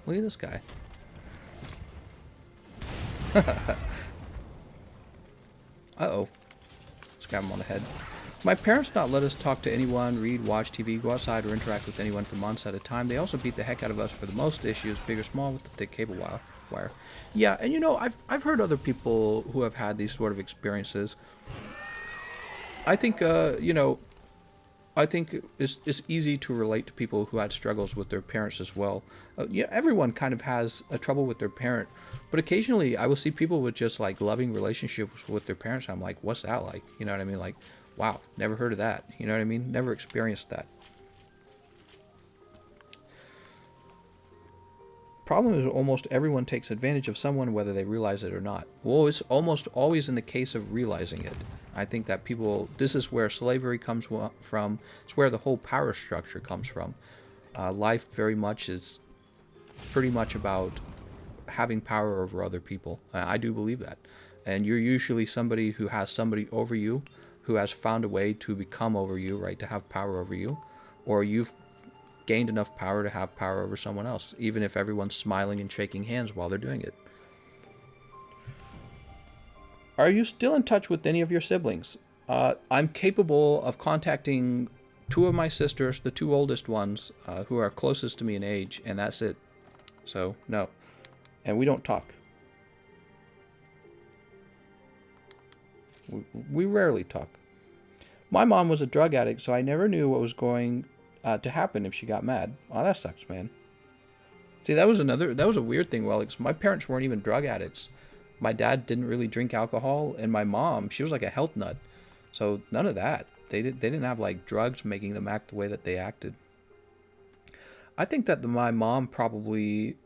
A: Look at this guy. Uh-oh. Let's grab him on the head. My parents not let us talk to anyone, read, watch TV, go outside, or interact with anyone for months at a time. They also beat the heck out of us for the most issues, big or small, with the thick cable wire. Yeah, and I've heard other people who have had these sort of experiences. I think, I think it's easy to relate to people who had struggles with their parents as well. Everyone kind of has a trouble with their parent, but occasionally I will see people with just like loving relationships with their parents. I'm like, what's that like? You know what I mean? Like, wow, never heard of that. You know what I mean? Never experienced that. Problem is almost everyone takes advantage of someone whether they realize it or not. Well, it's almost always in the case of realizing it. I think that this is where slavery comes from. It's where the whole power structure comes from. Life very much is pretty much about having power over other people. I do believe that. And you're usually somebody who has somebody over you, who has found a way to become over you, right, to have power over you, or you've gained enough power to have power over someone else, even if everyone's smiling and shaking hands while they're doing it. Are you still in touch with any of your siblings? I'm capable of contacting two of my sisters, the two oldest ones, who are closest to me in age, and that's it. So, no. And we don't talk. We rarely talk. My mom was a drug addict, so I never knew what was going to happen if she got mad. Oh, that sucks, man. See, that was a weird thing, well, because my parents weren't even drug addicts. My dad didn't really drink alcohol, and my mom, she was like a health nut. So none of that. They didn't have like drugs making them act the way that they acted. I think my mom probably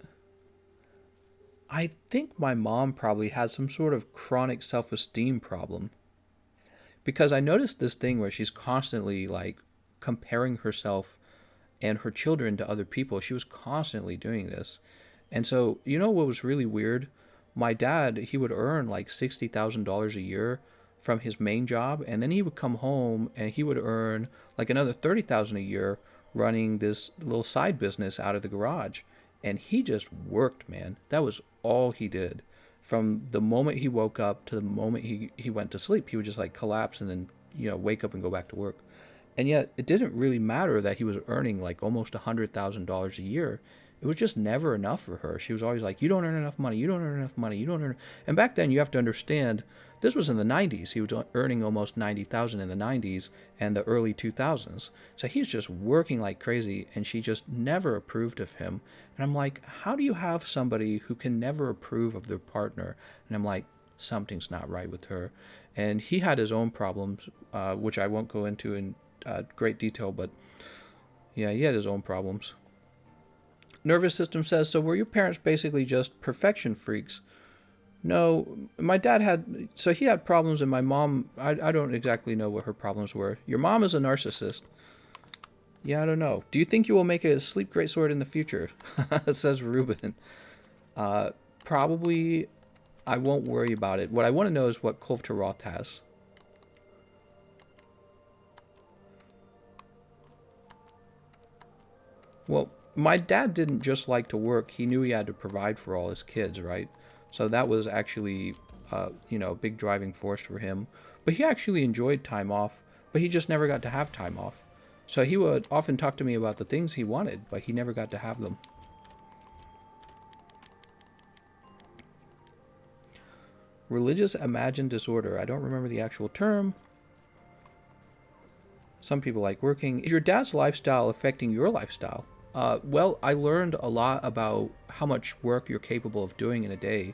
A: has some sort of chronic self-esteem problem. Because I noticed this thing where she's constantly like comparing herself and her children to other people. She was constantly doing this. And so, you know what was really weird? My dad, he would earn like $60,000 a year from his main job, and then he would come home and he would earn like another $30,000 a year running this little side business out of the garage. And he just worked, man. That was all he did. From the moment he woke up to the moment he went to sleep, he would just like collapse and then, wake up and go back to work. And yet it didn't really matter that he was earning like almost $100,000 a year. It was just never enough for her. She was always like, you don't earn enough money, you don't earn enough money, you don't earn. And back then you have to understand, this was in the 90s. He was earning almost 90,000 in the 90s and the early 2000s. So he's just working like crazy, and she just never approved of him. And I'm like, how do you have somebody who can never approve of their partner? And I'm like, something's not right with her. And he had his own problems, which I won't go into in great detail, but yeah, he had his own problems. Nervous system says, so were your parents basically just perfection freaks? No, my dad he had problems, and my mom, I don't exactly know what her problems were. Your mom is a narcissist. Yeah, I don't know. Do you think you will make a sleep greatsword in the future? Says Ruben. Probably I won't worry about it. What I want to know is what Kulv Taroth has. Well, my dad didn't just like to work. He knew he had to provide for all his kids, right? So that was actually, a big driving force for him. But he actually enjoyed time off, but he just never got to have time off. So he would often talk to me about the things he wanted, but he never got to have them. Religious imagined disorder. I don't remember the actual term. Some people like working. Is your dad's lifestyle affecting your lifestyle? Well, I learned a lot about how much work you're capable of doing in a day.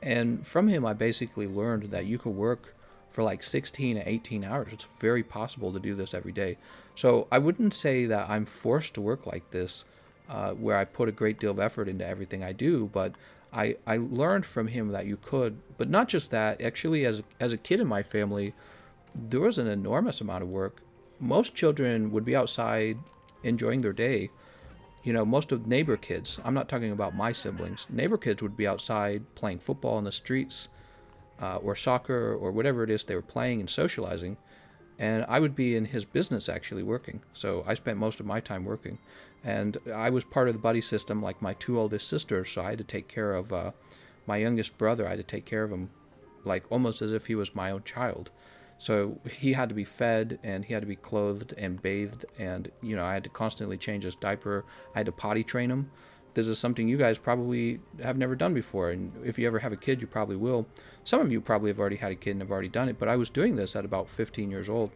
A: And from him, I basically learned that you could work for like 16 to 18 hours. It's very possible to do this every day. So I wouldn't say that I'm forced to work like this, where I put a great deal of effort into everything I do, but I learned from him that you could. But not just that, actually, as a kid in my family, there was an enormous amount of work. Most children would be outside enjoying their day. Most of neighbor kids, I'm not talking about my siblings, neighbor kids would be outside playing football in the streets, or soccer, or whatever it is they were playing and socializing. And I would be in his business actually working. So I spent most of my time working. And I was part of the buddy system, like my two oldest sisters, so I had to take care of my youngest brother. I had to take care of him like almost as if he was my own child. So he had to be fed, and he had to be clothed and bathed, and I had to constantly change his diaper. I had to potty train him. This is something you guys probably have never done before, and if you ever have a kid, you probably will. Some of you probably have already had a kid and have already done it, but I was doing this at about 15 years old.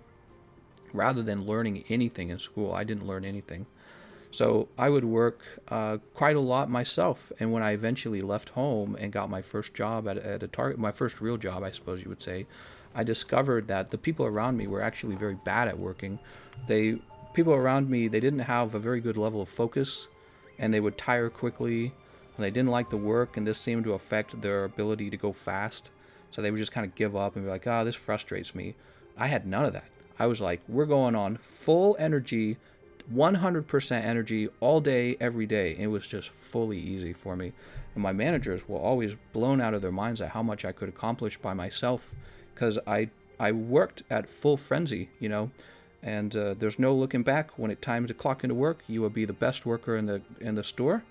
A: Rather than learning anything in school, I didn't learn anything. So I would work quite a lot myself, and when I eventually left home and got my first job at a Target, my first real job, I suppose you would say, I discovered that the people around me were actually very bad at working. People around me, they didn't have a very good level of focus, and they would tire quickly, and they didn't like the work, and this seemed to affect their ability to go fast. So they would just kind of give up and be like, this frustrates me. I had none of that. I was like, we're going on full energy, 100% energy all day, every day. And it was just fully easy for me. And my managers were always blown out of their minds at how much I could accomplish by myself, because I worked at full frenzy, and there's no looking back. When it's time to clock into work, you will be the best worker in the store.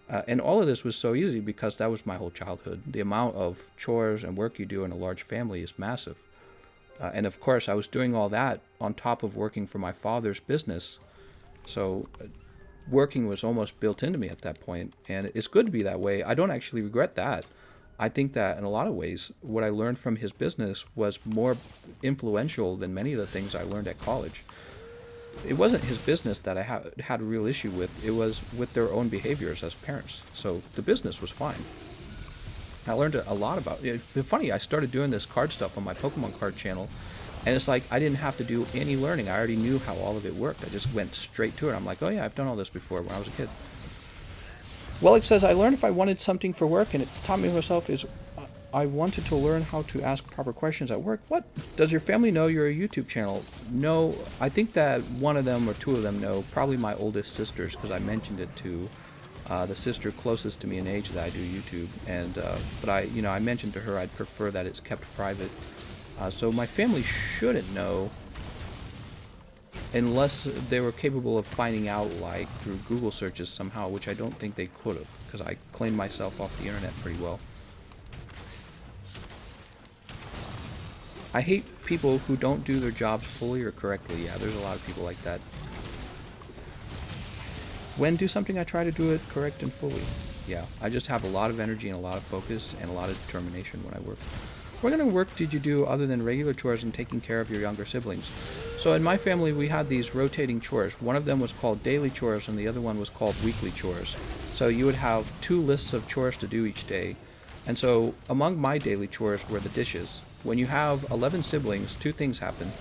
A: And all of this was so easy because that was my whole childhood. The amount of chores and work you do in a large family is massive. And of course, I was doing all that on top of working for my father's business. So working was almost built into me at that point, and it's good to be that way. I don't actually regret that. I think that in a lot of ways, what I learned from his business was more influential than many of the things I learned at college. It wasn't his business that I had a real issue with. It was with their own behaviors as parents. So the business was fine. I learned a lot about it. It's funny, I started doing this card stuff on my Pokemon card channel, and it's like I didn't have to do any learning. I already knew how all of it worked. I just went straight to it. I'm like, oh yeah, I've done all this before when I was a kid. Well, it says, I learned if I wanted something for work, and it taught me myself is I wanted to learn how to ask proper questions at work. What? Does your family know you're a YouTube channel? No, I think that one of them or two of them know, probably my oldest sisters, because I mentioned it to the sister closest to me in age that I do YouTube. And but I mentioned to her I'd prefer that it's kept private. So my family shouldn't know unless they were capable of finding out, like through Google searches somehow, which I don't think they could have, because I cleaned myself off the internet pretty well. I hate people who don't do their jobs fully or correctly. Yeah, there's a lot of people like that. When do something, I try to do it correct and fully. Yeah, I just have a lot of energy and a lot of focus and a lot of determination when I work. What kind of work did you do other than regular chores and taking care of your younger siblings? So in my family, we had these rotating chores. One of them was called daily chores and the other one was called weekly chores. So you would have 2 lists of chores to do each day. And so among my daily chores were the dishes. When you have 11 siblings, 2 things happen.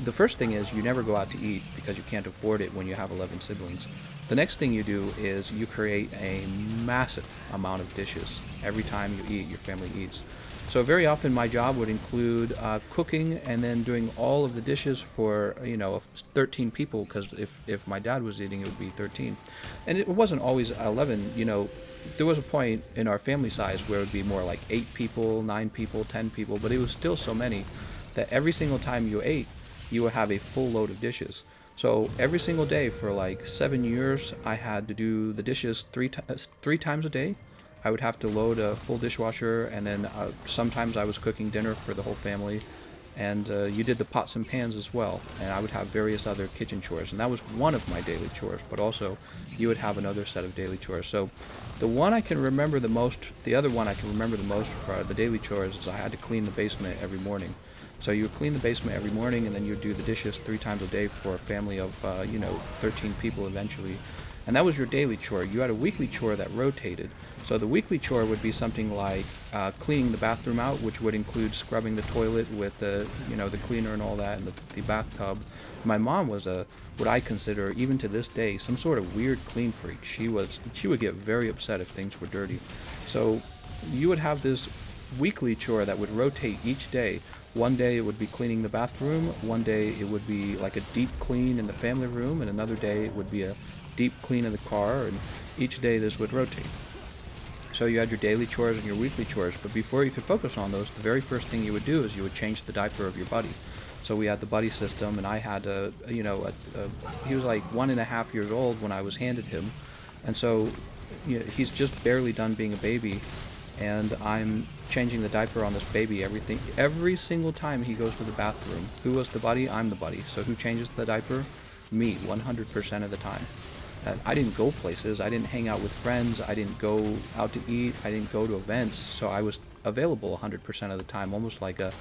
A: The first thing is you never go out to eat because you can't afford it when you have 11 siblings. The next thing you do is you create a massive amount of dishes. Every time you eat, your family eats. So very often my job would include cooking and then doing all of the dishes for 13 people, because if my dad was eating, it would be 13. And it wasn't always 11. There was a point in our family size where it would be more like 8 people, 9 people, 10 people, but it was still so many that every single time you ate, you would have a full load of dishes. So every single day for like 7 years, I had to do the dishes three times a day. I would have to load a full dishwasher, and then sometimes I was cooking dinner for the whole family. And you did the pots and pans as well, and I would have various other kitchen chores, and that was one of my daily chores, but also you would have another set of daily chores. So the one I can remember the most, the other one I can remember the most for the daily chores is I had to clean the basement every morning. So you would clean the basement every morning, and then you would do the dishes 3 times a day for a family of 13 people eventually. And that was your daily chore. You had a weekly chore that rotated. So the weekly chore would be something like cleaning the bathroom out, which would include scrubbing the toilet with the cleaner and all that, and the bathtub. My mom was what I consider, even to this day, some sort of weird clean freak. She would get very upset if things were dirty. So you would have this weekly chore that would rotate each day. One day it would be cleaning the bathroom, one day it would be like a deep clean in the family room, and another day it would be a deep clean of the car, and each day this would rotate. So you had your daily chores and your weekly chores, but before you could focus on those, the very first thing you would do is you would change the diaper of your buddy. So we had the buddy system, and I had he was like 1.5 years old when I was handed him, and so he's just barely done being a baby, and I'm changing the diaper on this baby every single time he goes to the bathroom. Who was the buddy? I'm the buddy. So who changes the diaper? Me, 100% of the time. I didn't go places. I didn't hang out with friends. I didn't go out to eat. I didn't go to events. So I was available 100% of the time, almost like a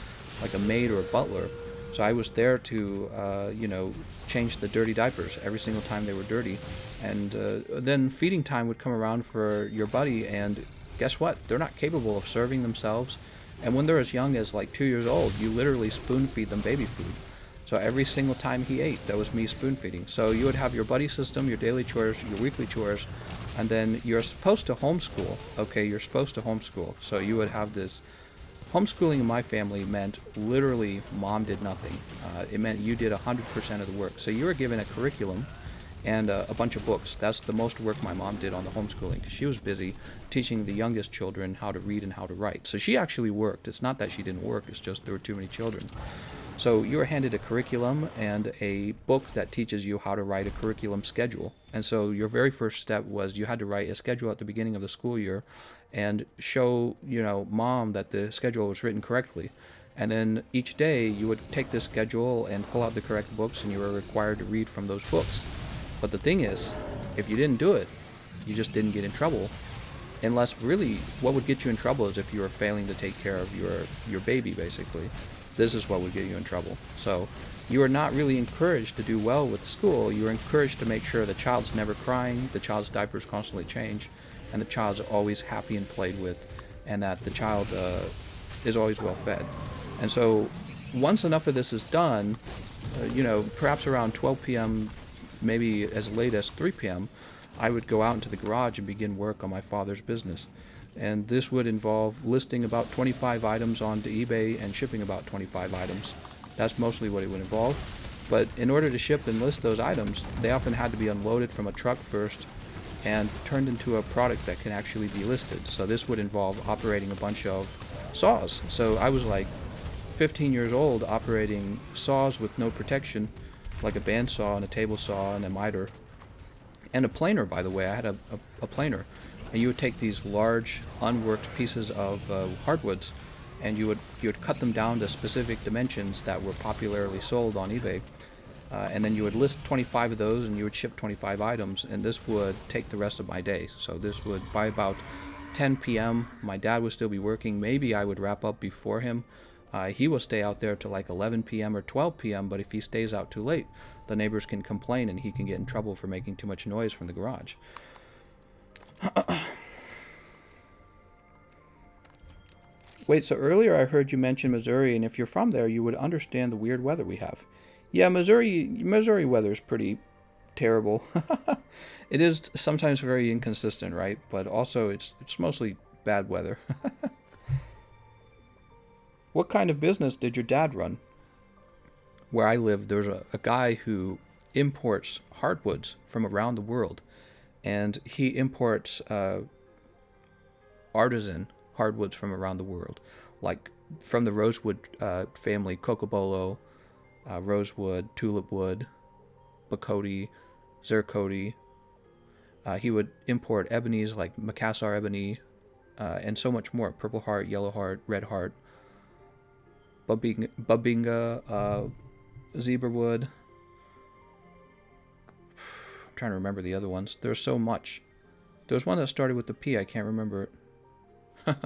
A: maid or a butler. So I was there to change the dirty diapers every single time they were dirty. And then feeding time would come around for your buddy, and guess what? They're not capable of serving themselves. And when they're as young as like 2 years old, you literally spoon feed them baby food. So every single time he ate, that was me spoon feeding. So you would have your buddy system, your daily chores, your weekly chores, and then you're supposed to homeschool. Okay, you're supposed to homeschool. So you would have this. Homeschooling in my family meant literally mom did nothing. It meant you did 100% of the work. So you were given a curriculum and a bunch of books. That's the most work my mom did on the homeschooling, because she was busy teaching the youngest children how to read and how to write. So she actually worked. It's not that she didn't work, it's just there were too many children. So you were handed a curriculum and a book that teaches you how to write a curriculum schedule. And so your very first step was you had to write a schedule at the beginning of the school year and show, mom that the schedule was written correctly. And then each day you would take this schedule and pull out the correct books, and you were required to read from those books. But the thing is, if you didn't do it, you just didn't get in trouble. Unless really, what would get you in trouble is if you were failing to take care of your baby, basically. This is what would get you in trouble. So you are not really encouraged to do well with school. You are encouraged to make sure the child's never crying, the child's diapers constantly change, and the child's always happy and played with, and that the child is always well fed. And so once enough of this is done, perhaps around 12 p.m., maybe as late as 3 p.m., I would go out into the garage and begin work on my father's business. And this would involve listing about 25 items onto eBay and shipping about 25 items. That's mostly what it would involve. But in order to ship and list those items, they often had to be unloaded from a truck first and turned into a product that can actually be listed. So this would involve operating a bunch of saws. So I was like 15 years old operating saws with no protection, like a bandsaw and a table saw and a miter. And a planer, by the way. I had a planer. And you would take these large, unworked pieces of hardwoods, and you would cut them down to specific dimensions that were popularly sold on eBay. And then you would list 25 of those, and you would ship 25 items, and this would take the rest of my day. So this would, by about 10 p.m., my dad would still be working. Maybe I would wrap up before him. He will stay out there till like 11 p.m. or 12 p.m., but if he stays out too late, the neighbors can complain and he can get in trouble for making too much noise from the garage. Wait, so earlier I heard you mention Missouri, and if you're from there, you would understand the weird weather we have. Yeah, Missouri weather is pretty terrible. It is sometimes very inconsistent, right? But also it's mostly bad weather. What kind of business did your dad run? Where I live, there's a guy who imports hardwoods from around the world, and he imports artisan hardwoods from around the world, like from the rosewood family, cocobolo, rosewood, tulipwood, bacote, zircote. He would import ebonies like Macassar ebony, and so much more, purple heart, yellow heart, red heart, babinga, zebra wood. I'm trying to remember the other ones. There's so much. There's one that started with the P. I can't remember it.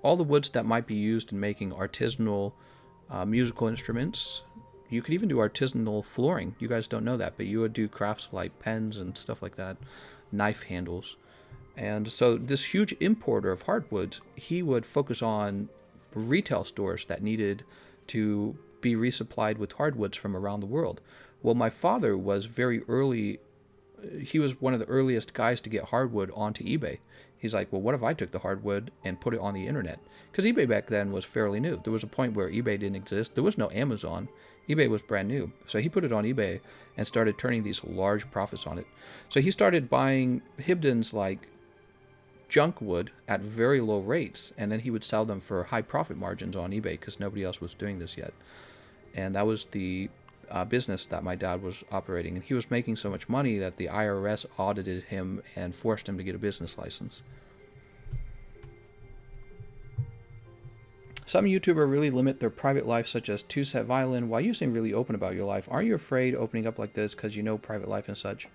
A: All the woods that might be used in making artisanal musical instruments. You could even do artisanal flooring. You guys don't know that, but you would do crafts like pens and stuff like that, knife handles. And so this huge importer of hardwoods, he would focus on retail stores that needed to be resupplied with hardwoods from around the world. Well, my father was very early. He was one of the earliest guys to get hardwood onto eBay. He's like, well, what if I took the hardwood and put it on the internet? Because eBay back then was fairly new. There was a point where eBay didn't exist. There was no Amazon. eBay was brand new. So he put it on eBay and started turning these large profits on it. So he started buying Hibdons like junk wood at very low rates, and then he would sell them for high profit margins on eBay because nobody else was doing this yet. And that was the business that my dad was operating, and he was making so much money that the IRS audited him and forced him to get a business license. Some YouTubers really limit their private life, such as two-set violin, while you seem really open about your life. Aren't you afraid opening up like this because you know private life and such?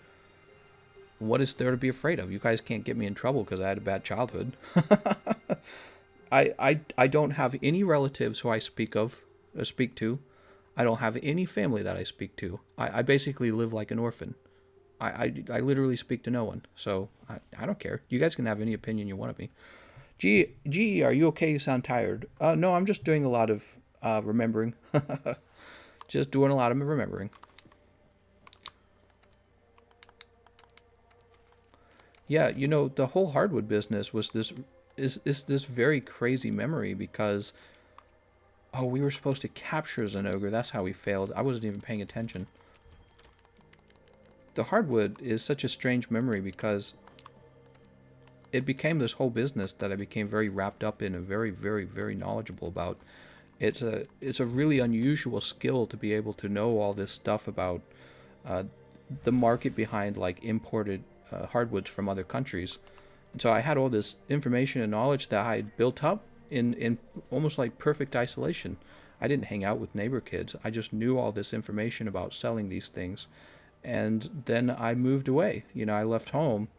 A: What is there to be afraid of? You guys can't get me in trouble because I had a bad childhood. I don't have any relatives who I speak to. I don't have any family that I speak to. I basically live like an orphan. I literally speak to no one. So I don't care. You guys can have any opinion you want of me. G, are you okay? You sound tired. No, I'm just doing a lot of remembering. Just doing a lot of remembering. Yeah, the whole hardwood business was this very crazy memory because, oh, we were supposed to capture Zenogre. That's how we failed. I wasn't even paying attention. The hardwood is such a strange memory because it became this whole business that I became very wrapped up in and very, very, very knowledgeable about. It's a really unusual skill to be able to know all this stuff about the market behind like imported hardwoods from other countries. And so I had all this information and knowledge that I had built up in almost like perfect isolation. I didn't hang out with neighbor kids. I just knew all this information about selling these things. And then I moved away. I left home,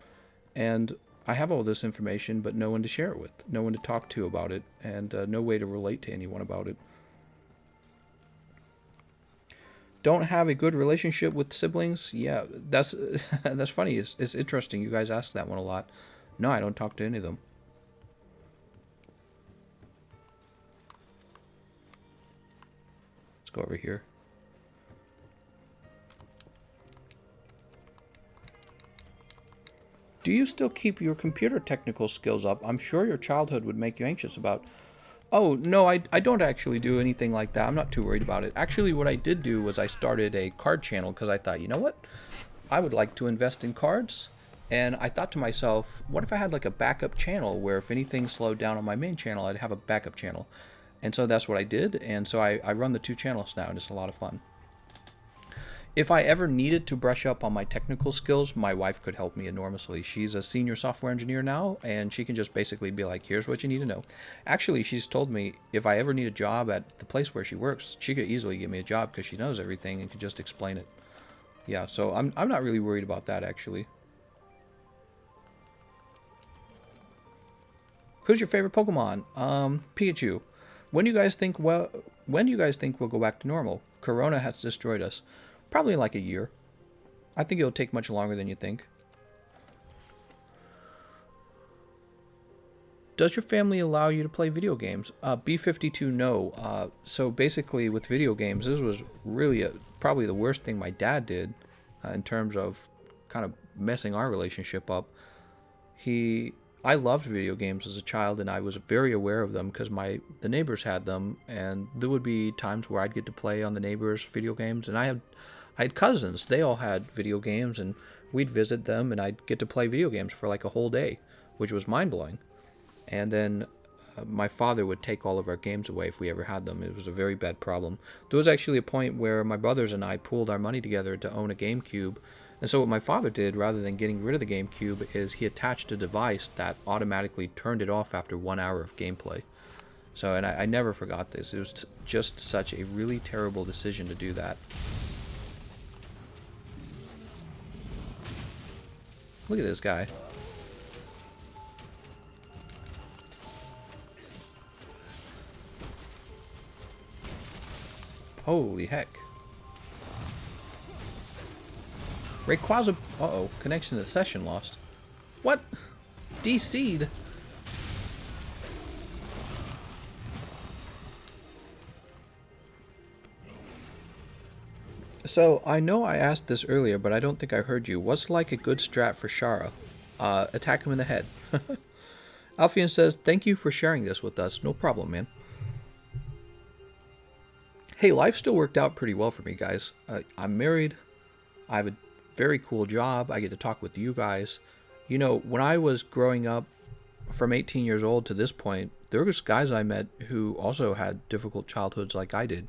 A: and I have all this information, but no one to share it with, no one to talk to about it, and no way to relate to anyone about it. Don't have a good relationship with siblings? Yeah, that's that's funny. It's interesting. You guys ask that one a lot. No, I don't talk to any of them. Let's go over here. Do you still keep your computer technical skills up? I'm sure your childhood would make you anxious about. Oh, no, I don't actually do anything like that. I'm not too worried about it. Actually, what I did do was I started a card channel because I thought, you know what? I would like to invest in cards. And I thought to myself, what if I had like a backup channel where if anything slowed down on my main channel, I'd have a backup channel. And so that's what I did. And so I run the two channels now, and it's a lot of fun. If I ever needed to brush up on my technical skills, my wife could help me enormously. She's a senior software engineer now, and she can just basically be like, here's what you need to know. Actually, she's told me if I ever need a job at the place where she works, she could easily give me a job because she knows everything and could just explain it. Yeah, so I'm not really worried about that, actually. Who's your favorite Pokemon? Pikachu. When do you guys think we'll go back to normal? Corona has destroyed us. Probably in like a year. I think it'll take much longer than you think. Does your family allow you to play video games? B52, no. So basically, with video games, this was really probably the worst thing my dad did in terms of kind of messing our relationship up. I loved video games as a child, and I was very aware of them because the neighbors had them, and there would be times where I'd get to play on the neighbors' video games, and I had cousins. They all had video games, and we'd visit them, and I'd get to play video games for like a whole day, which was mind-blowing. And then my father would take all of our games away if we ever had them. It was a very bad problem. There was actually a point where my brothers and I pooled our money together to own a GameCube. And so what my father did, rather than getting rid of the GameCube, is he attached a device that automatically turned it off after 1 hour of gameplay. So, and I never forgot this. It was just such a really terrible decision to do that. Look at this guy. Holy heck. Rayquaza... Uh-oh. Connection to the session lost. What? DC'd? So, I know I asked this earlier, but I don't think I heard you. What's like a good strat for Shara? Attack him in the head. Alfian says, thank you for sharing this with us. No problem, man. Hey, life still worked out pretty well for me, guys. I'm married. I have a very cool job. I get to talk with you guys. When I was growing up, from 18 years old to this point, there was guys I met who also had difficult childhoods like I did.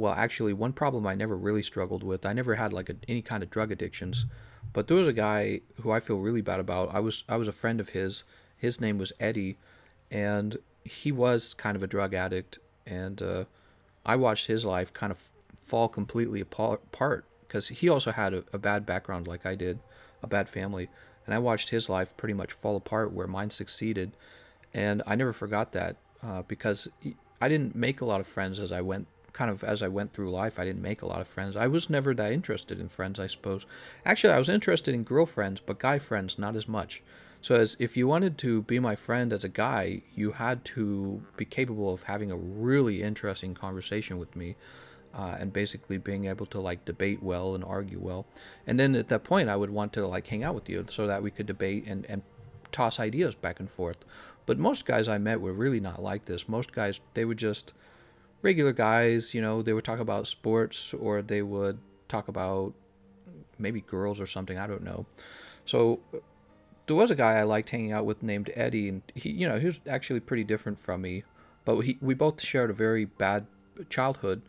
A: Actually, one problem I never really struggled with, I never had like any kind of drug addictions, but there was a guy who I feel really bad about. I was a friend of his. His name was Eddie, and he was kind of a drug addict, and I watched his life kind of fall completely apart because he also had a bad background like I did, a bad family, and I watched his life pretty much fall apart where mine succeeded, and I never forgot that because I didn't make a lot of friends as I went through life. I didn't make a lot of friends. I was never that interested in friends, I suppose. Actually, I was interested in girlfriends, but guy friends, not as much. So if you wanted to be my friend as a guy, you had to be capable of having a really interesting conversation with me, and basically being able to like debate well and argue well. And then at that point, I would want to like hang out with you so that we could debate and toss ideas back and forth. But most guys I met were really not like this. Most guys, they would just regular guys, they would talk about sports, or they would talk about maybe girls or something, I don't know. So there was a guy I liked hanging out with named Eddie, and he was actually pretty different from me, but we both shared a very bad childhood,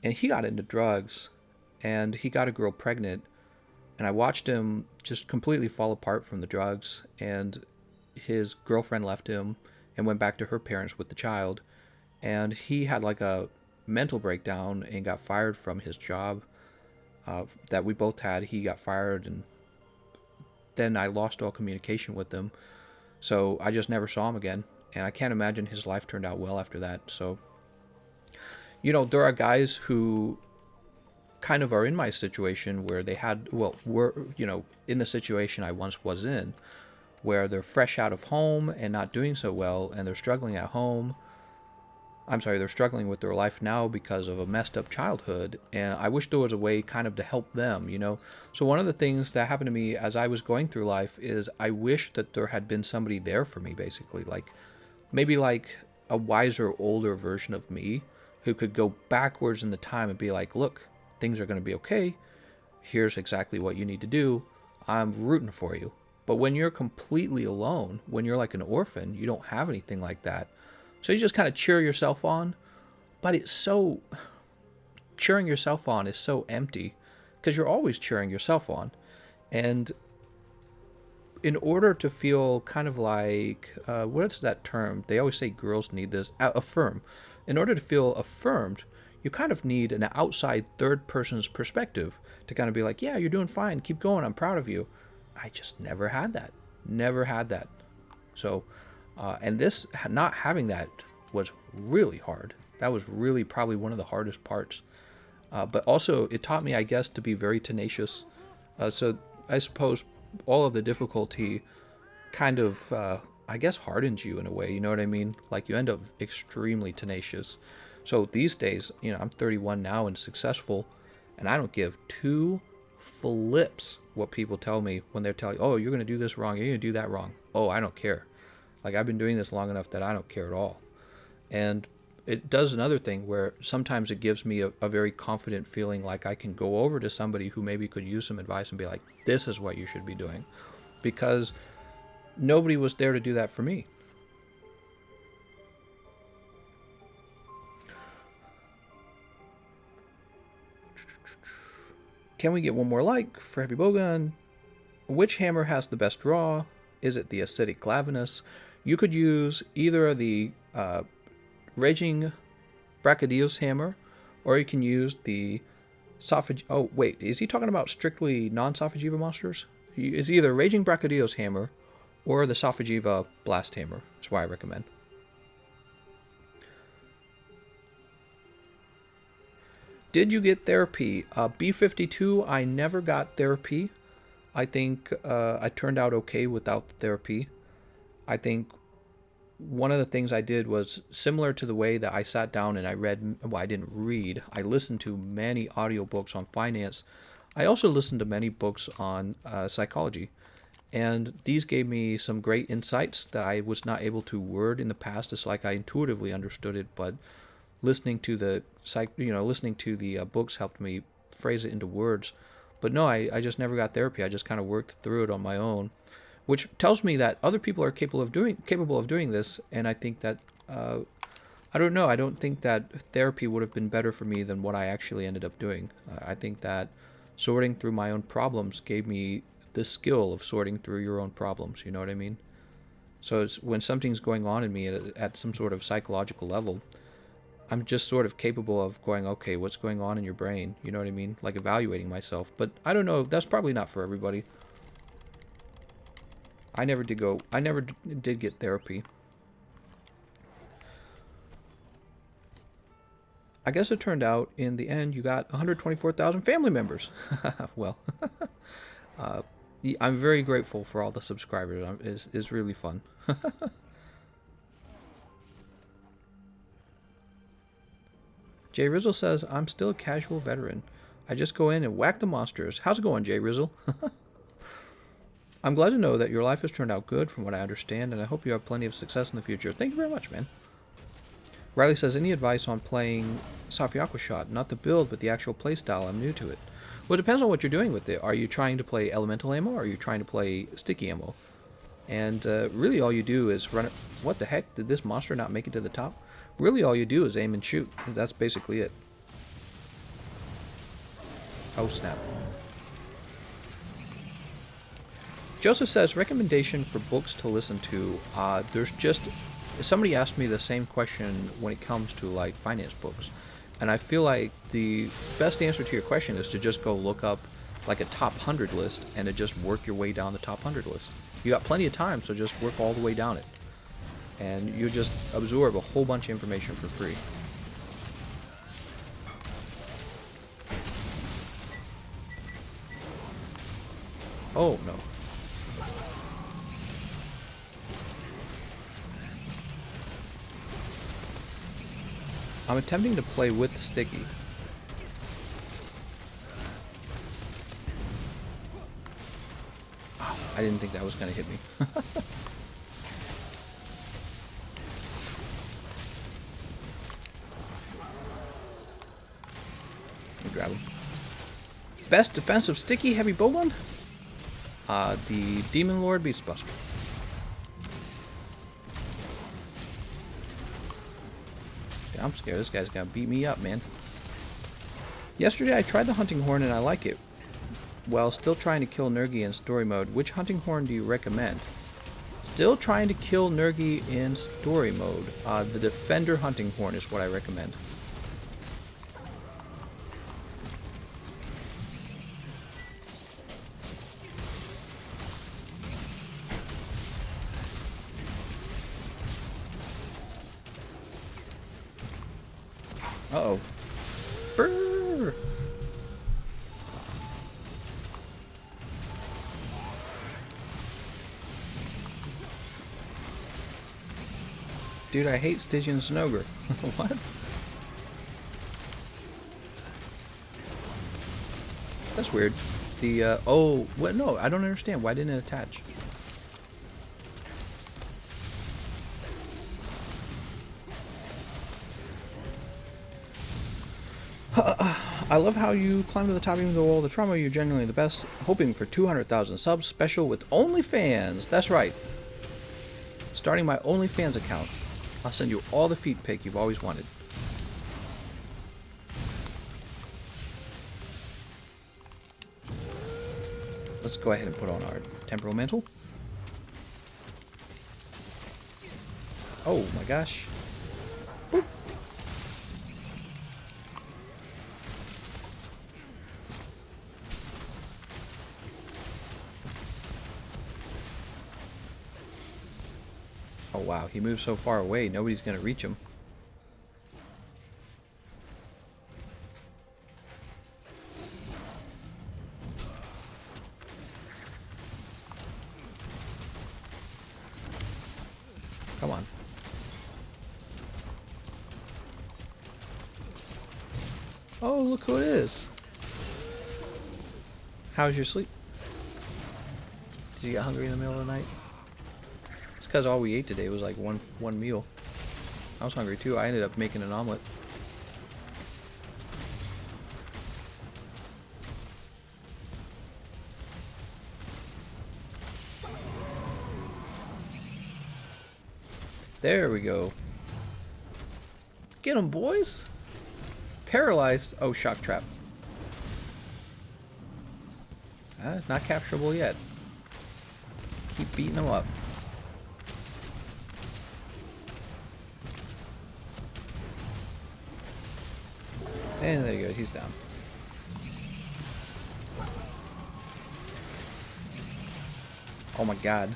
A: and he got into drugs, and he got a girl pregnant, and I watched him just completely fall apart from the drugs, and his girlfriend left him, and went back to her parents with the child. And he had like a mental breakdown and got fired from his job that we both had. He got fired, and then I lost all communication with him. So I just never saw him again. And I can't imagine his life turned out well after that. So, there are guys who kind of are in my situation where they had, were, in the situation I once was in, where they're fresh out of home and not doing so well, and they're struggling at home. They're struggling with their life now because of a messed up childhood, and I wish there was a way kind of to help them, So one of the things that happened to me as I was going through life is I wish that there had been somebody there for me, basically, maybe like a wiser, older version of me who could go backwards in the time and be like, look, things are going to be okay. Here's exactly what you need to do. I'm rooting for you. But when you're completely alone, when you're like an orphan, you don't have anything like that. So you just kind of cheer yourself on, but cheering yourself on is so empty because you're always cheering yourself on. And in order to feel kind of like, what's that term? They always say girls need this, affirm. In order to feel affirmed, you kind of need an outside third person's perspective to kind of be like, yeah, you're doing fine. Keep going. I'm proud of you. I just never had that. Never had that. So, and this, not having that was really hard. That was really probably one of the hardest parts. But also it taught me, I guess, to be very tenacious. So I suppose all of the difficulty kind of, I guess, hardens you in a way. You know what I mean? Like you end up extremely tenacious. So these days, I'm 31 now and successful, and I don't give two flips what people tell me when they're telling, oh, you're going to do this wrong, you're going to do that wrong. Oh, I don't care. Like, I've been doing this long enough that I don't care at all. And it does another thing where sometimes it gives me a very confident feeling like I can go over to somebody who maybe could use some advice and be like, this is what you should be doing. Because nobody was there to do that for me. Can we get one more like for Heavy Bowgun? Which hammer has the best draw? Is it the Acidic Glavenus? You could use either the Raging Brachydios hammer, or you can use the Sophig... Oh, wait, is he talking about strictly non-Sophigiva monsters? It's either Raging Brachydios hammer or the Sophigiva Blast hammer. That's why I recommend. Did you get therapy? B52, I never got therapy. I think I turned out okay without the therapy. I think one of the things I did was similar to the way that I sat down and I read, well, I didn't read. I listened to many audiobooks on finance. I also listened to many books on psychology. And these gave me some great insights that I was not able to word in the past. It's like I intuitively understood it, but listening to the books helped me phrase it into words. But no, I just never got therapy. I just kind of worked through it on my own, which tells me that other people are capable of doing this. And I think that I don't know. I don't think that therapy would have been better for me than what I actually ended up doing. I think that sorting through my own problems gave me the skill of sorting through your own problems. You know what I mean? So it's when something's going on in me at some sort of psychological level, I'm just sort of capable of going, okay, what's going on in your brain? You know what I mean? Like evaluating myself. But I don't know. That's probably not for everybody. I never did get therapy. I guess it turned out in the end you got 124,000 family members. Well, I'm very grateful for all the subscribers. It's really fun. Jay Rizzle says, I'm still a casual veteran. I just go in and whack the monsters. How's it going, Jay Rizzle? I'm glad to know that your life has turned out good from what I understand, and I hope you have plenty of success in the future. Thank you very much, man. Riley says, any advice on playing Safiakwa Shot? Not the build, but the actual playstyle. I'm new to it. Well, it depends on what you're doing with it. Are you trying to play elemental ammo, or are you trying to play sticky ammo? And really all you do is run it. What the heck? Did this monster not make it to the top? Really all you do is aim and shoot. That's basically it. Oh, snap. Joseph says, recommendation for books to listen to. There's just somebody asked me the same question when it comes to like finance books, and I feel like the best answer to your question is to just go look up like a top 100 list and to just work your way down the top 100 list. You got plenty of time, so just work all the way down it, and you just absorb a whole bunch of information for free. Oh no. I'm attempting to play with the sticky. Oh, I didn't think that was going to hit me. Let me grab him. Best defensive sticky heavy bowgun? The Demon Lord Beastbuster. Yeah, I'm scared. This guy's gonna beat me up, man. Yesterday I tried the hunting horn and I like it. While still trying to kill Nergi in story mode, which hunting horn do you recommend? Still trying to kill Nergi in story mode. The Defender hunting horn is what I recommend. Uh-oh. Brrr. Dude, I hate Stygian's Snogre. What? That's weird. The, oh, what? No, I don't understand. Why didn't it attach? I love how you climb to the top even though all the trauma, you're genuinely the best. Hoping for 200,000 subs, special with OnlyFans. That's right. Starting my OnlyFans account. I'll send you all the feet pic you've always wanted. Let's go ahead and put on our temporal mantle. Oh my gosh. Boop. Oh wow, he moves so far away, nobody's gonna reach him. Come on. Oh, look who it is. How's your sleep? Did you get hungry in the middle of the night? It's because all we ate today was like one meal. I was hungry too. I ended up making an omelet. There we go. Get 'em, boys! Paralyzed. Oh, shock trap. Not capturable yet. Keep beating them up. And there you go, he's down. Oh my god.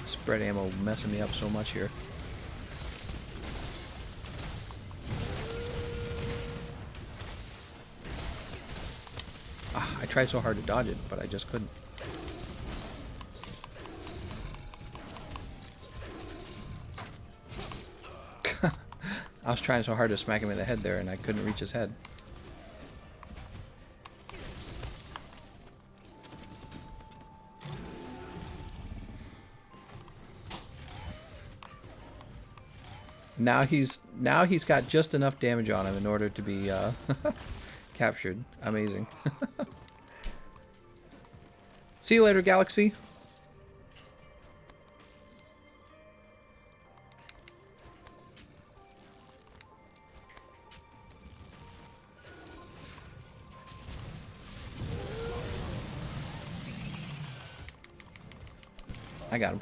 A: Spread ammo messing me up so much here. I tried so hard to dodge it, but I just couldn't. I was trying so hard to smack him in the head there and I couldn't reach his head. Now he's got just enough damage on him in order to be captured. Amazing. See you later, Galaxy. I got him.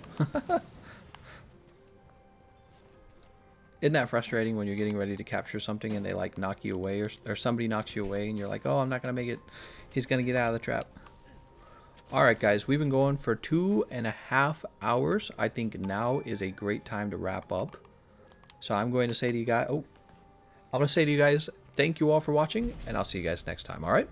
A: Isn't that frustrating when you're getting ready to capture something and they like knock you away, or somebody knocks you away and you're like, oh, I'm not going to make it. He's going to get out of the trap. All right, guys, we've been going for 2.5 hours. I think now is a great time to wrap up. So I'm going to say to you guys, thank you all for watching, and I'll see you guys next time. All right.